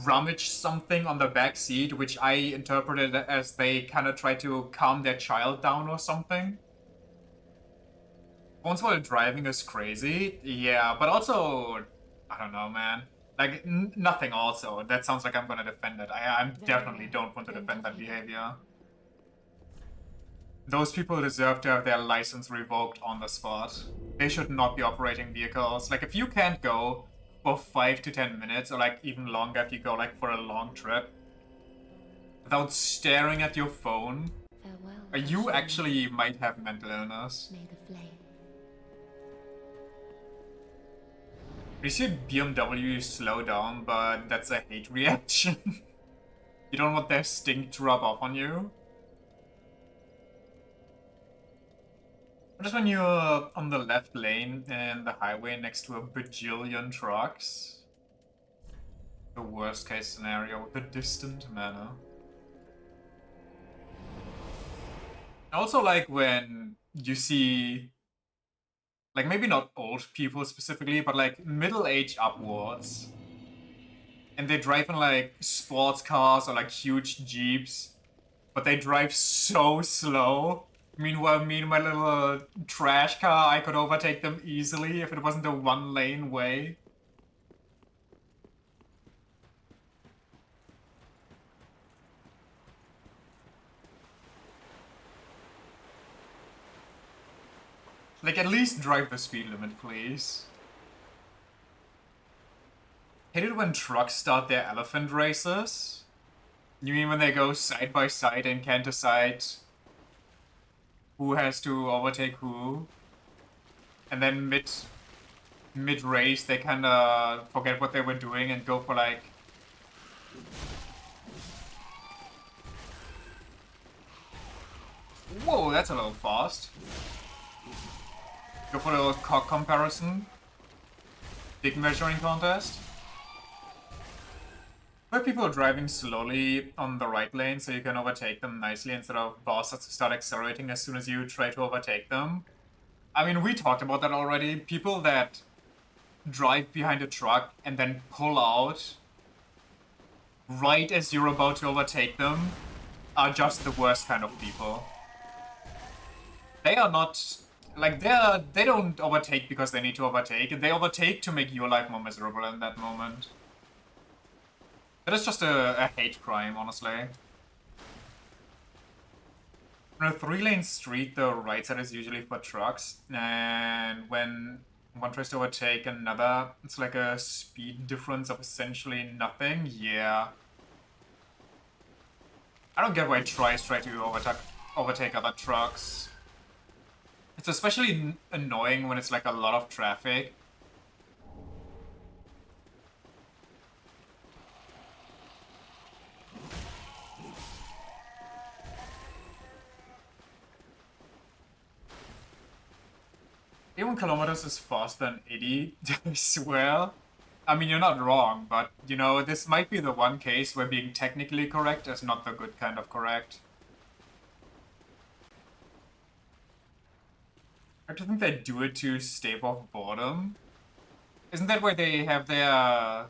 rummage something on the back seat, which I interpreted as they kind of tried to calm their child down or something. Phones while driving is crazy, yeah, but also, I don't know, man. Like, nothing also. That sounds like I'm gonna defend it. I definitely don't want to defend that behavior. Those people deserve to have their license revoked on the spot. They should not be operating vehicles. Like, if you can't go for 5 to 10 minutes, or like even longer if you go like for a long trip, without staring at your phone, Farewell. you actually might have mental illness. May the flame. You see BMW slow down, but that's a hate reaction. You don't want their stink to rub off on you. Just when you're on the left lane in the highway next to a bajillion trucks. The worst case scenario with a distant manner. I also like when you see, like, maybe not old people specifically, but like middle age upwards. And they drive in like sports cars or like huge jeeps, but they drive so slow. Meanwhile, me and my little trash car, I could overtake them easily if it wasn't a one-lane way. Like, at least drive the speed limit, please. Hate it when trucks start their elephant races. You mean when they go side by side and can't decide who has to overtake who? And then mid race they kinda forget what they were doing and go for like whoa, that's a little fast. Go for a little cock comparison. Dick measuring contest. Where people are driving slowly on the right lane so you can overtake them nicely instead of bastards who start accelerating as soon as you try to overtake them. I mean, we talked about that already. People that drive behind a truck and then pull out right as you're about to overtake them are just the worst kind of people. They are not... Like, they don't overtake because they need to overtake. They overtake to make your life more miserable in that moment. That is just a hate crime, honestly. On a 3-lane street, the right side is usually for trucks, and when one tries to overtake another, it's like a speed difference of essentially nothing. Yeah. I don't get why tries try to overtake other trucks. It's especially annoying when it's like a lot of traffic. Even kilometers is faster than 80, I swear. I mean, you're not wrong, but, you know, this might be the one case where being technically correct is not the good kind of correct. I don't think they do it to stave off boredom. Isn't that where they have their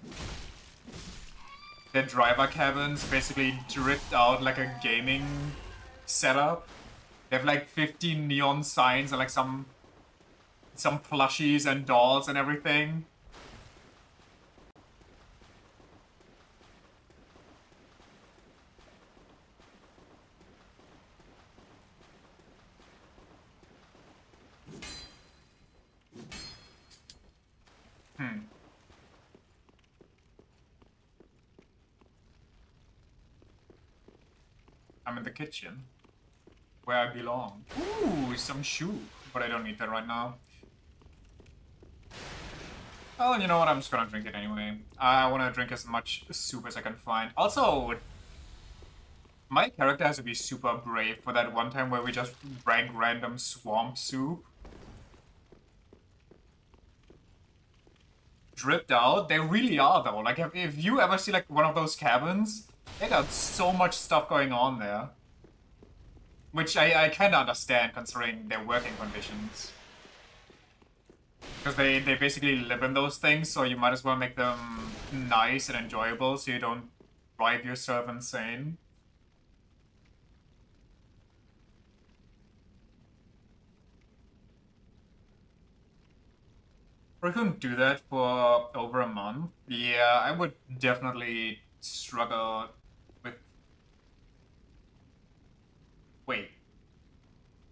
driver cabins basically dripped out like a gaming setup? They have like 15 neon signs and like some plushies and dolls and everything. I'm in the kitchen, where I belong. Ooh, some shoe, but I don't need that right now. Well, you know what, I'm just gonna drink it anyway. I wanna drink as much soup as I can find. Also, my character has to be super brave for that one time where we just drank random swamp soup. Dripped out? They really are though. Like, if you ever see like one of those cabins, they got so much stuff going on there. Which I kinda understand considering their working conditions. Because they basically live in those things, so you might as well make them nice and enjoyable so you don't drive yourself insane. We couldn't do that for over a month. Yeah, I would definitely struggle with... Wait.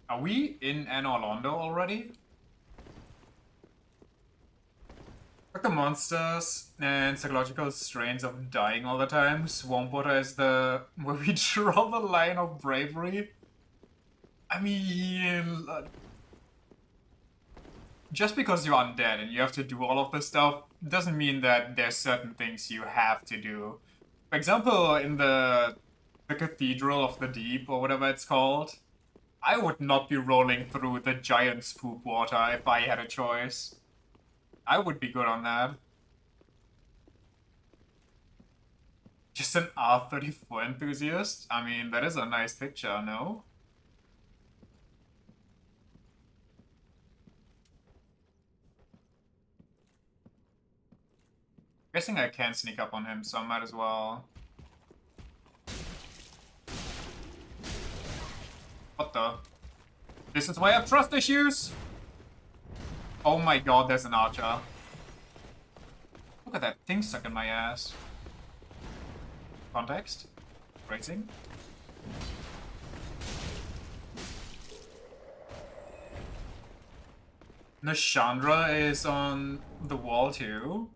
Are we in Anne Orlando already? Like the monsters and psychological strains of dying all the time. Swamp water is the... where we draw the line of bravery. I mean... just because you're undead and you have to do all of this stuff doesn't mean that there's certain things you have to do. For example, in the Cathedral of the Deep, or whatever it's called, I would not be rolling through the giant's poop water if I had a choice. I would be good on that. Just an R34 enthusiast? I mean, that is a nice picture, no? Guessing I can sneak up on him, so I might as well. What the? This is why I have trust issues? Oh my god, there's an archer. Look at that thing stuck in my ass. Context? Racing? Nashandra is on the wall too.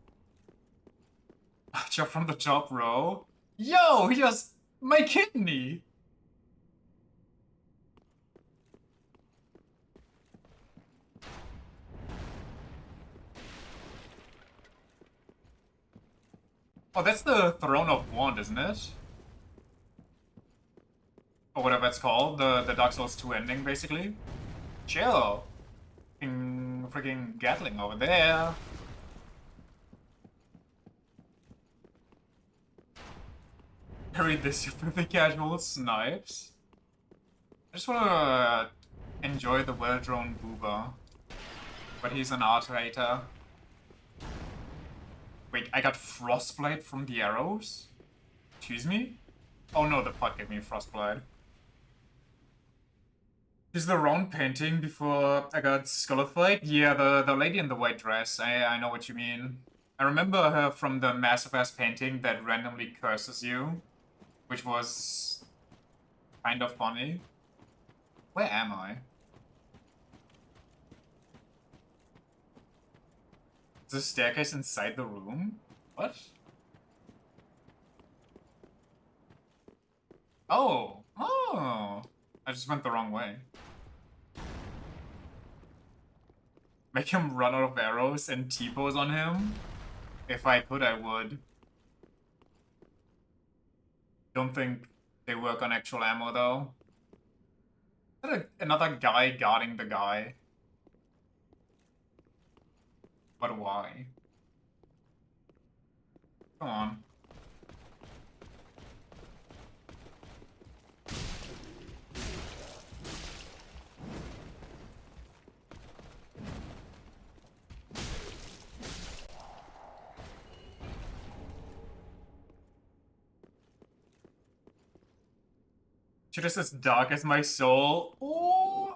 Archer from the top row. Yo, he just... my kidney! Oh, that's the Throne of Wand, isn't it? Or whatever it's called, the Dark Souls 2 ending, basically. Chill. Freaking Gatling over there. Carry this super casual snipes. I just wanna enjoy the well-drawn booba. But he's an art hater. Wait, I got frostbite from the arrows? Excuse me? Oh no, the pot gave me frostbite. Is the wrong painting before I got Skullfight? Yeah, the lady in the white dress. I know what you mean. I remember her from the massive ass painting that randomly curses you. Which was kind of funny. Where am I? Is the staircase inside the room? What? Oh! Oh! I just went the wrong way. Make him run out of arrows and T-pose on him? If I could, I would. Don't think they work on actual ammo, though. Is that another guy guarding the guy? But why? Come on. Shit is as dark as my soul. Ooh!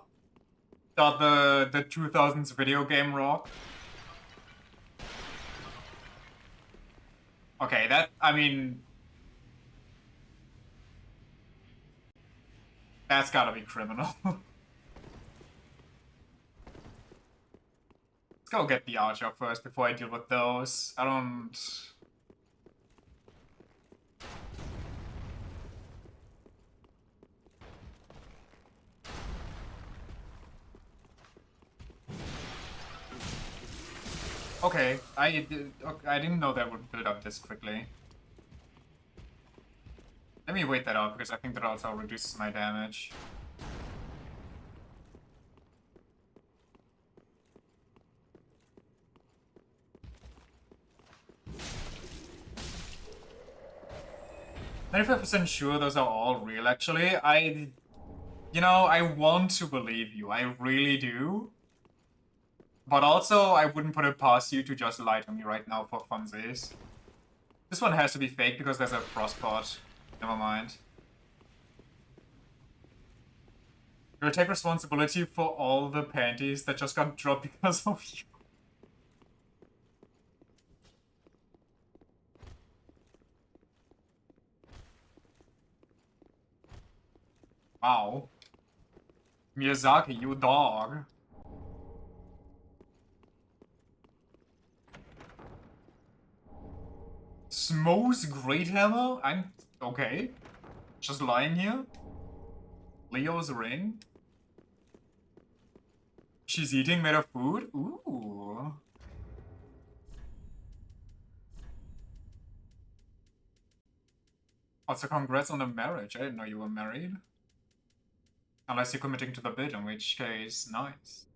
Got the 2000s video game rock. Okay, that, I mean... that's gotta be criminal. Let's go get the archer first before I deal with those. I don't... Okay, I didn't know that would build up this quickly. Let me wait that out, because I think that also reduces my damage. "95% sure those are all real, actually. You know, I want to believe you. I really do. But also, I wouldn't put it past you to just lie to me right now for funsies. This one has to be fake because there's a frostbot. Never mind. You'll take responsibility for all the panties that just got dropped because of you. Wow. Miyazaki, you dog. Smo's Great Hammer? I'm okay. Just lying here. Leo's ring. She's eating made of food? Ooh. Also, congrats on the marriage. I didn't know you were married. Unless you're committing to the bid, in which case, nice.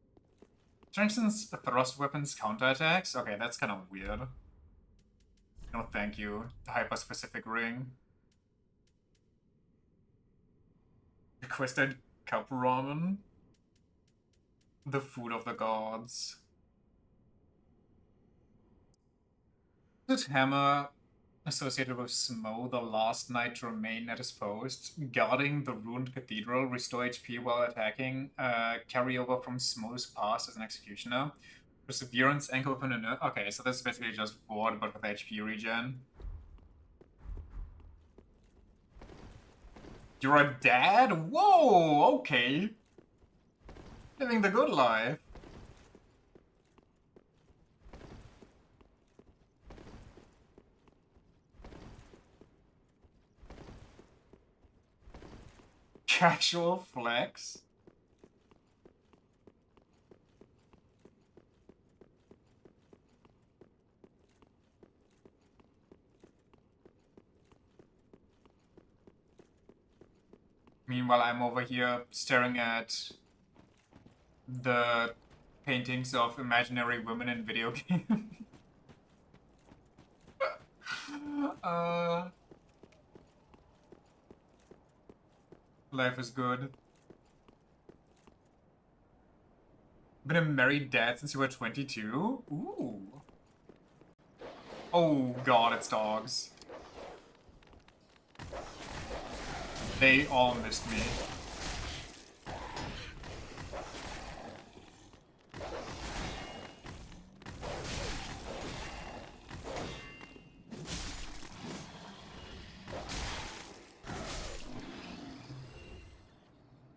Strengthens thrust weapons counterattacks? Okay, that's kind of weird. No thank you. The hyper-specific ring. Requested cup ramen. The food of the gods. This hammer associated with Smo, the last knight to remain at his post, guarding the ruined cathedral, restore HP while attacking, carry over from Smo's past as an executioner. Perseverance, anchor weapon, and okay, so this is basically just Ward, but with HP regen. You're a dad? Whoa, okay. Living the good life. Casual flex. Meanwhile, I'm over here staring at the paintings of imaginary women in video games. Life is good. Been a married dad since you were 22? Ooh. Oh god, it's dogs. They all missed me.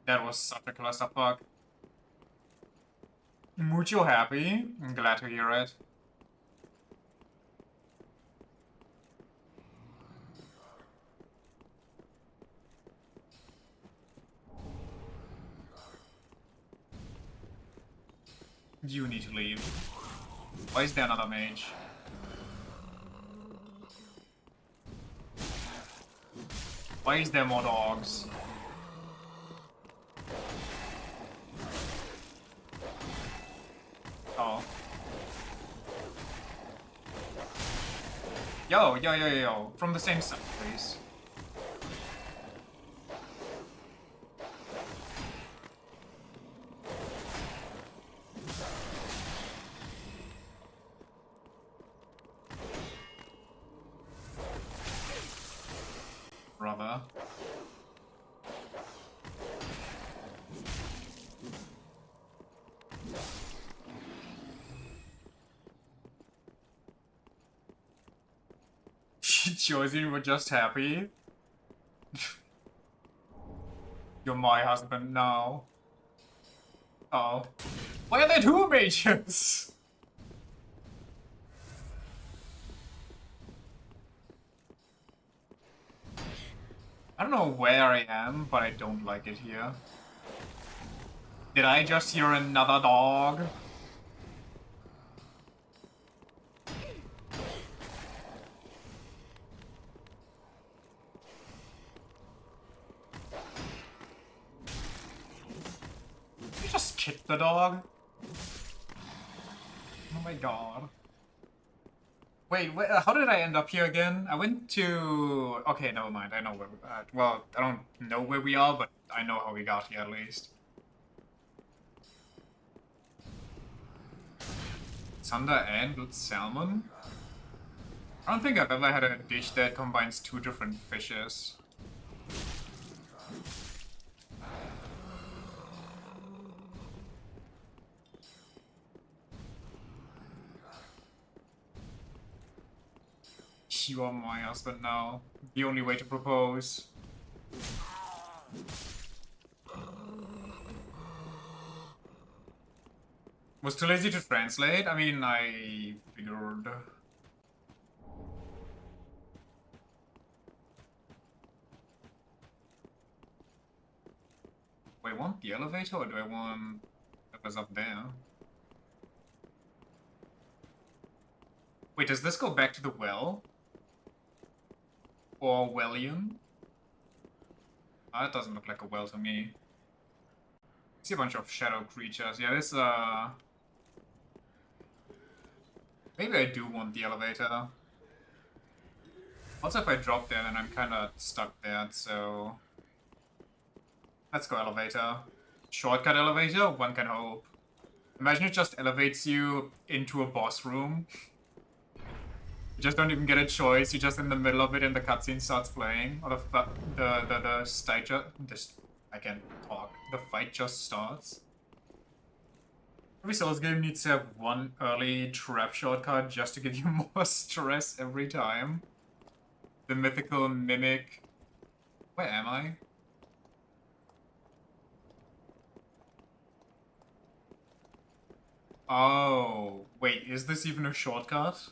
That was such a clusterfuck. Mucho happy. I'm glad to hear it. You need to leave. Why is there another mage? Why is there more dogs? Oh. Yo. From the same side, please. Brother. Josie, you were just happy. You're my husband now. Oh. Why are there two mages? I don't know where I am, but I don't like it here. Did I just hear another dog? Did you just kick the dog? Oh my god. Wait, how did I end up here again? I went to... Okay, never mind. I know where we're at. Well, I don't know where we are, but I know how we got here at least. Thunder and salmon? I don't think I've ever had a dish that combines two different fishes. You are my husband now. The only way to propose. Was too lazy to translate? I mean, I figured. Do I want the elevator or do I want whatever's up there? Wait, does this go back to the well? Or Wellion? That doesn't look like a well to me. I see a bunch of shadow creatures. Yeah, this, maybe I do want the elevator. Also, if I drop there, then I'm kinda stuck there, so... Let's go elevator. Shortcut elevator? One can hope. Imagine it just elevates you into a boss room. You just don't even get a choice, you're just in the middle of it and the cutscene starts playing. Or the stage just... I can't talk. The fight just starts. Every Souls game needs to have one early trap shortcut just to give you more stress every time. The mythical mimic... Where am I? Oh, wait, is this even a shortcut?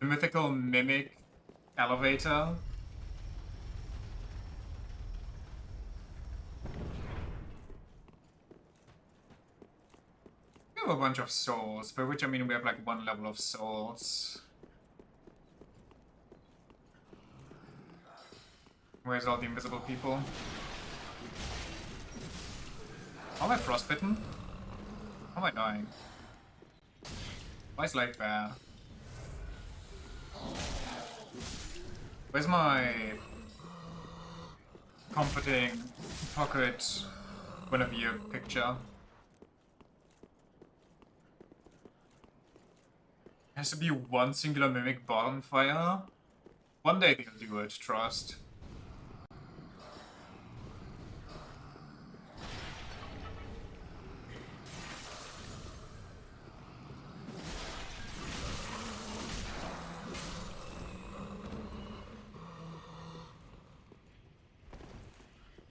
The mythical mimic elevator? We have a bunch of souls, by which I mean we have like one level of souls. Where's all the invisible people? How am I frostbitten? How am I dying? Why is life bad? Where's my comforting pocket Guinevere picture? Has to be one singular mimic bonfire? One day they'll do it, trust.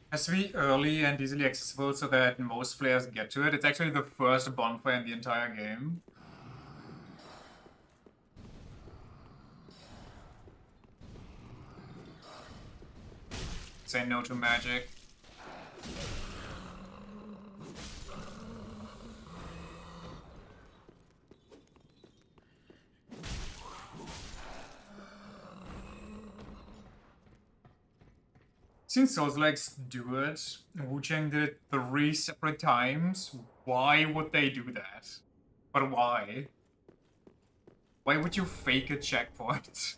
Has to be early and easily accessible so that most players get to it. It's actually the first bonfire in the entire game. Say no to magic. Since Souls-likes do it, Wu Chang did it 3 separate times. Why would they do that? But why? Why would you fake a checkpoint?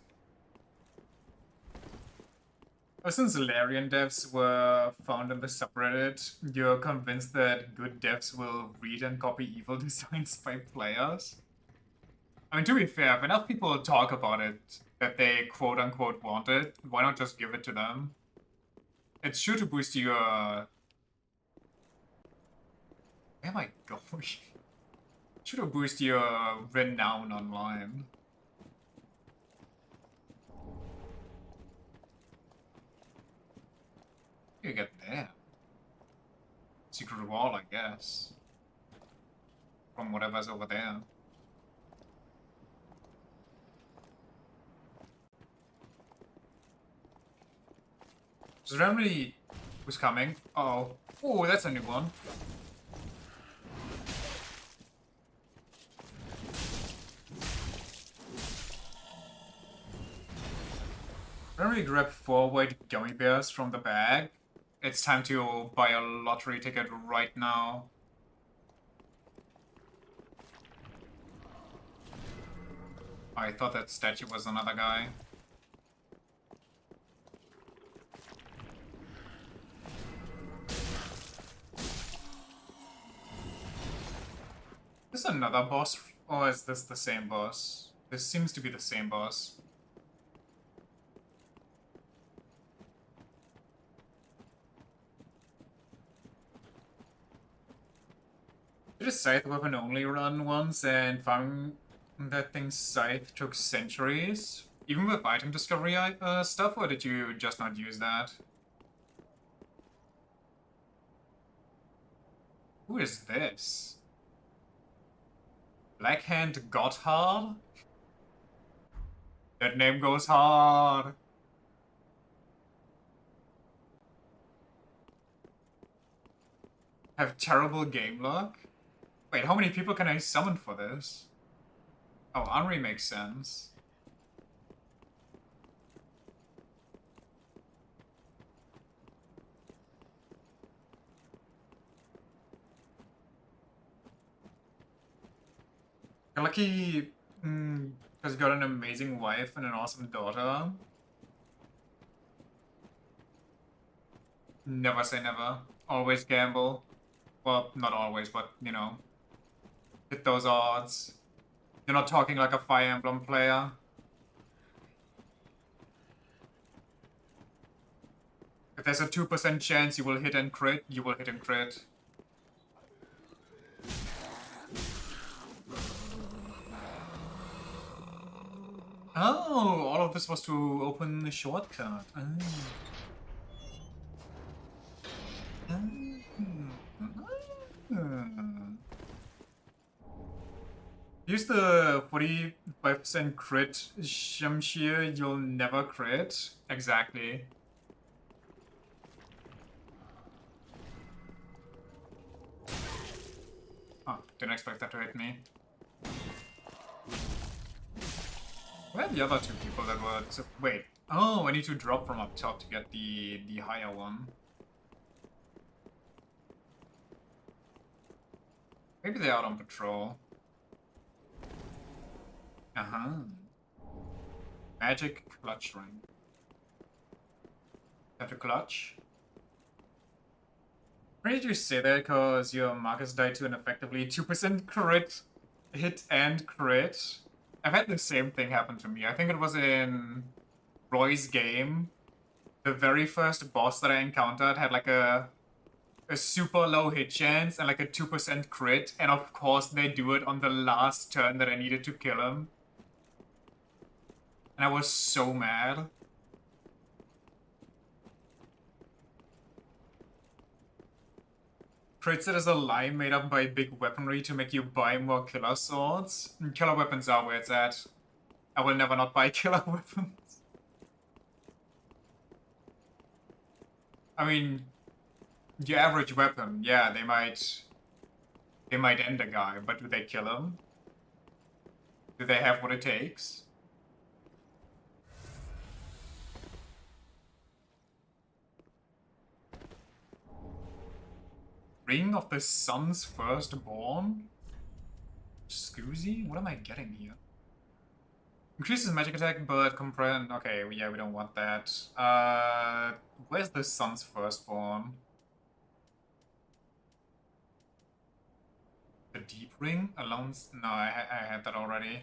Since Larian devs were found in the subreddit, you're convinced that good devs will read and copy evil designs by players? I mean, to be fair, if enough people talk about it, that they quote-unquote want it, why not just give it to them? It's sure to boost your... Where am I going? Sure to boost your renown online. You get there. Secret wall, I guess. From whatever's over there. So randomly who's coming? Uh-oh. Oh, that's a new one. Randomly grab 4 white gummy bears from the bag. It's time to buy a lottery ticket right now. I thought that statue was another guy. There's another boss Or is this the same boss? This seems to be the same boss. Did a scythe weapon only run once, and farming that thing's scythe took centuries? Even with item discovery stuff, or did you just not use that? Who is this? Blackhand Gotthard? That name goes hard. Have terrible game luck? Wait, how many people can I summon for this? Oh, Henri makes sense. Lucky has got an amazing wife and an awesome daughter. Never say never. Always gamble. Well, not always, but, you know. Hit those odds. You're not talking like a Fire Emblem player. If there's a 2% chance you will hit and crit, you will hit and crit. Oh, all of this was to open the shortcut. Use the 45% crit Shamshir, you'll never crit. Exactly. Oh, didn't expect that to hit me. Where are the other two people that were... Wait. Oh, I need to drop from up top to get the higher one. Maybe they're out on patrol. Uh-huh. Magic clutch ring. Have to clutch? Why did you say that? Because your Marcus died to an effectively 2% crit hit and crit. I've had the same thing happen to me. I think it was in Roy's game. The very first boss that I encountered had like a super low hit chance and like a 2% crit, and of course they do it on the last turn that I needed to kill him. And I was so mad. Crit set is a lie made up by big weaponry to make you buy more killer swords. Killer weapons are where it's at. I will never not buy killer weapons. I mean, your average weapon, yeah, they might end a guy, but do they kill him? Do they have what it takes? Ring of the Sun's Firstborn? Scoozy? What am I getting here? Increases magic attack, but comprehend... Okay, yeah, we don't want that. Where's the Sun's Firstborn? The Deep Ring? Alone... No, I had that already.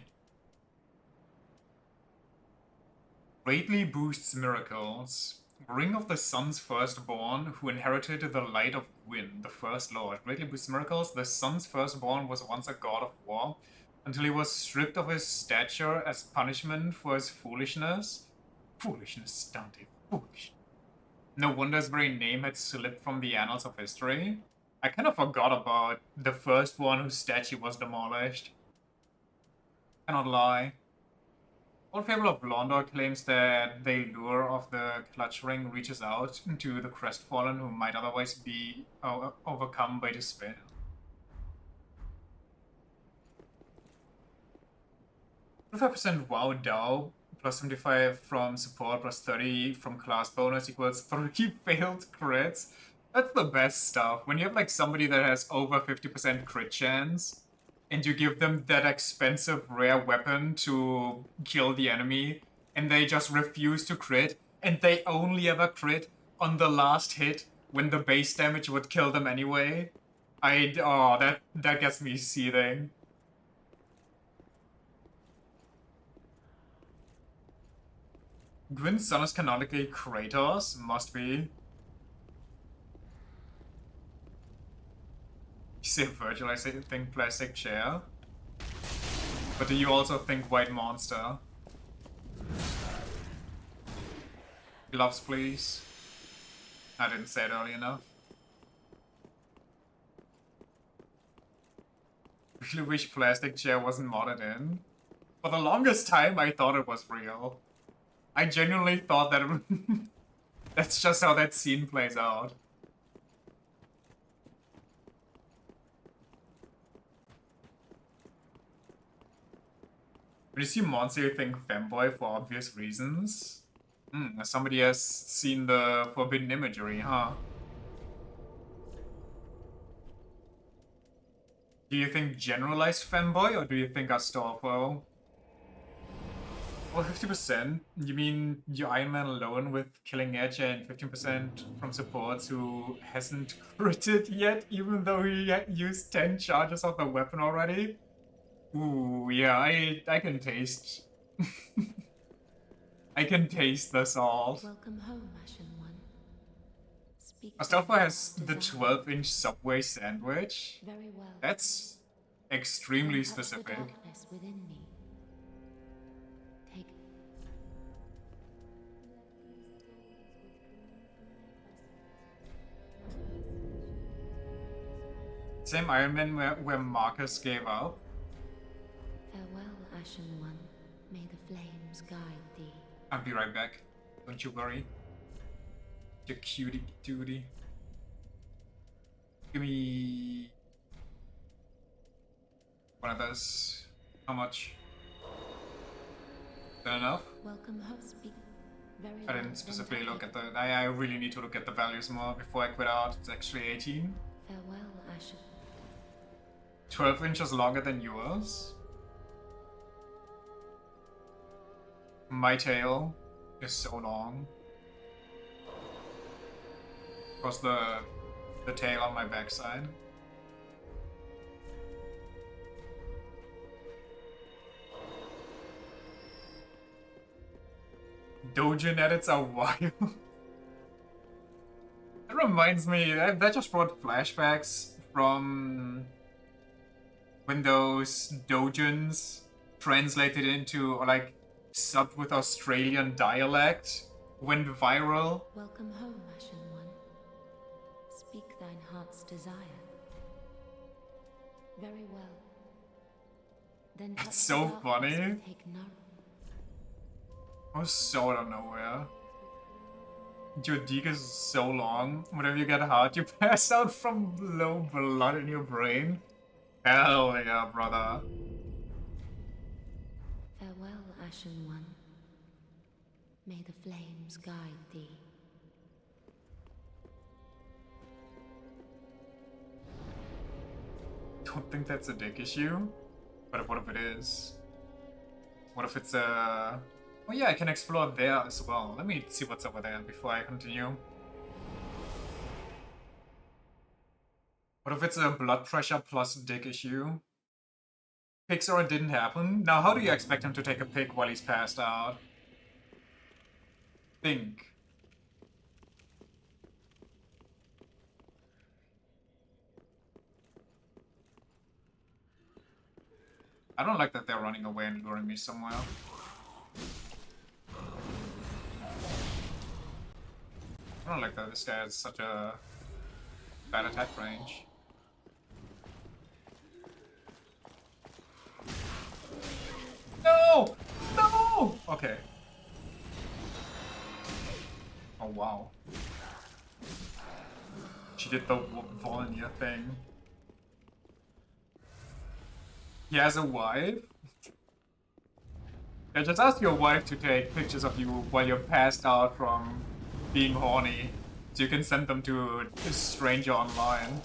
Greatly boosts miracles. Ring of the Sun's Firstborn, who inherited the light of Gwyn, the First Lord. Greatly boosts miracles. The Sun's Firstborn was once a god of war, until he was stripped of his stature as punishment for his foolishness. Foolishness, Dante. Foolish. No wonder his very name had slipped from the annals of history. I kind of forgot about the first one whose statue was demolished. Cannot lie. Old Fable of Blondor claims that the lure of the clutch ring reaches out to the crestfallen who might otherwise be overcome by despair. %, wow Dao, plus 75 from support, plus 30 from class bonus equals 3 failed crits. That's the best stuff. When you have like somebody that has over 50% crit chance, and you give them that expensive rare weapon to kill the enemy, and they just refuse to crit, and they only ever crit on the last hit when the base damage would kill them anyway. Oh, that gets me seething. Gwyn's son is canonically Kratos? Must be. You say Virgil, I say think plastic chair. But do you also think white monster? Gloves, please. I didn't say it early enough. Really wish plastic chair wasn't modded in. For the longest time, I thought it was real. I genuinely thought that that's just how that scene plays out. When you see monster, you think femboy for obvious reasons. Somebody has seen the forbidden imagery, huh? Do you think generalized femboy, or do you think Astolfo? Well, 50%? You mean you Iron Man alone with Killing Edge and 15% from supports who hasn't critted yet, even though he used 10 charges of the weapon already? Ooh, yeah, I can taste. I can taste the salt. Welcome home, Ashen One. Speak Astolfo thy has the heart's desire. 12-inch Subway sandwich. Very well. That's extremely Then touch specific. The darkness within me. Take. Same Iron Man where Marcus gave up. Farewell, Ashen One. May the flames guide thee. I'll be right back. Don't you worry. You cutie duty. Give me one of those. How much? Is that enough? Welcome home. Speak. Very I well. didn't Then specifically touch look at the. I really need to look at the values more before I quit out. It's actually 18. Farewell, Ashen. 12 inches longer than yours. My tail is so long. Across the tail on my backside. Dojin edits are wild. That reminds me, that just brought flashbacks from when those Dojins translated into, or like, subbed with Australian dialect went viral. Welcome home, Ashen One. Speak thine heart's desire. Very well. Then touch That's the so darkness funny. and take nour- I was so out of nowhere. Your dick is so long. Whenever you get hurt, you pass out from low blood in your brain. Hell yeah, brother. Farewell, Ashen One. May the flames guide thee. Don't think that's a dick issue. But what if it is? What if it's a... Oh yeah, I can explore there as well. Let me see what's over there before I continue. What if it's a blood pressure plus dick issue? Pixar didn't happen. Now how do you expect him to take a pic while he's passed out? Think. I don't like that they're running away and luring me somewhere. I don't like that this guy has such a bad attack range. No! No! Okay. Oh wow. She did the Volnia thing. He has a wife? Yeah, just ask your wife to take pictures of you while you're passed out from being horny, so you can send them to a stranger online.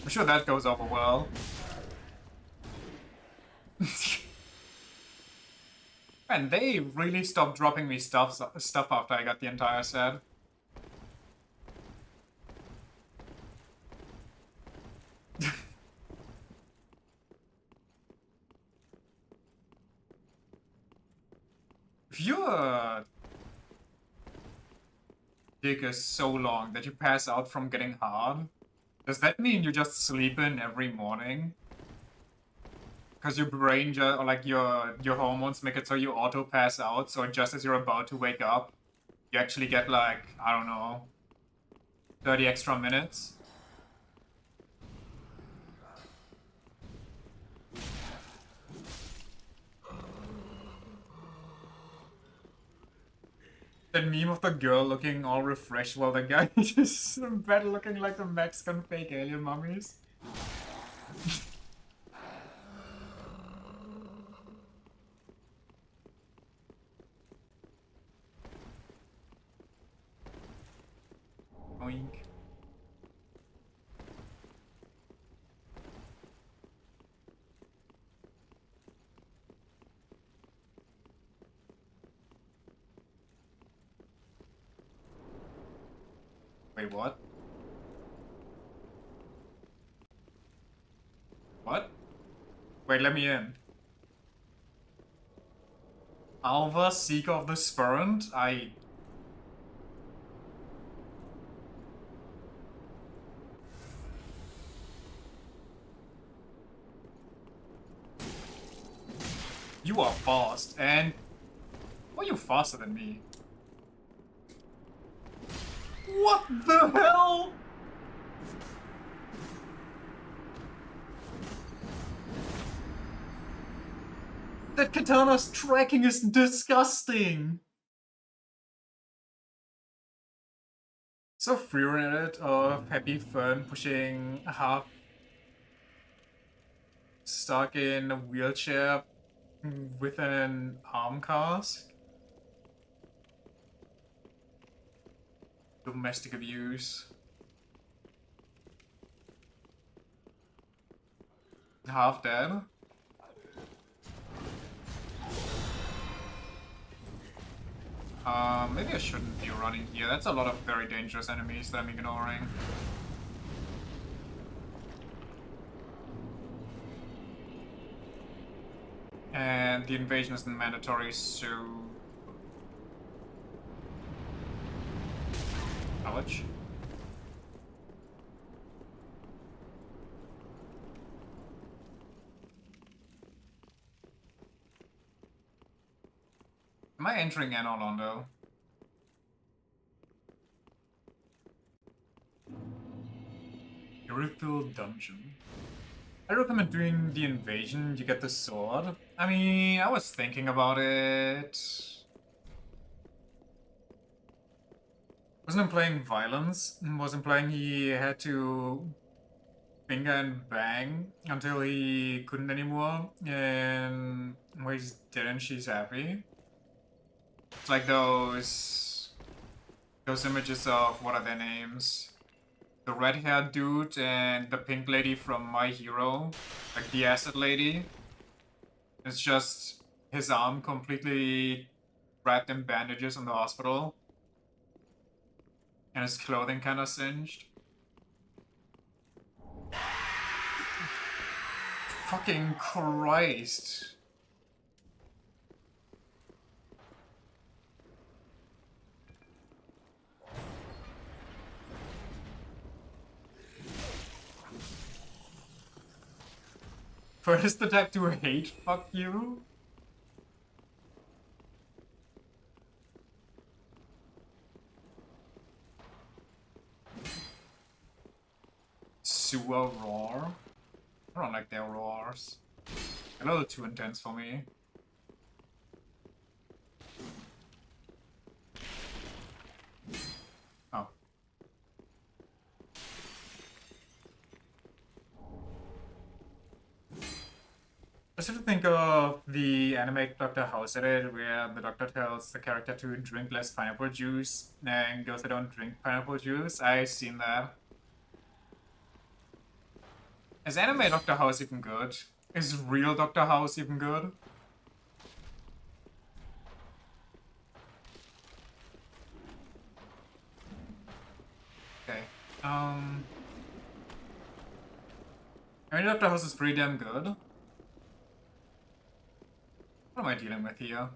I'm sure that goes over well. Man, they really stopped dropping me stuff after I got the entire set. If you're dick is so long that you pass out from getting hard, does that mean you just sleep in every morning? Because your brain just, or like your hormones make it so you auto pass out, so just as you're about to wake up, you actually get like, I don't know, 30 extra minutes? That meme of the girl looking all refreshed while the guy is just in bed looking like the Mexican fake alien mummies. Oink. Wait, what? What? Wait, let me in. Alva, Seeker of the Spurrent? You are fast, and... Why are you faster than me? What the hell? That katana's tracking is disgusting! So free-running of Happy Fern pushing half stuck in a wheelchair with an arm cast. Domestic abuse. Half dead. Maybe I shouldn't be running here. That's a lot of very dangerous enemies that I'm ignoring. And the invasion isn't mandatory, so... Ouch. Am I entering Anor Londo? Irithyll Dungeon. I recommend doing the invasion, you get the sword. I mean, I was thinking about it. Wasn't playing violence, wasn't playing he had to finger and bang until he couldn't anymore, and when he's dead and she's happy. It's like those images of, what are their names? The red-haired dude and the pink lady from My Hero, like the acid lady. It's just his arm completely wrapped in bandages in the hospital. And his clothing kind of singed. Fucking Christ. First the type to hate, fuck you. Sewer roar? I don't like their roars. A little too intense for me. Oh. Just have to think of the anime Dr. House edit, where the doctor tells the character to drink less pineapple juice, and girls that don't drink pineapple juice. I've seen that. Is anime Dr. House even good? Is real Dr. House even good? Okay. I mean, Dr. House is pretty damn good. What am I dealing with here?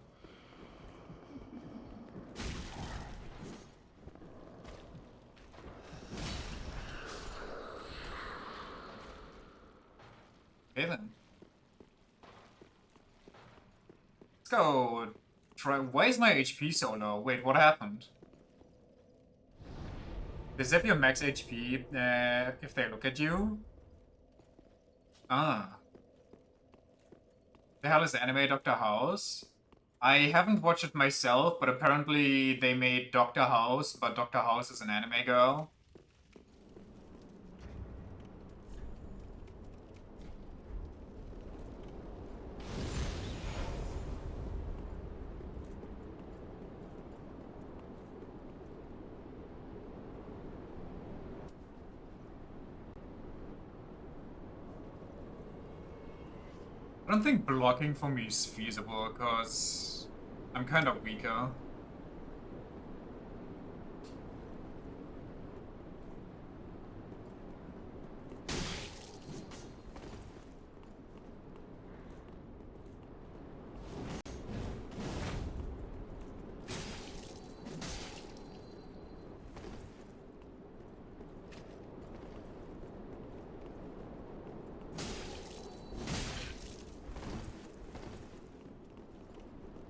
Okay then. Let's go try. Why is my HP so low? Wait, what happened? Does that your max HP if they look at you? Ah. The hell is anime Dr. House? I haven't watched it myself, but apparently they made Dr. House, but Dr. House is an anime girl. I don't think blocking for me is feasible, because I'm kind of weaker.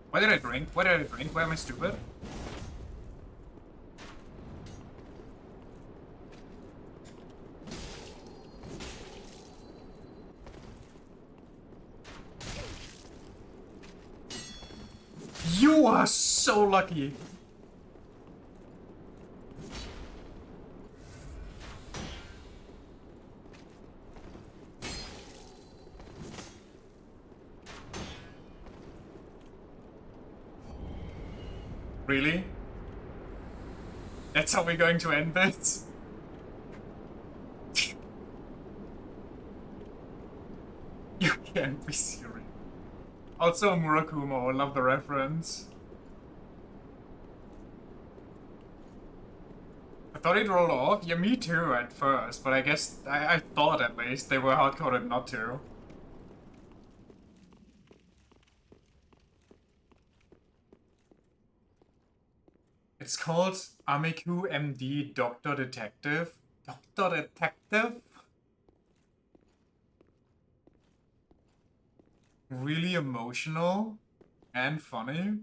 Why did I drink? Why did I drink? Why am I stupid? You are so lucky. Really? That's how we're going to end this? You can't be serious. Also, Murakumo, love the reference. I thought he'd roll off. Yeah, me too at first, but I guess, I thought at least, they were hard-coded not to. It's called Amiku MD Doctor Detective. Doctor Detective? Really emotional and funny.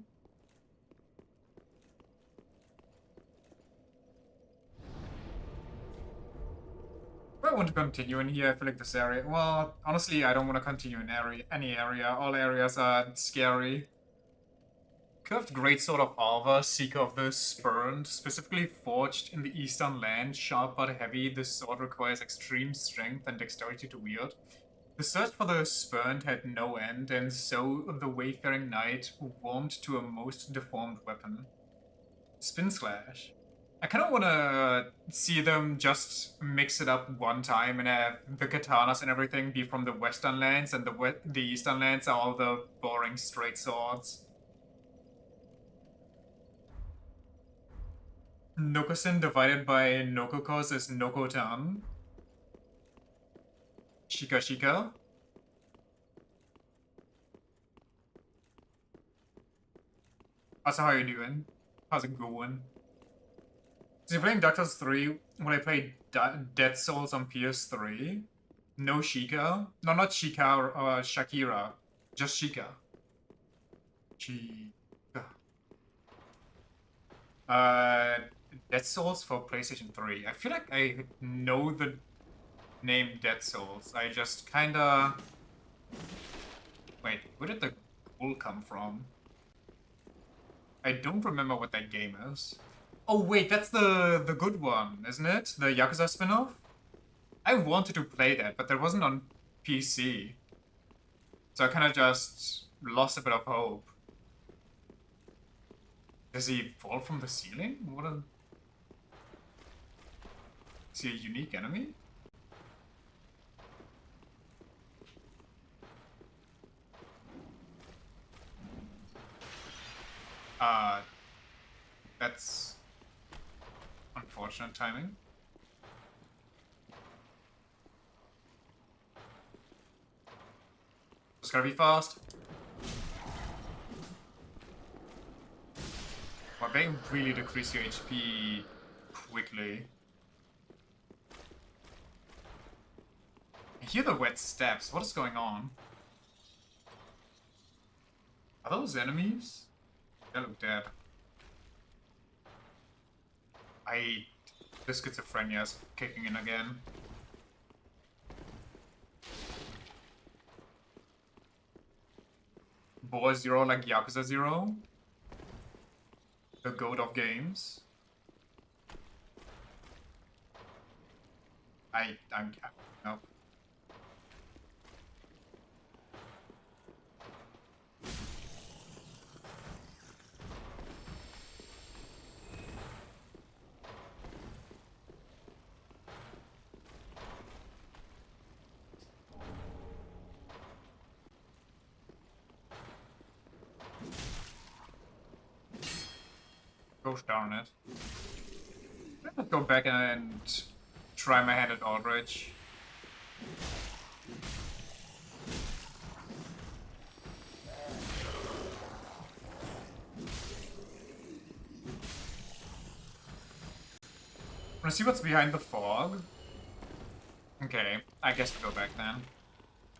Do I want to continue in here? I feel like this area... Well, honestly, I don't want to continue in any area. All areas are scary. Curved Greatsword of Alva, Seeker of the Spurned, specifically forged in the Eastern Land, sharp but heavy, this sword requires extreme strength and dexterity to wield. The search for the Spurned had no end, and so the wayfaring knight warmed to a most deformed weapon. Spin Slash. I kind of want to see them just mix it up one time and have the katanas and everything be from the Western Lands, and the Eastern Lands are all the boring straight swords. Nokosin divided by Nokokos is Nokotan. Shika Shika. Also, how you doing? How's it going? So you're playing Dark Souls 3 when I played Dead Souls on PS3? No Shika? No, not Shika or Shakira. Just Shika. Shika. Dead Souls for PlayStation 3. I feel like I know the name Dead Souls. I just kinda... Wait, where did the ghoul come from? I don't remember what that game is. Oh wait, that's the good one, isn't it? The Yakuza spin-off? I wanted to play that, but that wasn't on PC. So I kinda just lost a bit of hope. Does he fall from the ceiling? What a... Is he a unique enemy? That's unfortunate timing. It's gotta be fast. Well, they really decrease your HP quickly. I hear the wet steps. What is going on? Are those enemies? They look dead. The schizophrenia is kicking in again. Boy Zero like Yakuza 0? The goat of games? Nope. Gosh darn it. Let's go back and try my hand at Aldrich. Wanna see what's behind the fog? Okay, I guess we'll go back then.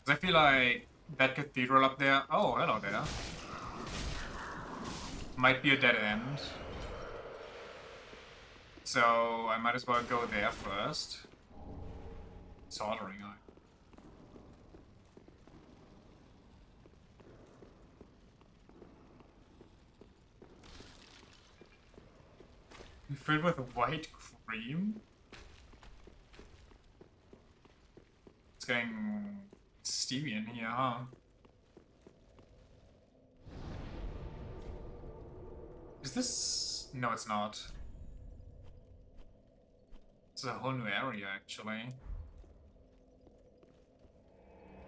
'Cause I feel like that cathedral up there... Oh, hello there. Might be a dead end. So I might as well go there first. Soldering iron. Filled with white cream? It's getting steamy in here, huh? Is this... No, it's not. It's a whole new area, actually.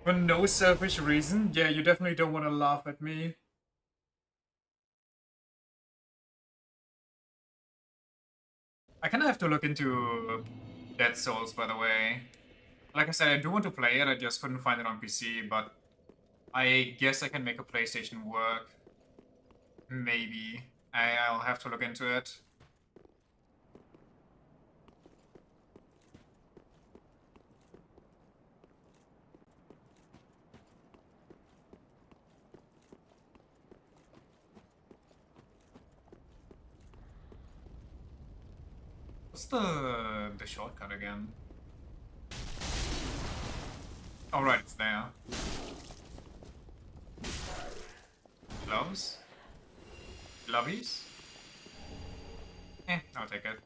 For no selfish reason? Yeah, you definitely don't want to laugh at me. I kind of have to look into Dead Souls, by the way. Like I said, I do want to play it, I just couldn't find it on PC, but I guess I can make a PlayStation work. Maybe. I'll have to look into it. What's the shortcut again? Oh right, it's there. Gloves? Glovies? I'll take it.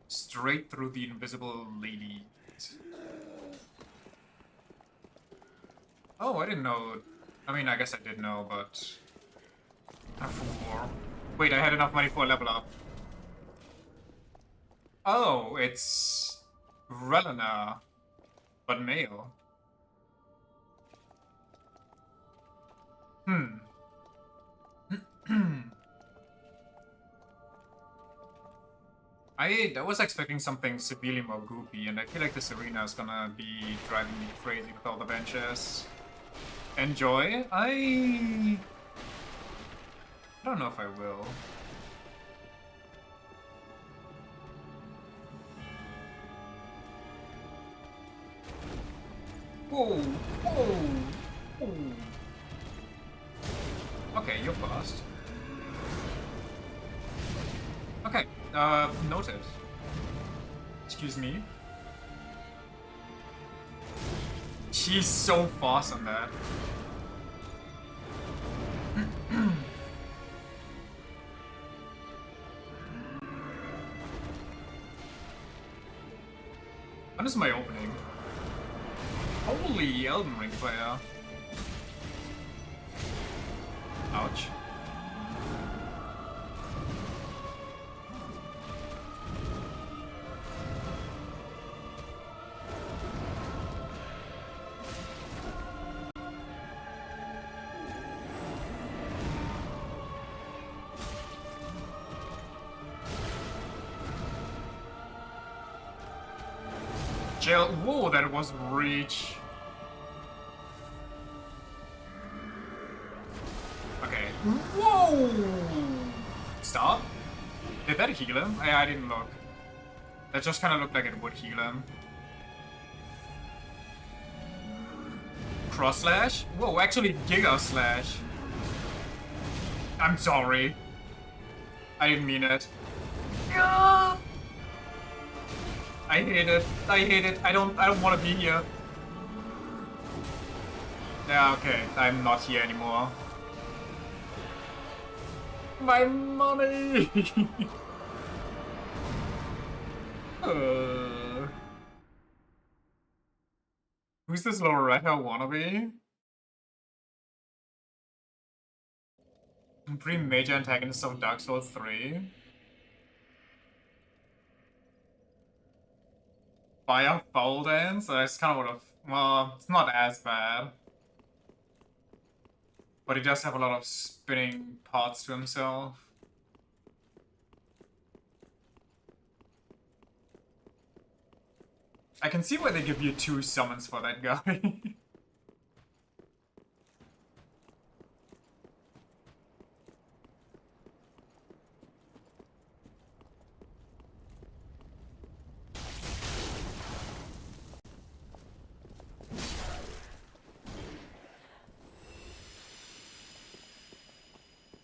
Straight through the invisible lady. Oh, I didn't know. I mean, I guess I did know, but... A fool. Wait, I had enough money for a level up. Oh, it's... Relena, but male. I was expecting something severely more goopy, and I feel like this arena is gonna be driving me crazy with all the benches. Enjoy? I don't know if I will. Whoa! Whoa! Whoa! Okay, you're fast. Okay, noted. Excuse me. She's so fast on that. When is my opening? Holy Elden Ring player. Ouch. Jail. Whoa, that was reach. Okay. Whoa! Stop. Did that heal him? I didn't look. That just kind of looked like it would heal him. Cross Slash? Whoa, actually Giga Slash. I'm sorry. I didn't mean it. Ah! I hate it. I hate it. I don't want to be here. Yeah, okay. I'm not here anymore. My money! Who's this Loretta wannabe? Pretty major antagonist of Dark Souls 3. Fire Foul Dance? That's kind of what of. Well, it's not as bad. But he does have a lot of spinning parts to himself. I can see why they give you 2 summons for that guy.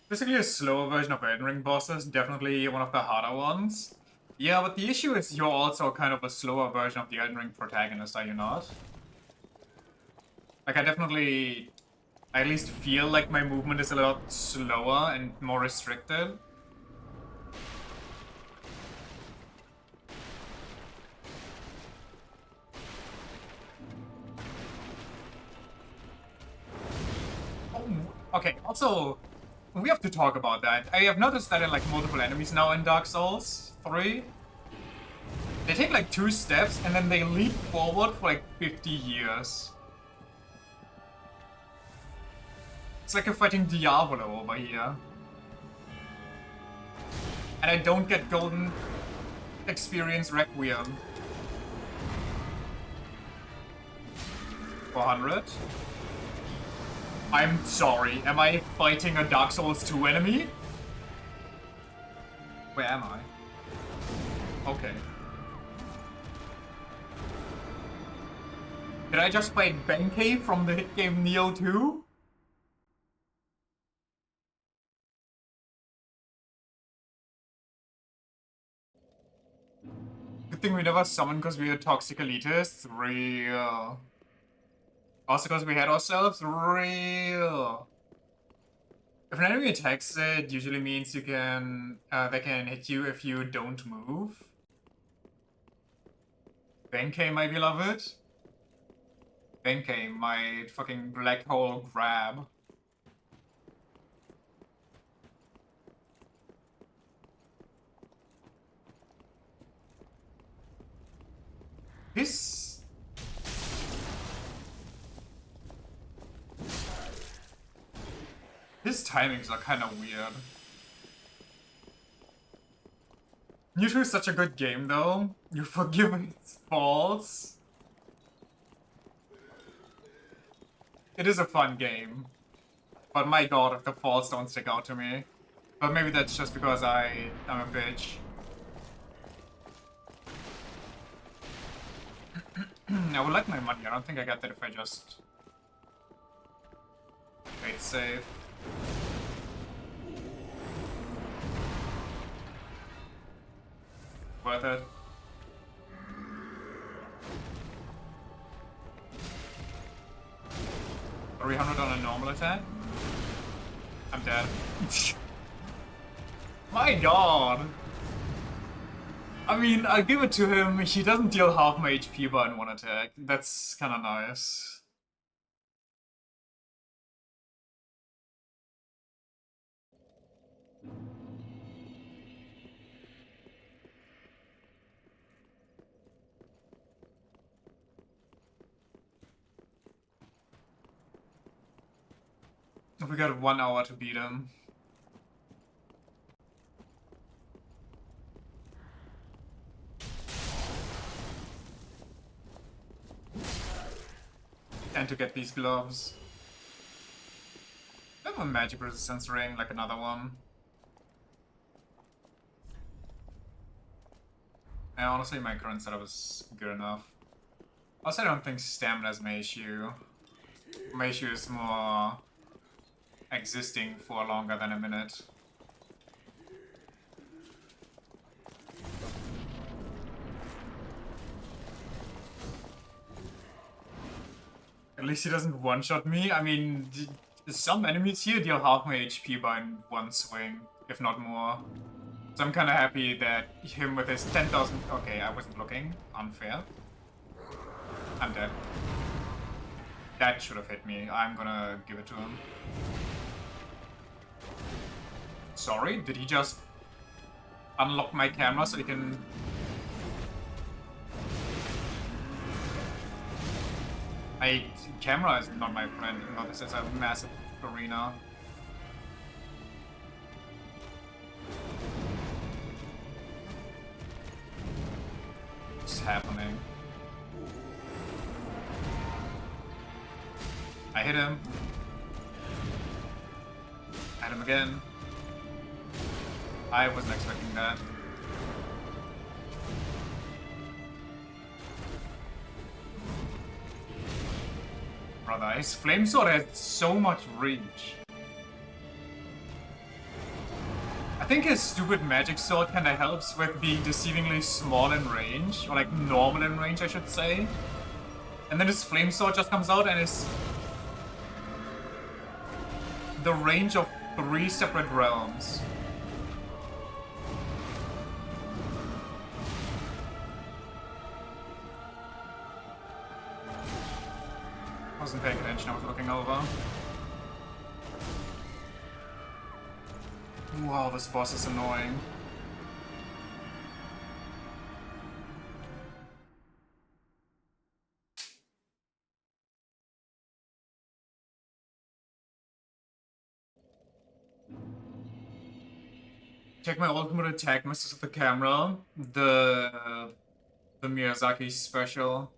Basically a slower version of Elden Ring bosses, definitely one of the harder ones. Yeah, but the issue is you're also kind of a slower version of the Elden Ring protagonist, are you not? Like, I at least feel like my movement is a lot slower and more restricted. Oh, okay, also, we have to talk about that. I have noticed that in like multiple enemies now in Dark Souls 3. They take like 2 steps and then they leap forward for like 50 years. It's like you're fighting Diablo over here. And I don't get Golden Experience Requiem. 400. I'm sorry, am I fighting a Dark Souls 2 enemy? Where am I? Okay. Did I just play Benkei from the hit game Neo 2? Good thing we never summoned because we are toxic elitists. Real. Also because we had ourselves. Real. If an enemy attacks it, usually means you can they can hit you if you don't move. Benkei might be love it. Benkei, my fucking black hole grab. His timings are kind of weird. Mewtwo is such a good game, though. You forgive its faults. It is a fun game. But my god, if the faults don't stick out to me. But maybe that's just because I'm a bitch. I would like my money. I don't think I get that if I just... wait safe. Worth it. $300 on a normal attack? I'm dead. My god! I mean, I'll give it to him. He doesn't deal half my HP by in one attack. That's kinda nice. We got 1 hour to beat him. And to get these gloves. I have a magic resistance ring, like another one. And honestly, my current setup is good enough. Also, I don't think stamina is my issue. My issue is more existing for longer than a minute. At least he doesn't one-shot me. I mean, some enemies here deal half my HP by one swing, if not more. So I'm kind of happy that him with his 10,000... Okay, I wasn't looking. Unfair. I'm dead. That should have hit me. I'm gonna give it to him. Sorry, did he just unlock my camera so he can... Camera is not my friend. No, this is a massive arena. What's happening? I hit him. I hit him again. I wasn't expecting that. Brother, his flame sword has so much reach. I think his stupid magic sword kinda helps with being deceivingly small in range, or like normal in range I should say. And then his flame sword just comes out and is the range of 3 separate realms. I wasn't paying attention, I was looking over. Wow, this boss is annoying. Check my ultimate attack misses with the camera. The Miyazaki special.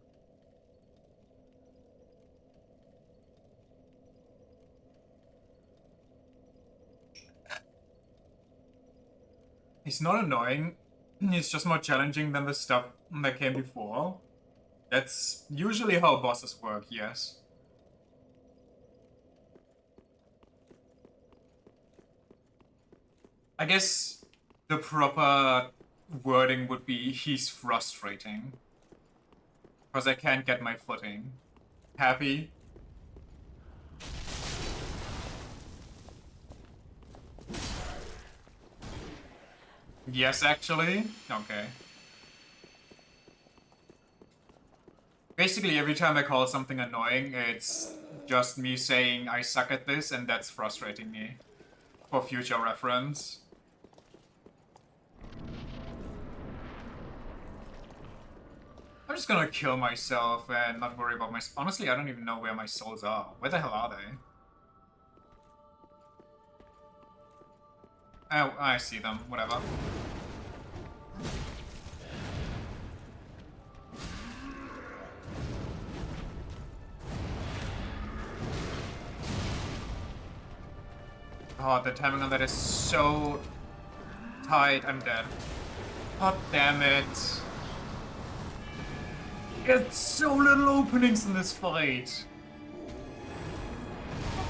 He's not annoying, he's just more challenging than the stuff that came before. That's usually how bosses work, yes. I guess the proper wording would be he's frustrating. Because I can't get my footing. Happy? Yes, actually? Okay. Basically, every time I call something annoying, it's just me saying I suck at this, and that's frustrating me. For future reference. I'm just gonna kill myself and not worry about my... Honestly, I don't even know where my souls are. Where the hell are they? Oh, I see them. Whatever. Oh, the timing on that is so tight. I'm dead. God damn it. There's so little openings in this fight.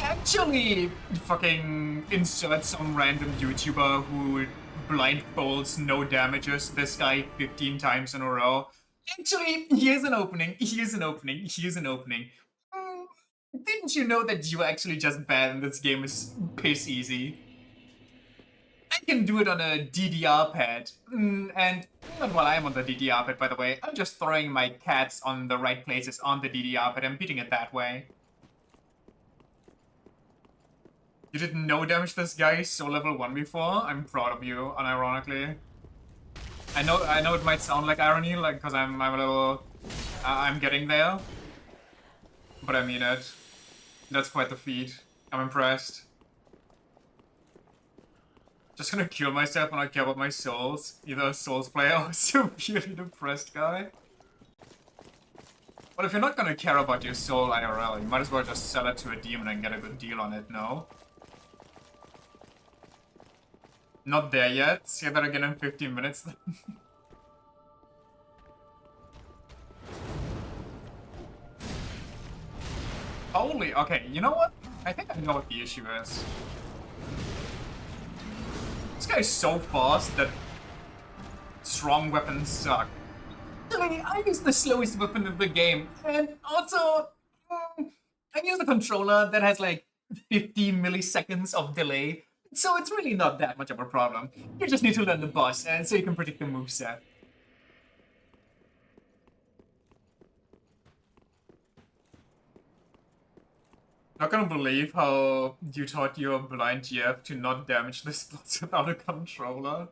Actually, fucking insert some random YouTuber who blindfolds no damages this guy 15 times in a row. Actually, here's an opening, here's an opening, here's an opening. Didn't you know that you're actually just bad and this game is piss easy? I can do it on a DDR pad, and not while I'm on the DDR pad, by the way. I'm just throwing my cats on the right places on the DDR pad and beating it that way. You did no damage to this guy so level 1 before? I'm proud of you, unironically. I know it might sound like irony, like, cause I'm a little... I'm getting there. But I mean it. That's quite the feat. I'm impressed. Just gonna kill myself when I care about my souls. Either a Souls player or a severely depressed guy. But if you're not gonna care about your soul IRL, you might as well just sell it to a demon and get a good deal on it, no? Not there yet. Say that again in 15 minutes then. Holy, okay, you know what? I think I know what the issue is. This guy is so fast that strong weapons suck. Actually, I use the slowest weapon in the game, and also, I use a controller that has like 50 milliseconds of delay, so it's really not that much of a problem. You just need to learn the boss, and so you can predict the moveset. Not gonna believe how you taught your blind GF to not damage the spots without a controller.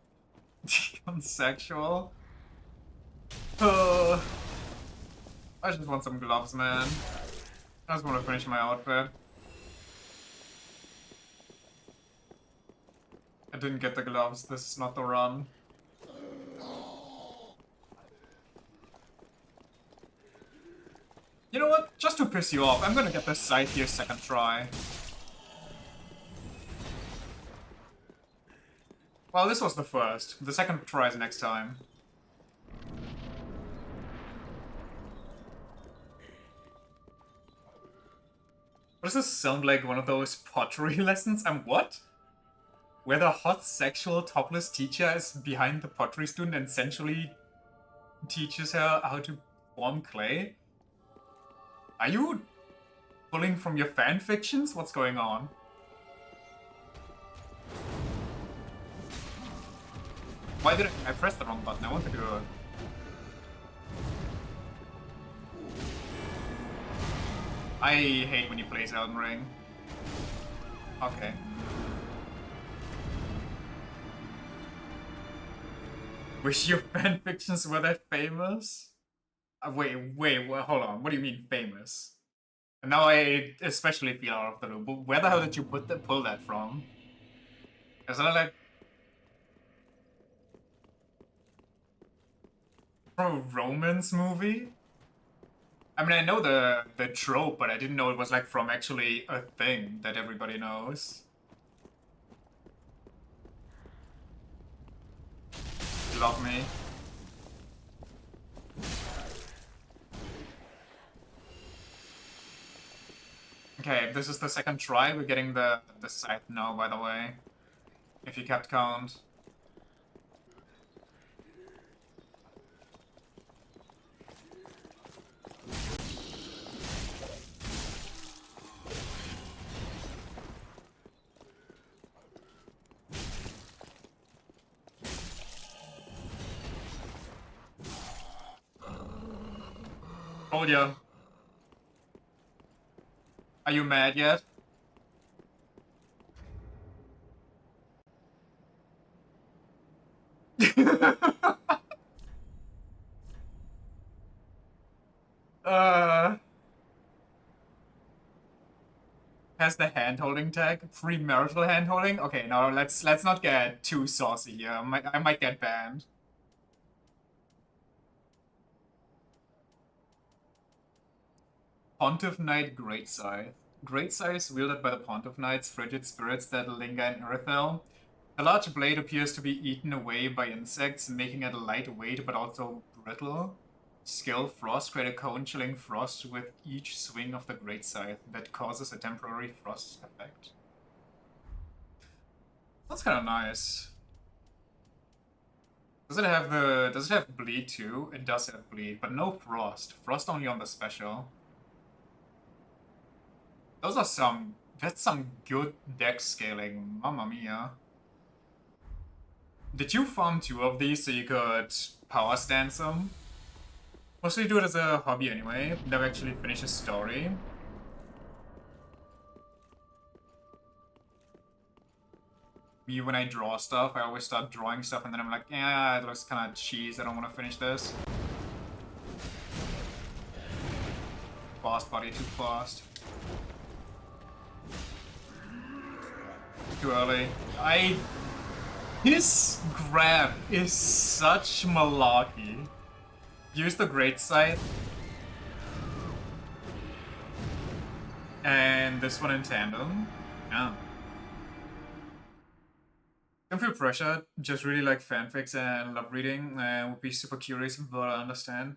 Deconceptual. I just want some gloves, man. I just want to finish my outfit. I didn't get the gloves, this is not the run. You know what? Just to piss you off, I'm gonna get this scythe here second try. Well, this was the first. The second try is next time. What does this sound like? One of those pottery lessons? And what? Where the hot sexual topless teacher is behind the pottery student and essentially teaches her how to form clay? Are you pulling from your fan fictions? What's going on? Why did I press the wrong button? I want to do it. I hate when he plays Elden Ring. Okay. Wish your fanfictions were that famous? Wait, well, hold on. What do you mean famous? And now I especially feel out of the loop. Where the hell did you pull that from? Is that like from a romance movie? I mean, I know the trope, but I didn't know it was like from actually a thing that everybody knows. You love me. Okay, this is the second try. We're getting the scythe now, by the way. If you kept count. Told ya. Are you mad yet? Has the hand-holding tag? Premarital hand-holding? Okay, no, let's not get too saucy here. I might get banned. Pontiff Knight Great Scythe. Great Scythe wielded by the Pontiff Knights, frigid spirits that linger in Earthel. The large blade appears to be eaten away by insects, making it lightweight but also brittle. Skill Frost, create a cone-chilling frost with each swing of the Great Scythe that causes a temporary frost effect. That's kind of nice. Does it have bleed too? It does have bleed, but no frost. Frost only on the special. That's some good deck scaling, mamma mia. Did you farm 2 of these so you could power stance them? Mostly do it as a hobby anyway, never actually finish a story. Me, when I draw stuff, I always start drawing stuff and then I'm like, yeah, it looks kind of cheese, I don't want to finish this. Fast buddy, too fast. Too early. His grab is such malarkey. Use the Great Scythe. And this one in tandem. Yeah. Don't feel pressure, just really like fanfics and love reading, and would be super curious if people understand.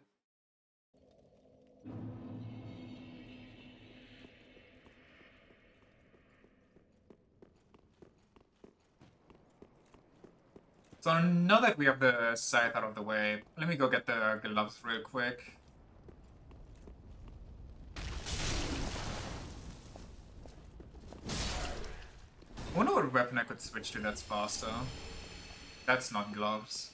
So now that we have the scythe out of the way, let me go get the gloves real quick. I wonder what weapon I could switch to that's faster. That's not gloves.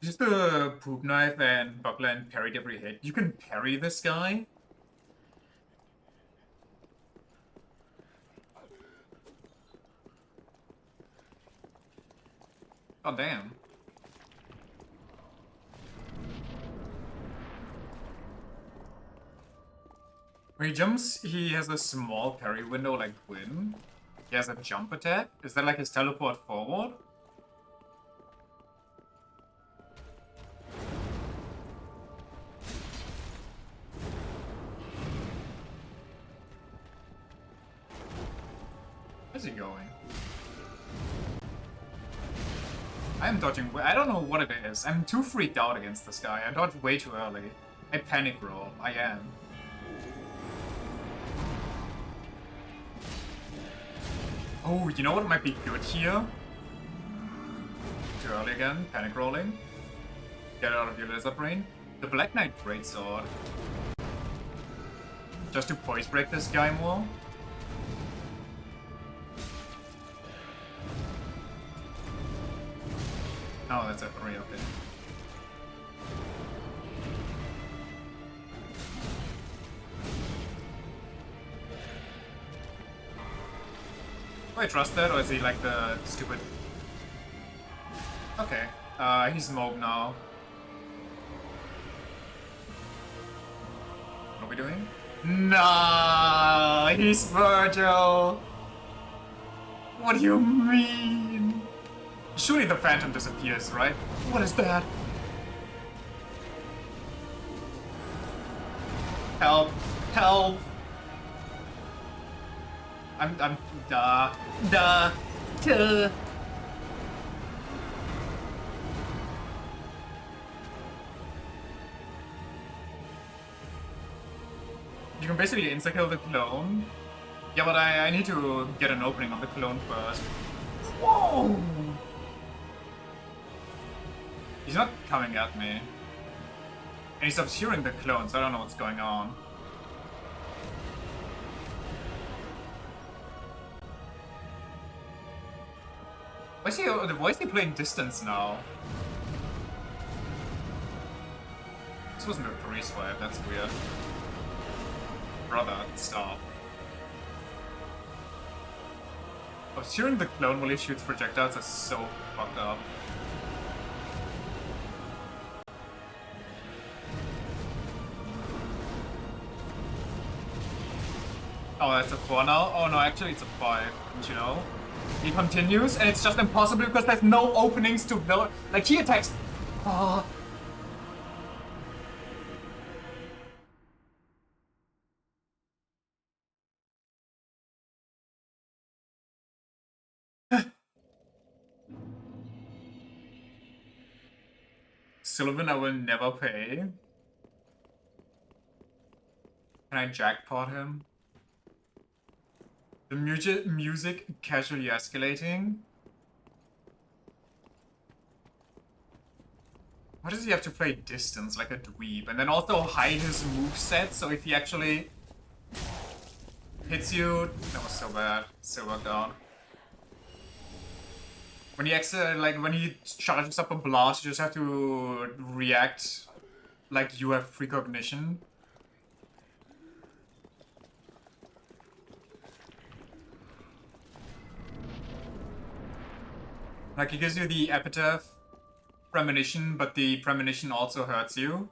Just the poop knife and buckler and parried every hit. You can parry this guy? Oh damn. When he jumps, he has a small parry window like Gwyn. He has a jump attack? Is that like his teleport forward? Where's he going? I'm dodging I don't know what it is. I'm too freaked out against this guy. I dodged way too early. I panic roll. I am. Oh, you know what might be good here? Too early again. Panic rolling. Get out of your lizard brain. The Black Knight Greatsword. Just to poise break this guy more. Oh, that's a 3, okay. Do I trust that, or is he like the stupid... Okay, he's Moog now. What are we doing? Nah, he's Virgil! What do you mean? Surely the Phantom disappears, right? What is that? Help! Help! I'm duh. You can basically insta-kill the clone. Yeah, but I need to get an opening on the clone first. Whoa! He's not coming at me. And he's obscuring the clones, I don't know what's going on. Why is he playing distance now? This wasn't a 3-swipe, that's weird. Brother, stop. Obscuring the clone while he shoots projectiles is so fucked up. Oh, that's a 4 now? Oh no, actually it's a 5, didn't you know? He continues, and it's just impossible because there's no openings to build. Like, he attacks... Oh. Sylvan, I will never pay. Can I jackpot him? The music casually escalating. Why does he have to play distance like a dweeb? And then also hide his moveset, so if he actually hits you... That was so bad. Still worked out. When he when he charges up a blast, you just have to react like you have precognition. Like, he gives you the epitaph premonition, but the premonition also hurts you.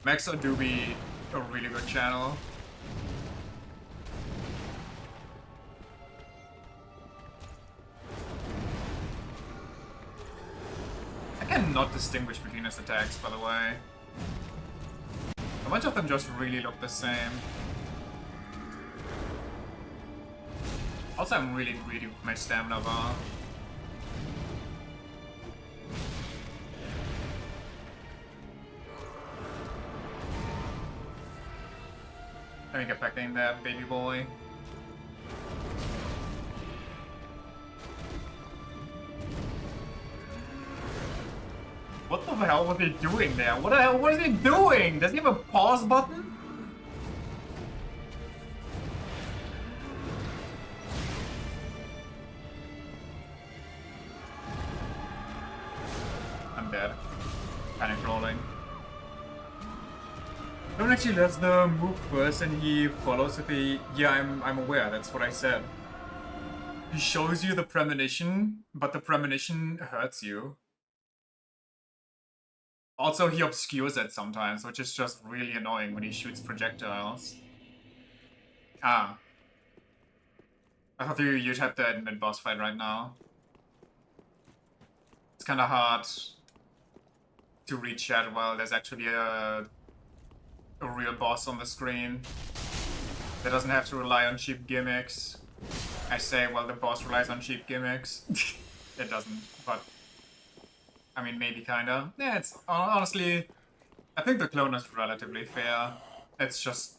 Maxo do be a really good channel. I cannot distinguish between his attacks, by the way. A bunch of them just really look the same. Also, I'm really greedy with my stamina bar. Let me get back in there, baby boy. What the hell was he doing there? What the hell was he doing? Does he have a pause button? I'm dead. Panic rolling. Don't actually does the move first and he follows with the... Yeah, I'm aware, that's what I said. He shows you the premonition, but the premonition hurts you. Also, he obscures it sometimes, which is just really annoying when he shoots projectiles. Ah. I thought you'd have that mid-boss fight right now. It's kinda hard to reach that while there's actually a real boss on the screen that doesn't have to rely on cheap gimmicks. I say, well, the boss relies on cheap gimmicks. It doesn't, but... I mean, maybe kinda. Yeah, it's honestly... I think the clone is relatively fair. It's just...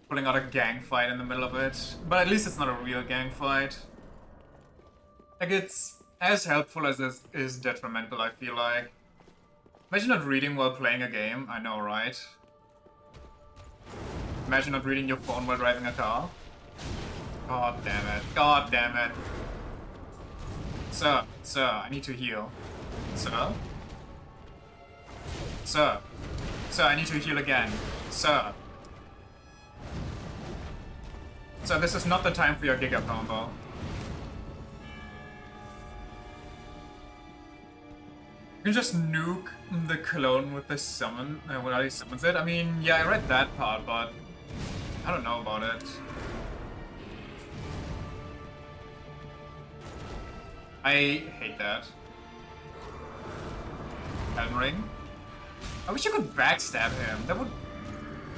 pulling out a gang fight in the middle of it. But at least it's not a real gang fight. Like, it's as helpful as it is detrimental, I feel like. Imagine not reading while playing a game. I know, right? Imagine not reading your phone while driving a car. God damn it. God damn it. Sir, sir, I need to heal. Sir? Sir. Sir, I need to heal again. Sir. Sir, this is not the time for your Giga combo. You can just nuke the clone with the summon, when he summons it. I mean, yeah, I read that part, but I don't know about it. I hate that. Elden Ring? I wish you could backstab him. That would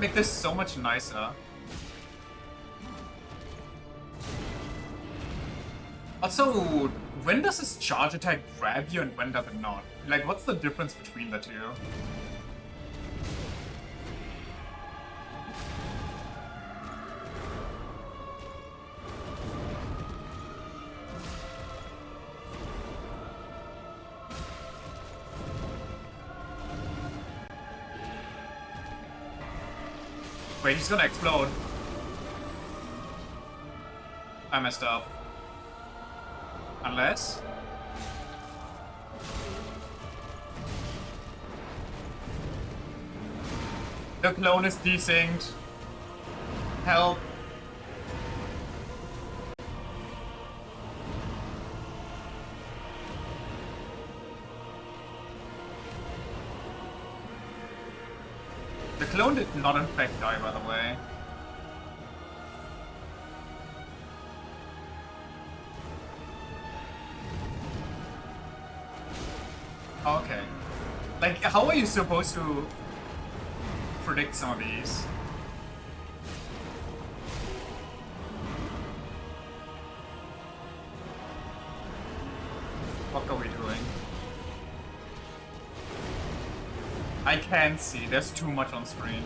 make this so much nicer. Also, when does his charge attack grab you and when does it not? Like, what's the difference between the two? Wait, he's gonna explode. I messed up. Unless... the clone is desynced. Help. The clone did not in fact die, by the way. Okay. Like, how are you supposed to predict some of these? What are we doing? I can't see, there's too much on screen.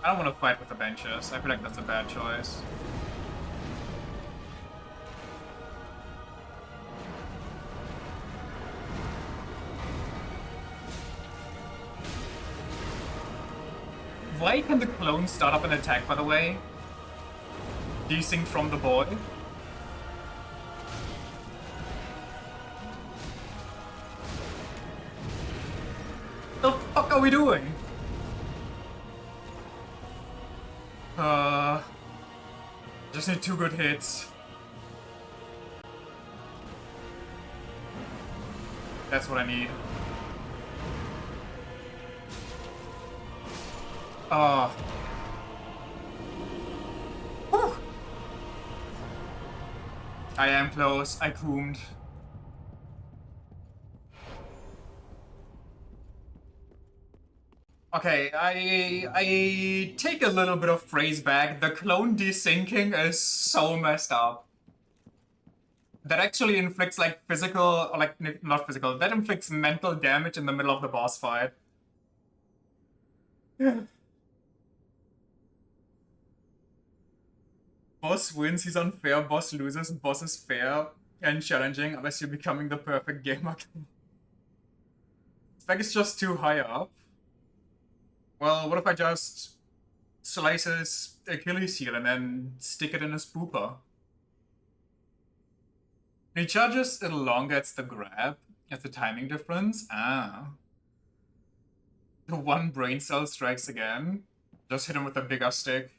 I don't want to fight with the benches, I feel like that's a bad choice. Why can the clone start up an attack, by the way? Desynced from the boy? The fuck are we doing? Just need 2 good hits. That's what I need. Whew. I am close. I coomed. Okay, I take a little bit of praise back. The clone desyncing is so messed up. that actually inflicts like physical, or like not physical, that inflicts mental damage in the middle of the boss fight. Boss wins, he's unfair, boss loses, boss is fair and challenging unless you're becoming the perfect gamer. Spec is just too high up. Well, what if I just slice his Achilles heel and then stick it in his pooper? He charges it longer, it's the grab. It's the timing difference. Ah. The one brain cell strikes again. Just hit him with a bigger stick.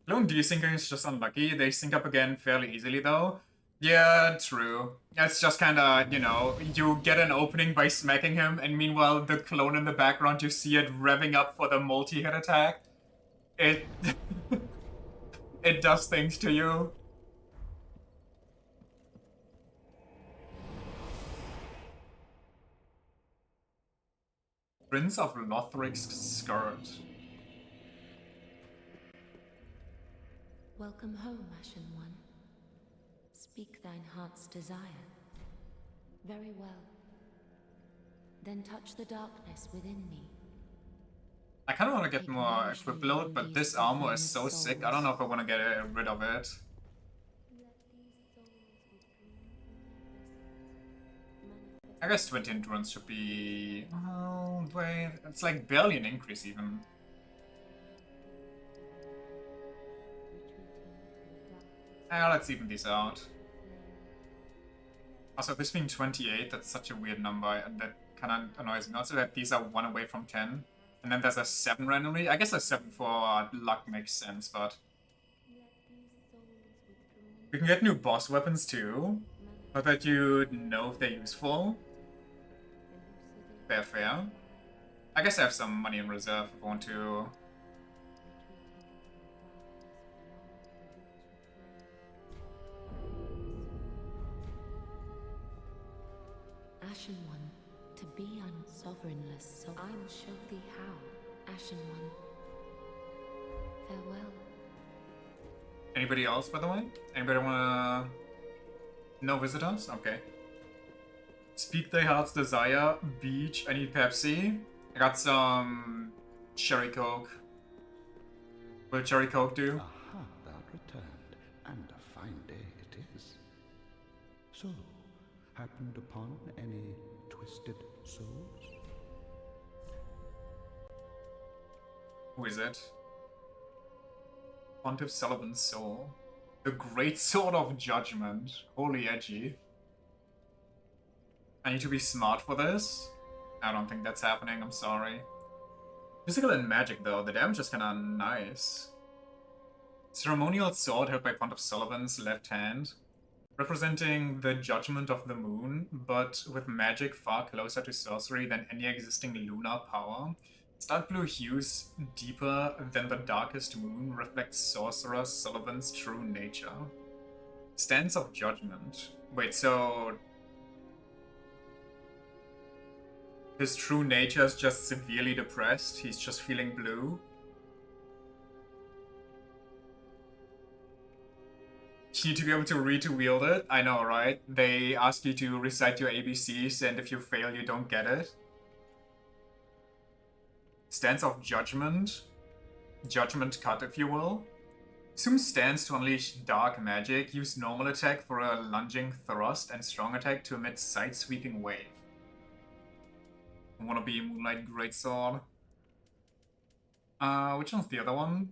Lone desyncing is just unlucky. They sync up again fairly easily though. Yeah, true. It's just kinda, you know, you get an opening by smacking him, and meanwhile the clone in the background, you see it revving up for the multi-hit attack. It... it does things to you. Prince of Lothric's skirt. Welcome home, Ashen One. Speak thine heart's desire. Very well. Then touch the darkness within me. I kind of want to get more equip load, but this armor is so sick, I don't know if I want to get rid of it. I guess 20 endurance should be... oh, wait, it's like barely an increase even. Let's even these out. Also, this being 28, that's such a weird number, and that kind of annoys me. Also that these are 1 away from 10. And then there's a 7 randomly. I guess a 7 for luck makes sense, but... we can get new boss weapons too. Not that you'd know if they're useful. Fair. I guess I have some money in reserve if I want to... Ashen One, to be unsovereignless, so I will show thee how, Ashen One. Farewell. Anybody else, by the way? Anybody wanna... no visitors? Okay. Speak thy heart's desire, beach, I need Pepsi. I got some... cherry coke. Will cherry coke do? Aha, thou returned, and a fine day it is. So, happened upon any twisted souls? Who is it? Pontiff Sullivan's soul. The Great Sword of Judgment. Holy edgy. I need to be smart for this? I don't think that's happening, I'm sorry. Physical and magic though, the damage is kinda nice. Ceremonial sword held by Pontiff Sullivan's left hand. Representing the judgment of the moon, but with magic far closer to sorcery than any existing lunar power. Its dark blue hues, deeper than the darkest moon, reflect Sorcerer Sullivan's true nature. Stance of Judgment. Wait, so... his true nature is just severely depressed? He's just feeling blue? You need to be able to read to wield it? I know, right? They ask you to recite your ABCs, and if you fail, you don't get it. Stance of Judgment. Judgment cut, if you will. Assume stance to unleash dark magic. Use normal attack for a lunging thrust, and strong attack to emit side-sweeping wave. I wanna be Moonlight Greatsword. Which one's the other one?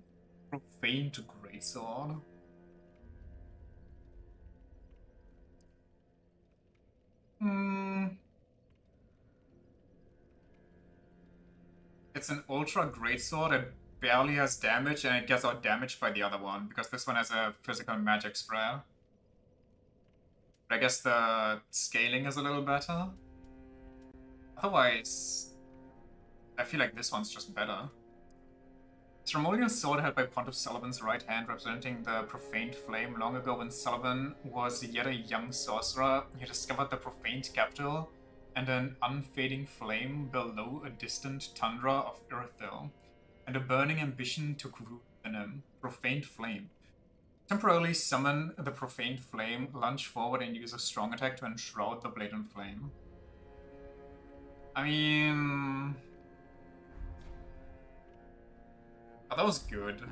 Profane to Greatsword. It's an ultra greatsword, it barely has damage, and it gets out damaged by the other one, because this one has a physical magic sprayer. But I guess the scaling is a little better. Otherwise, I feel like this one's just better. Ceremonial sword held by Pontiff Sullivan's right hand, representing the profaned flame. Long ago, when Sullivan was yet a young sorcerer, he discovered the profaned capital and an unfading flame below a distant tundra of Irithyll, and a burning ambition took root in him. Profaned flame. Temporarily summon the Profaned Flame, lunge forward and use a strong attack to enshroud the blade in flame. I mean... Oh, that was good. Now,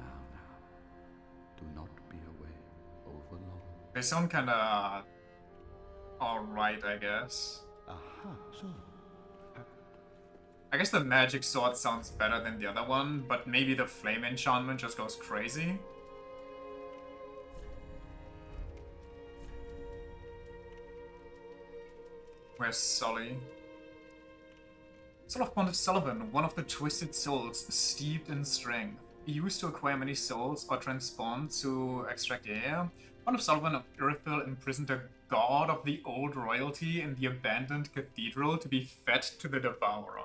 do not be away over long. They sound kinda... alright, I guess. Aha, so. I guess the magic sword sounds better than the other one, but maybe the flame enchantment just goes crazy. Where's Sully? Soul of Pontiff Sullivan, one of the twisted souls steeped in strength. Used to acquire many souls or transpawn to extract air. Pontiff Sullivan of Irithyll imprisoned a god of the old royalty in the abandoned cathedral to be fed to the devourer.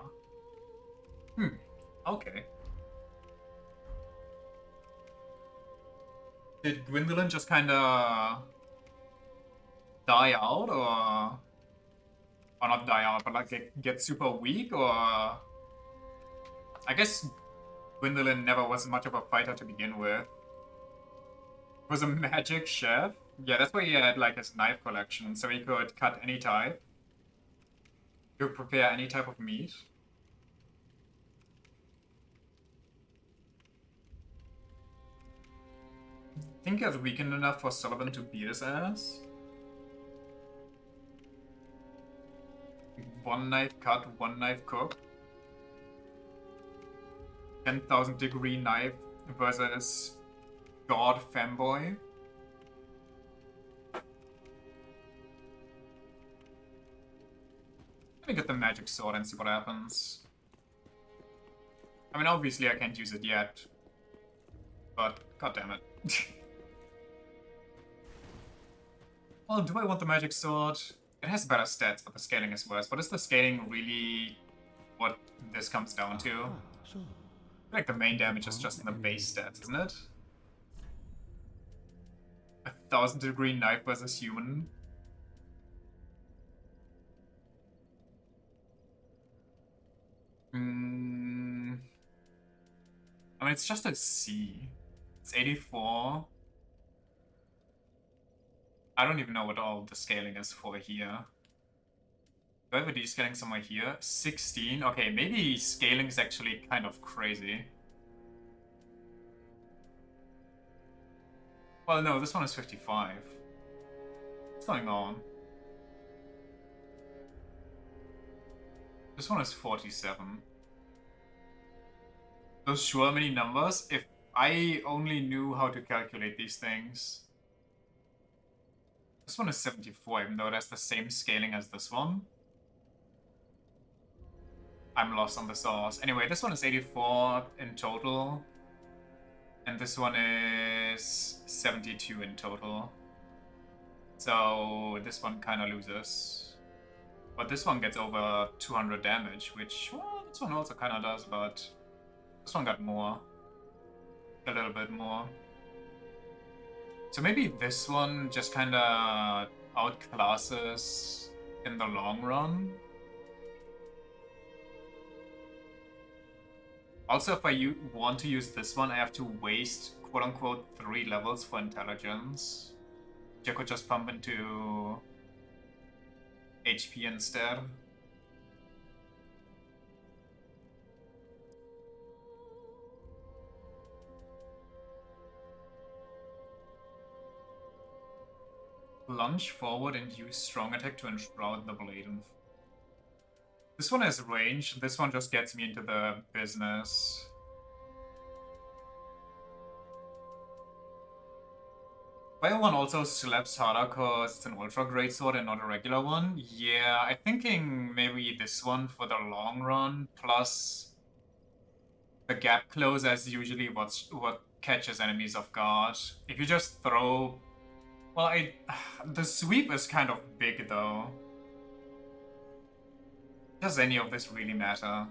Okay. Did Gwendolyn just kinda die out, or not die out, but like get super weak, or... I guess Gwendolyn never was much of a fighter to begin with. Was a magic chef? Yeah, that's why he had like his knife collection, so he could cut any type. He could prepare any type of meat. I think he was weakened enough for Sullivan to beat his ass. One knife cut, one knife cook. 10,000 degree knife versus God Femboy. Let me get the magic sword and see what happens. I mean, obviously I can't use it yet. But, goddammit. Well, do I want the magic sword? It has better stats, but the scaling is worse. But is the scaling really what this comes down to? Ah, so. I feel like the main damage is just in the base stats, isn't it? 1,000 degree knife versus human. I mean, it's just a C. It's 84. I don't even know what all the scaling is for here. Do I have a descaling somewhere here? 16? Okay, maybe scaling is actually kind of crazy. Well, no, this one is 55. What's going on? This one is 47. Those sure many numbers? If I only knew how to calculate these things. This one is 74, even though it has the same scaling as this one. I'm lost on the source. Anyway, this one is 84 in total. And this one is 72 in total. So this one kind of loses. But this one gets over 200 damage, which, well, this one also kind of does, but this one got more. A little bit more. So maybe this one just kind of outclasses in the long run. Also, if I want to use this one, I have to waste quote-unquote 3 levels for intelligence. Which I could just pump into HP instead. Lunge forward and use strong attack to enshroud the blade. This one has range, this one just gets me into the business. Fire one also slaps harder because it's an ultra great sword and not a regular one. Yeah, I'm thinking maybe this one for the long run, plus the gap closer is usually what catches enemies off guard. If you just throw... Well, the sweep is kind of big though. Does any of this really matter?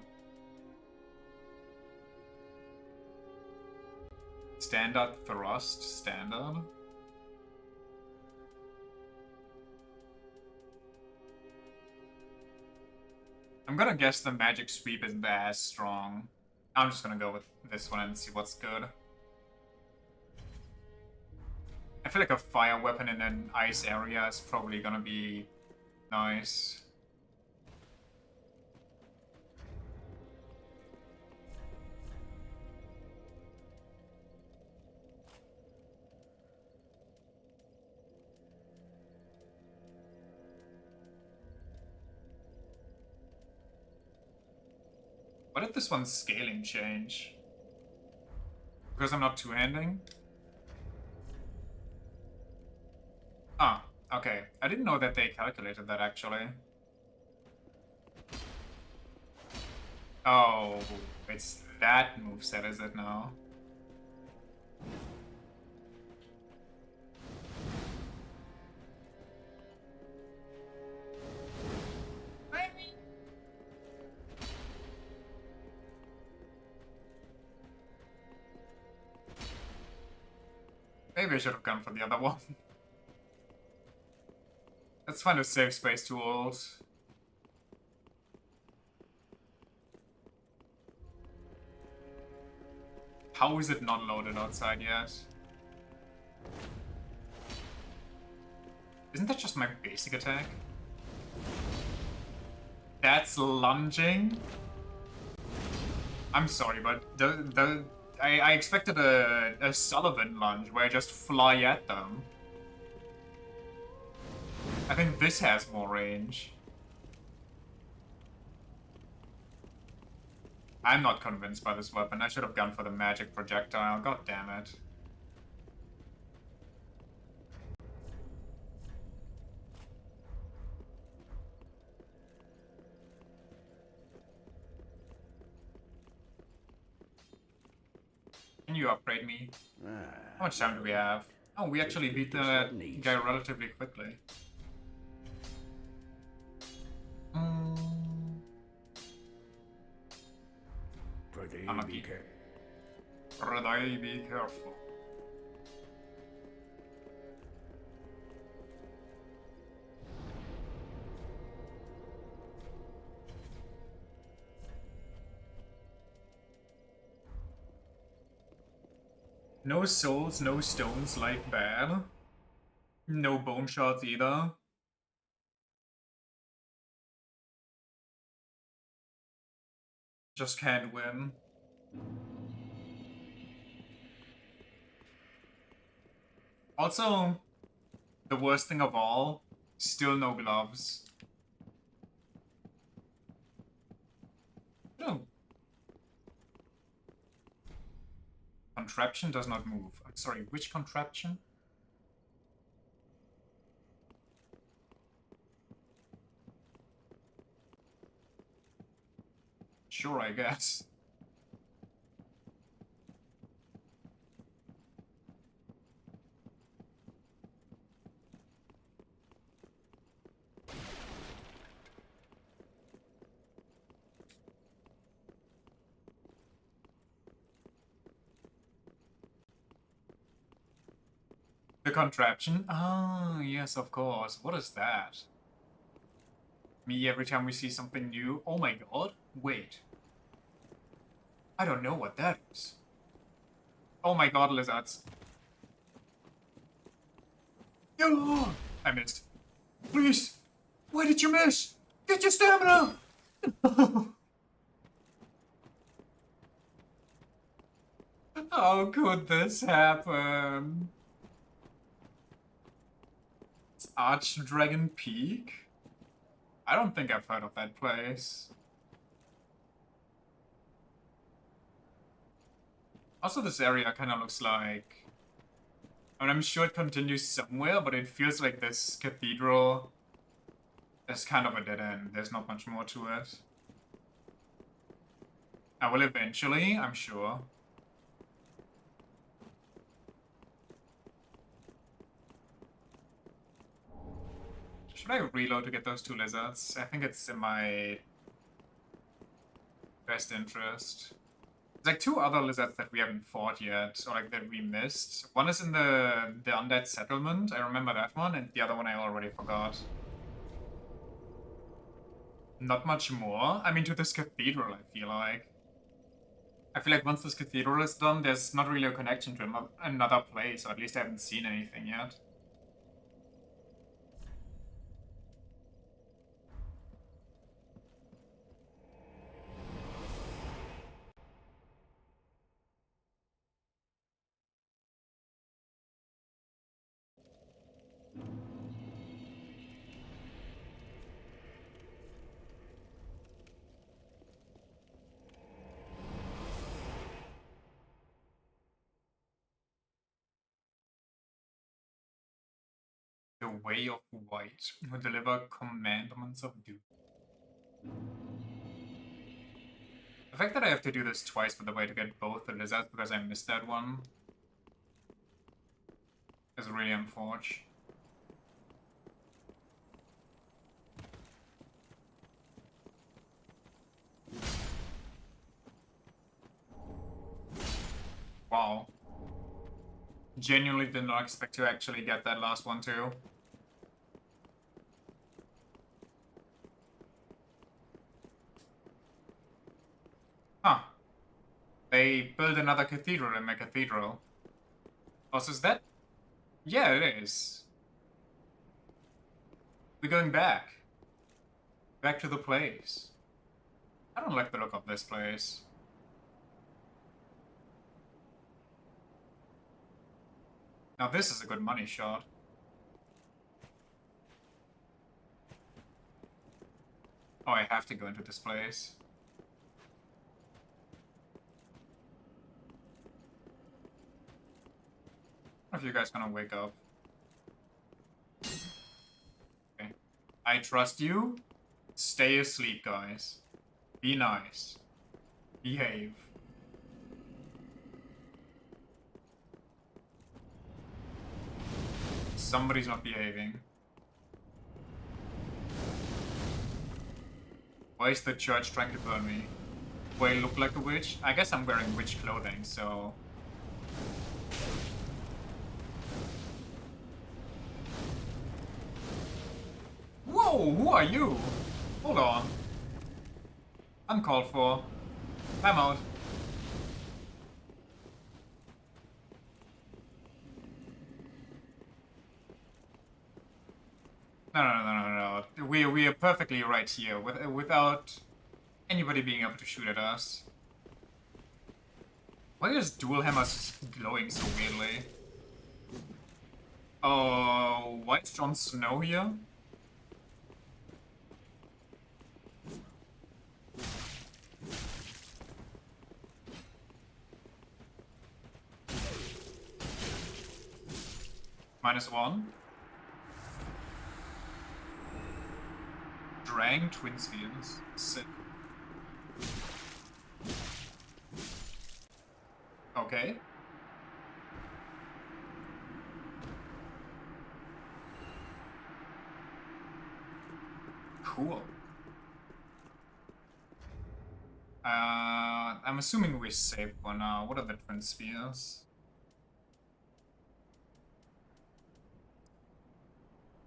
Standard thrust, standard. I'm gonna guess the magic sweep isn't as strong. I'm just gonna go with this one and see what's good. I feel like a fire weapon in an ice area is probably gonna be nice. What did this one's scaling change? Because I'm not two-handing? Ah, okay. I didn't know that they calculated that, actually. Oh, it's that moveset, is it now? Maybe I should have gone for the other one. Let's find a safe space to ult. How is it not loaded outside yet? Isn't that just my basic attack? That's lunging? I'm sorry, but I expected a Sullivan lunge where I just fly at them. I think this has more range. I'm not convinced by this weapon. I should have gone for the magic projectile. God damn it. Can you upgrade me? How much time do we have? Oh, we actually beat the guy relatively quickly. Unlucky. Be careful. No souls, no stones, like bad. No bone shards either. Just can't win. Also, the worst thing of all, still no gloves. No. Contraption does not move. I'm sorry, which contraption? Sure, I guess. The contraption? Ah, yes, of course. What is that? Me every time we see something new? Oh my god. Wait. I don't know what that is. Oh my god, lizards. Yo! I missed. Please! Why did you miss? Get your stamina! How could this happen? It's Archdragon Peak? I don't think I've heard of that place. Also, this area kind of looks like... I mean, I'm sure it continues somewhere, but it feels like this cathedral is kind of a dead end. There's not much more to it. I will eventually, I'm sure. Should I reload to get those two lizards? I think it's in my best interest. There's like two other lizards that we haven't fought yet, or like that we missed. One is in the undead settlement, I remember that one, and the other one I already forgot. Not much more. I mean, to this cathedral, I feel like. I feel like once this cathedral is done, there's not really a connection to another place, or at least I haven't seen anything yet. The Way of White, who deliver commandments of doom. The fact that I have to do this twice, by the way, to get both the lizards because I missed that one is really unfortunate. Wow. Genuinely did not expect to actually get that last one too. Huh. They built another cathedral in my cathedral. Oh, so is that? Yeah, it is. We're going back. Back to the place. I don't like the look of this place. Now this is a good money shot. Oh, I have to go into this place. If you guys gonna wake up. Okay. I trust you. Stay asleep, guys. Be nice. Behave. Somebody's not behaving. Why is the church trying to burn me? Do I look like a witch? I guess I'm wearing witch clothing, so... Whoa, who are you? Hold on. Uncalled for. I'm out. No. We are perfectly right here, without anybody being able to shoot at us. Why is Dual Hammer glowing so weirdly? Oh, why is Jon Snow here? -1. Drang Twin Spheres. Sick. Okay. Cool. I'm assuming we're safe for now. What are the Twin Spheres?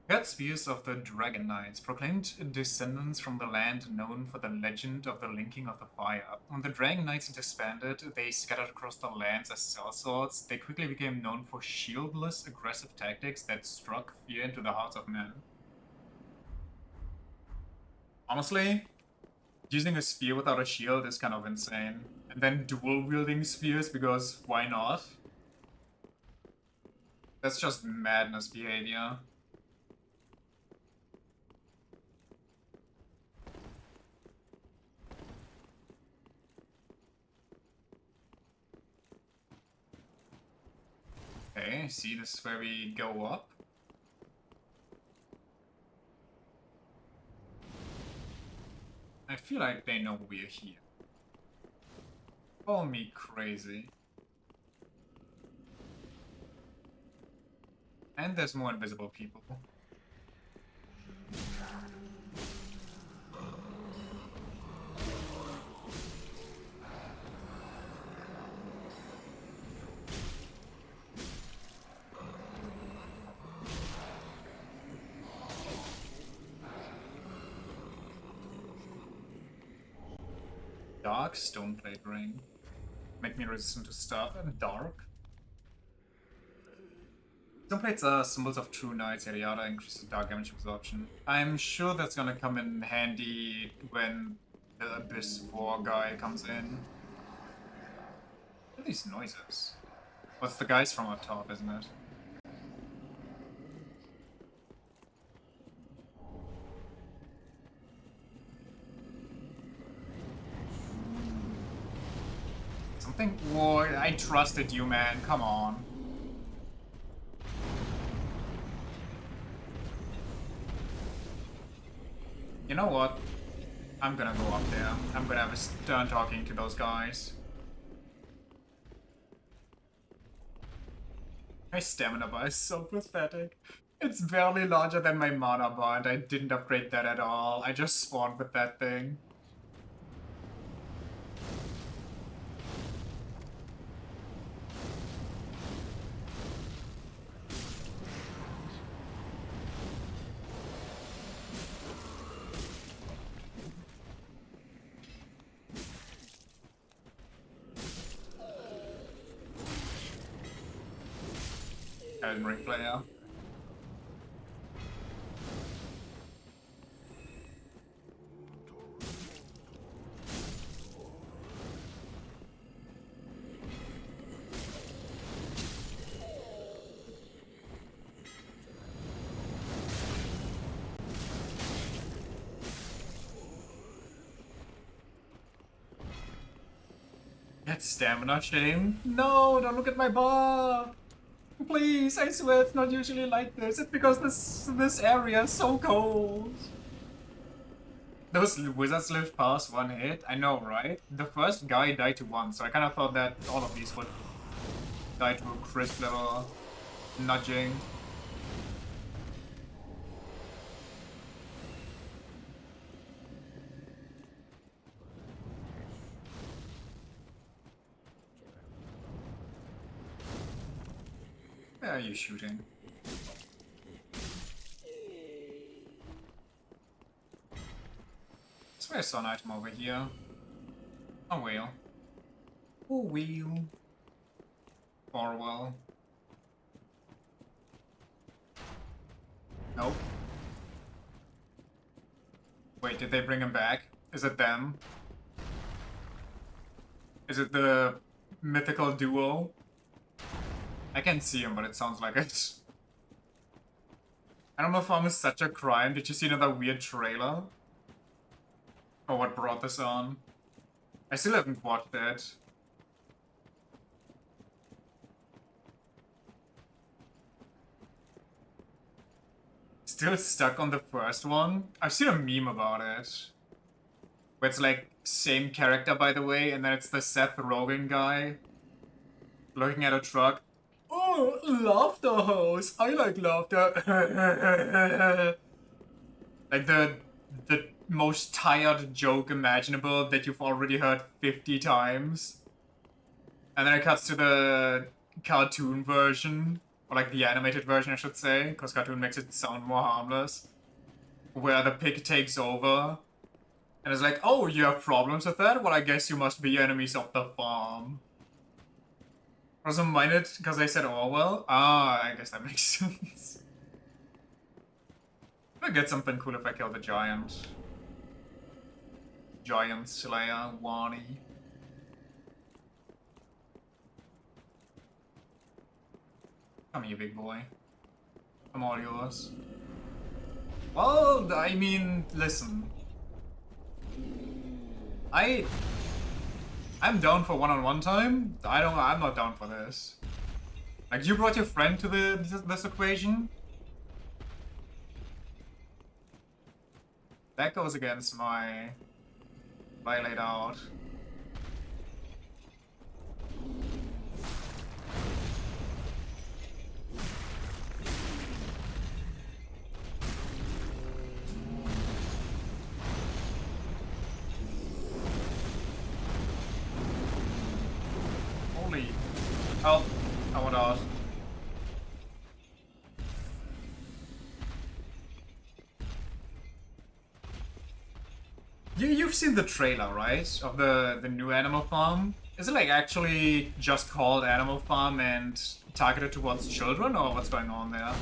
Paired Spears of the Dragon Knights, proclaimed descendants from the land known for the legend of the Linking of the Fire. When the Dragon Knights disbanded, they scattered across the lands as sellswords. They quickly became known for shieldless, aggressive tactics that struck fear into the hearts of men. Honestly, using a spear without a shield is kind of insane. And then dual-wielding spears, because why not? That's just madness behavior. Okay, see, this is where we go up. I feel like they know we're here. Call me crazy. And there's more invisible people. Dark Stoneblade Ring. make me resistant to stuff and dark. Some plates are symbols of true knights, yada yada, increases dark damage absorption. I'm sure that's gonna come in handy when the Abyss War guy comes in. What are these noises? What's the guys from up top, isn't it? Something. Whoa, I trusted you, man. Come on. You know what? I'm gonna go up there. I'm gonna have a stern talking to those guys. My stamina bar is so pathetic. It's barely larger than my mana bar, and I didn't upgrade that at all. I just spawned with that thing. Elden Ring player. That's stamina shame. No, don't look at my bar. Please, I swear it's not usually like this. It's because this area is so cold. Those wizards live past one hit. I know, right? The first guy died to one, so I kind of thought that all of these would die to a crisp level nudging. Where are you shooting? I swear I saw an item over here. A whale. A whale. Orwell. Nope. Wait, did they bring him back? Is it them? Is it the mythical duo? I can't see him, but it sounds like it. I don't know if I'm such a crime. Did you see another weird trailer? Or what brought this on? I still haven't watched it. Still stuck on the first one? I've seen a meme about it. Where it's like, same character by the way, and then it's the Seth Rogen guy. Looking at a truck. Oh, laughter hose. I like laughter. Like the most tired joke imaginable that you've already heard 50 times. And then it cuts to the cartoon version. Or like the animated version, I should say. Because cartoon makes it sound more harmless. Where the pig takes over. And it's like, oh, you have problems with that? Well, I guess you must be enemies of the farm. I also minded because I said Orwell. Ah, I guess that makes sense. I'll get something cool if I kill the giant. Giant Slayer, Wani. Come here, big boy. I'm all yours. Well, I mean, listen. I'm down for one-on-one time. I'm not down for this. Like, you brought your friend to this equation? That goes against my laid out. Holy help! I want out. You've seen the trailer, right? Of the new Animal Farm? Is it like actually just called Animal Farm and targeted towards children, or what's going on there?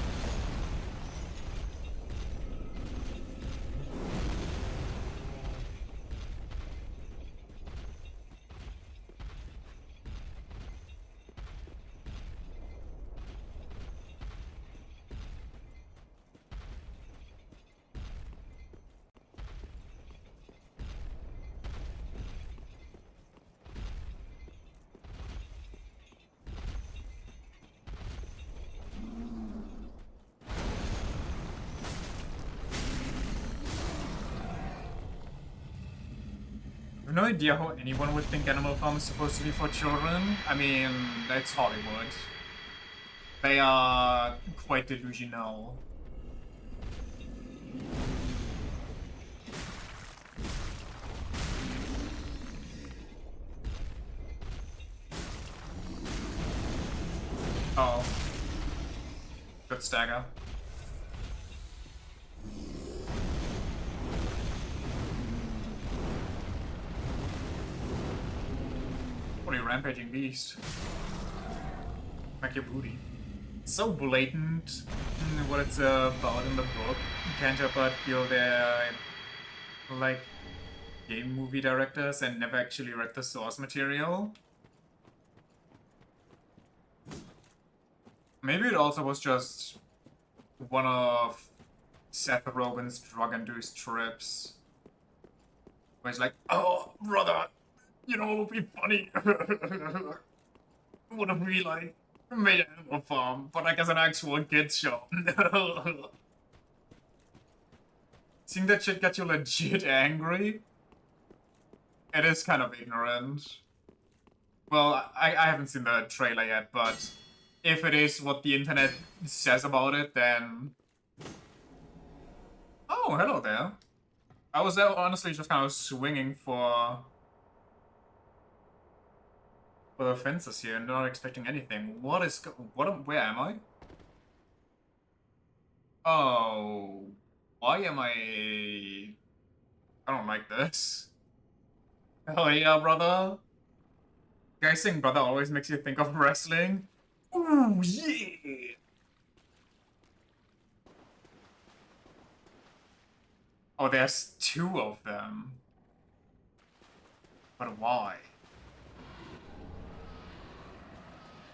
I have no idea how anyone would think Animal Farm is supposed to be for children. I mean, it's Hollywood. They are quite delusional. Oh. Good stagger. Holy rampaging beast. Smack your booty. It's so blatant what it's about in the book. You can't help but feel they're like game movie directors and never actually read the source material. Maybe it also was just one of Seth Rogen's drug-induced trips. Where he's like, oh, brother, you know what would be funny? What if we, like, made Animal Farm, but like as an actual kids show? Seeing that shit get you legit angry? It is kind of ignorant. Well, I haven't seen the trailer yet, but if it is what the internet says about it, then... Oh, hello there. I was honestly just kind of swinging for the fences here, not expecting anything. Where am I? Oh, why am I don't like this. Hell yeah, brother. Guys saying brother always makes you think of wrestling. Ooh, yeah! Oh, there's two of them. But why?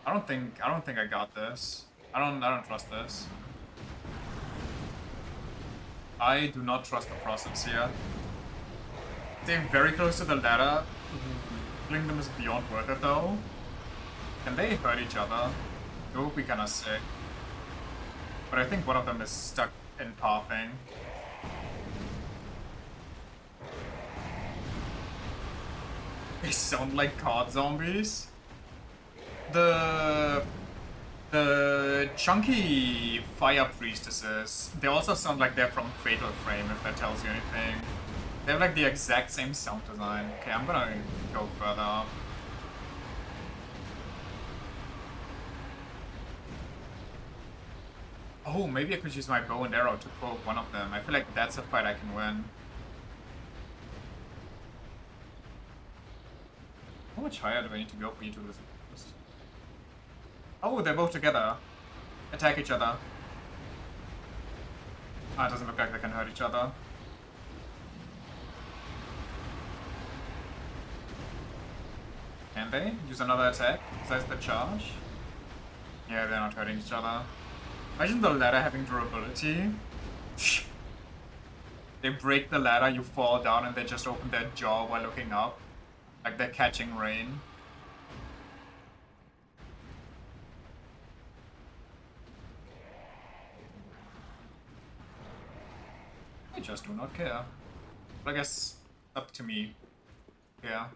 I don't think I got this. I don't trust this. I do not trust the process here. They're very close to the ladder. Killing them is beyond worth it though. Can they hurt each other? It would be kinda sick. But I think one of them is stuck in pathing. They sound like card zombies. The chunky fire priestesses, they also sound like they're from Fatal Frame, if that tells you anything. They have like the exact same sound design. Okay, I'm gonna go further up. Oh, maybe I could use my bow and arrow to poke one of them. I feel like that's a fight I can win. How much higher do I need to go for you to listen? Oh, they're both together. Attack each other. Ah, it doesn't look like they can hurt each other. Can they? Use another attack besides the charge? Yeah, they're not hurting each other. Imagine the ladder having durability. They break the ladder, you fall down, and they just open their jaw while looking up. Like they're catching rain. I just do not care. But I guess up to me. Yeah.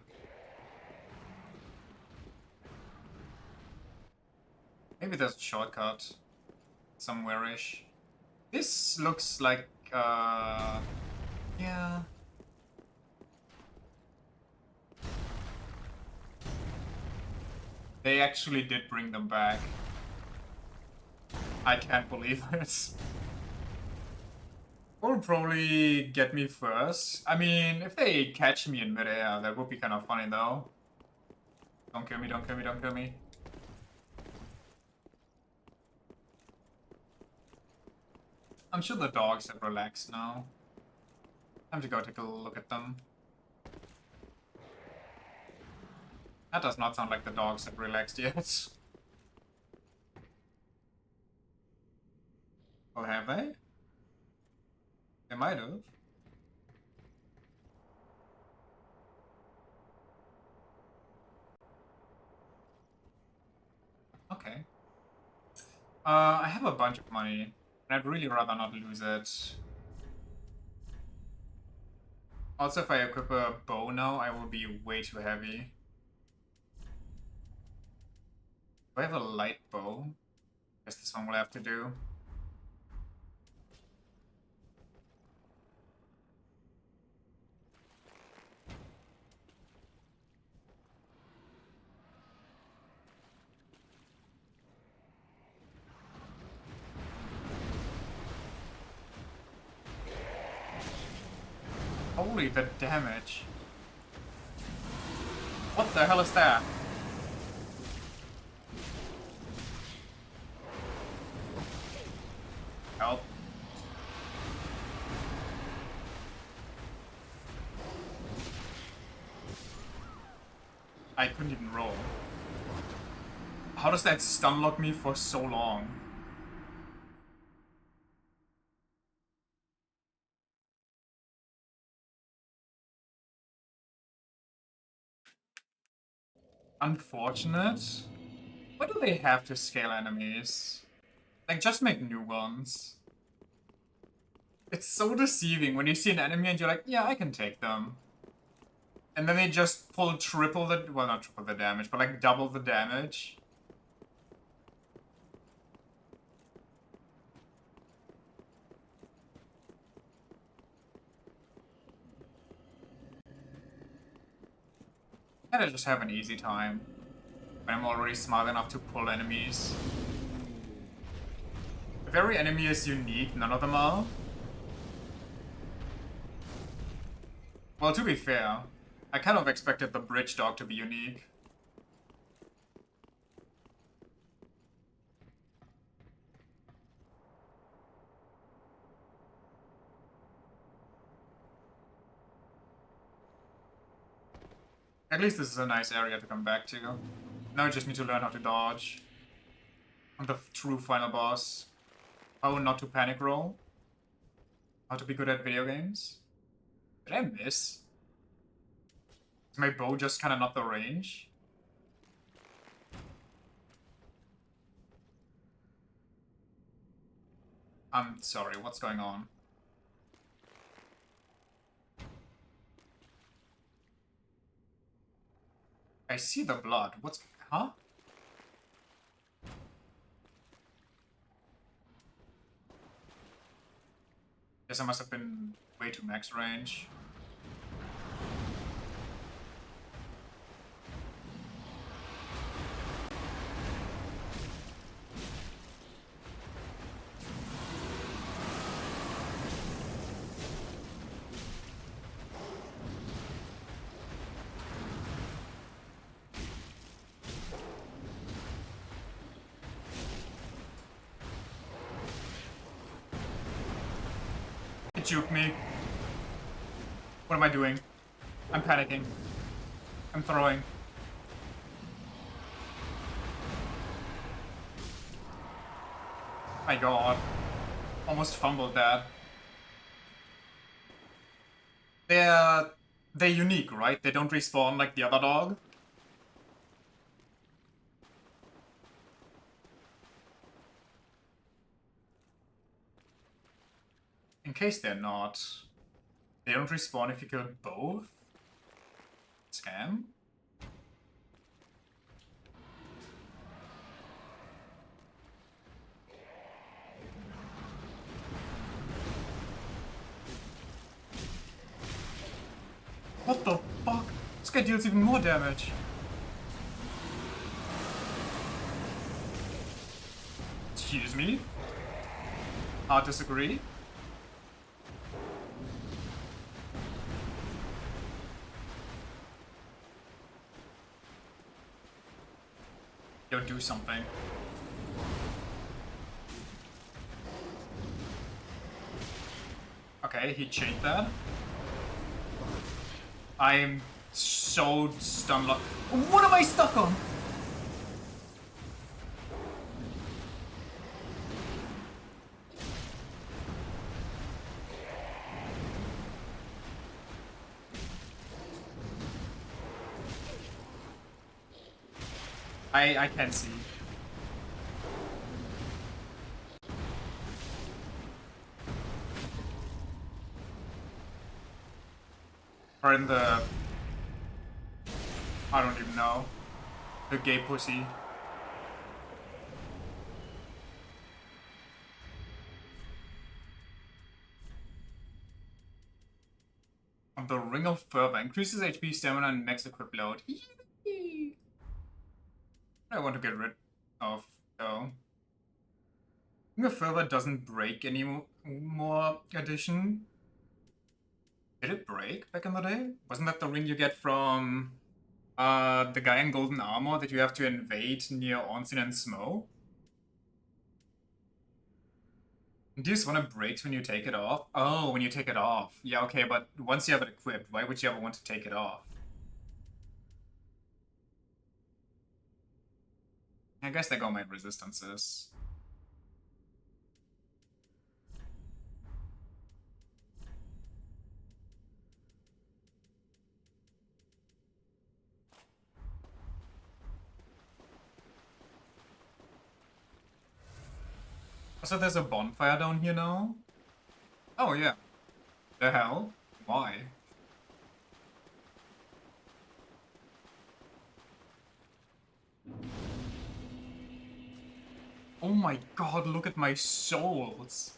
Maybe there's a shortcut somewhere-ish. This looks like, yeah. They actually did bring them back. I can't believe it. Or probably get me first. I mean, if they catch me in midair, that would be kind of funny though. Don't kill me, don't kill me, don't kill me. I'm sure the dogs have relaxed now. Time to go take a look at them. That does not sound like the dogs have relaxed yet. Or have they? They might have. Okay. I have a bunch of money, and I'd really rather not lose it. Also, if I equip a bow now, I will be way too heavy. Do I have a light bow? Guess this one will have to do. Holy, the damage. What the hell is that? Help. I couldn't even roll. How does that stun lock me for so long? Unfortunate. Why do they have to scale enemies? Like, just make new ones. It's so deceiving when you see an enemy and you're like, yeah, I can take them. And then they just pull triple the... well, not triple the damage, but like double the damage. And I just have an easy time. I'm already smart enough to pull enemies. If every enemy is unique, none of them are. Well, to be fair, I kind of expected the bridge dog to be unique. At least this is a nice area to come back to. Now I just need to learn how to dodge. I'm the true final boss. How not to panic roll. How to be good at video games. Did I miss? Is my bow just kind of not the range? I'm sorry, what's going on? I see the blood. What's... huh? Guess I must have been way too max range. It juked me. What am I doing? I'm panicking. I'm throwing. My god. Almost fumbled that. They're unique, right? They don't respawn like the other dog. In case they're not, they don't respawn if you kill both? Scam? What the fuck? This guy deals even more damage. Excuse me? Hard disagree. do something. Okay, he chained that. I'm so stun locked. What am I stuck on? I can't see. Or in the... I don't even know. The gay pussy. The Ring of Fervor increases HP, stamina, and max equip load. Yee! I want to get rid of, though. Ring of Fervor doesn't break any more edition. Did it break back in the day? Wasn't that the ring you get from the guy in golden armor that you have to invade near Onsen and Smo? Do you just want it breaks when you take it off? Oh, when you take it off. Yeah, okay, but once you have it equipped, why would you ever want to take it off? I guess they go my resistances. So there's a bonfire down here now? Oh yeah. The hell? Why? Oh my god, look at my souls!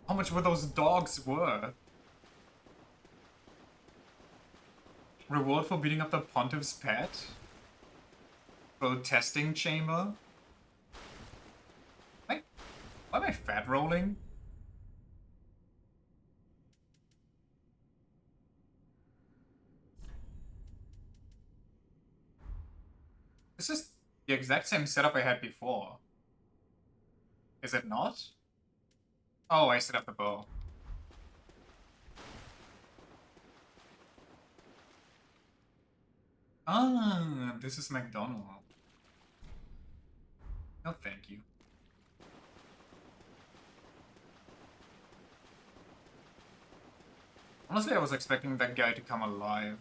How much were those dogs worth? Reward for beating up the Pontiff's pet? For the testing chamber? Why am I fat rolling? This is the exact same setup I had before. Is it not? Oh, I set up the bow. Ah, this is McDonald. No, thank you. Honestly, I was expecting that guy to come alive.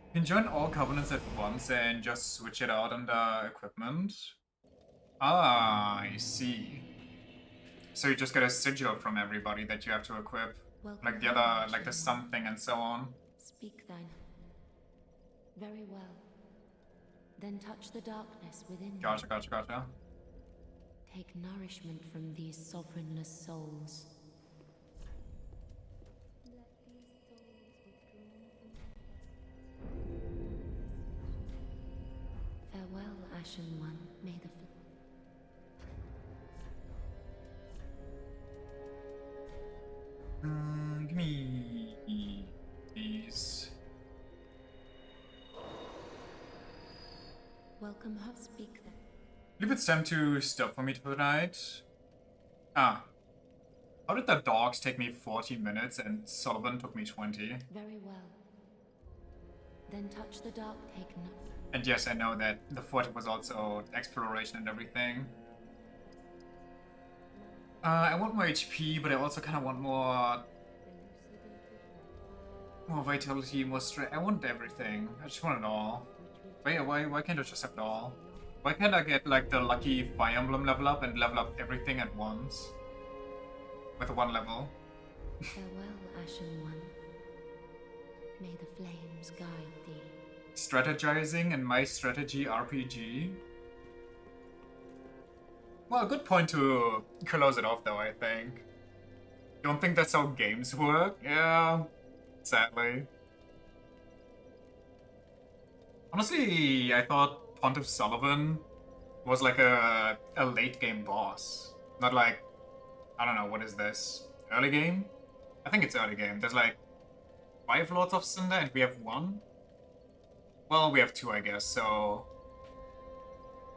You can join all covenants at once and just switch it out under equipment. Ah, I see. So you just get a sigil from everybody that you have to equip. Welcome Like the home, other, like the Ashen something and so on. One. Speak thine. Very well. Then touch the darkness within you. Gotcha, gotcha, gotcha. Take nourishment from these sovereignless souls. Farewell, Ashen One. May the Give me these. welcome her. Speak then. I believe it's time to stop for me for tonight. Ah. How did the dogs take me 40 minutes and Sullivan took me 20? Very well. Then touch the dark. Take no. And yes, I know that the 40 was also exploration and everything. I want more HP, but I also kind of want more vitality, more strength. I want everything. I just want it all. Why can't I just have it all? Why can't I get like the lucky Fire Emblem level up and level up everything at once? With one level. Farewell, Ashen One. May the flames guide thee. Strategizing and my strategy RPG. Well, a good point to close it off though, I think. Don't think that's how games work? Yeah, sadly. Honestly, I thought Pontiff Sullivan was like a late game boss. Not like, I don't know, what is this? Early game? I think it's early game. There's like 5 Lords of Cinder and we have 1? Well, we have 2, I guess, so...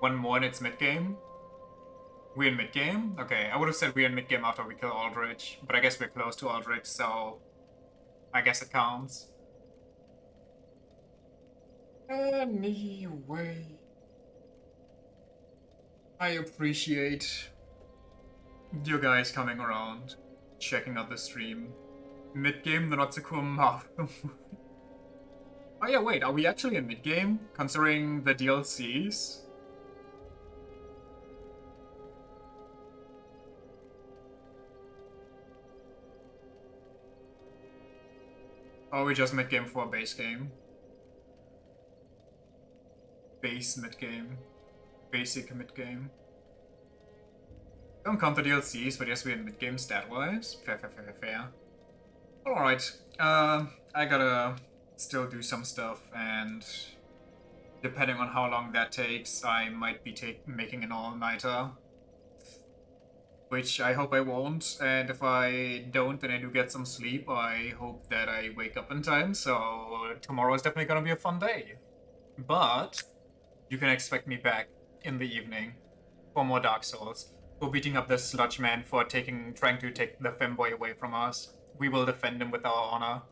1 more and it's mid-game? We're in mid-game? Okay, I would have said we're in mid-game after we kill Aldrich, but I guess we're close to Aldrich, so... I guess it counts. Anyway... I appreciate you guys coming around, checking out the stream. Mid-game, the Natsuko Math. Oh yeah, wait, are we actually in mid-game, considering the DLCs? Or are we just mid-game for a base game? Base mid-game. Basic mid-game. Don't count the DLCs, but yes, we're in mid-game stat-wise. Fair, fair, fair, fair. Alright, I gotta still do some stuff, and depending on how long that takes, I might be making an all-nighter. Which I hope I won't, and if I don't and I do get some sleep, I hope that I wake up in time, so tomorrow is definitely gonna be a fun day. But you can expect me back in the evening for more Dark Souls, for beating up the sludge man for trying to take the femboy away from us. We will defend him with our honor.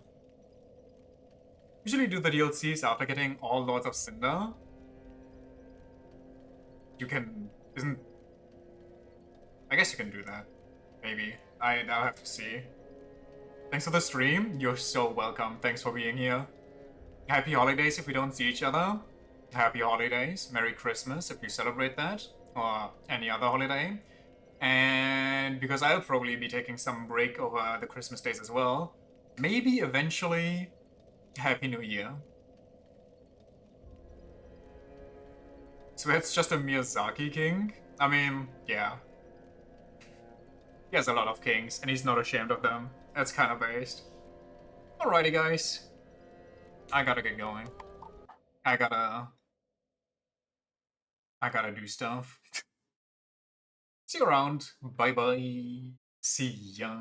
Usually do the DLCs after getting all Lords of Cinder. You can... I guess you can do that. Maybe. I'll have to see. Thanks for the stream. You're so welcome. Thanks for being here. Happy holidays if we don't see each other. Happy holidays. Merry Christmas if you celebrate that. Or any other holiday. And because I'll probably be taking some break over the Christmas days as well. Maybe eventually... Happy New Year. So it's just a Miyazaki king? I mean, yeah. He has a lot of kings, and he's not ashamed of them. That's kind of based. Alrighty, guys. I gotta get going. I gotta do stuff. See you around. Bye-bye. See ya.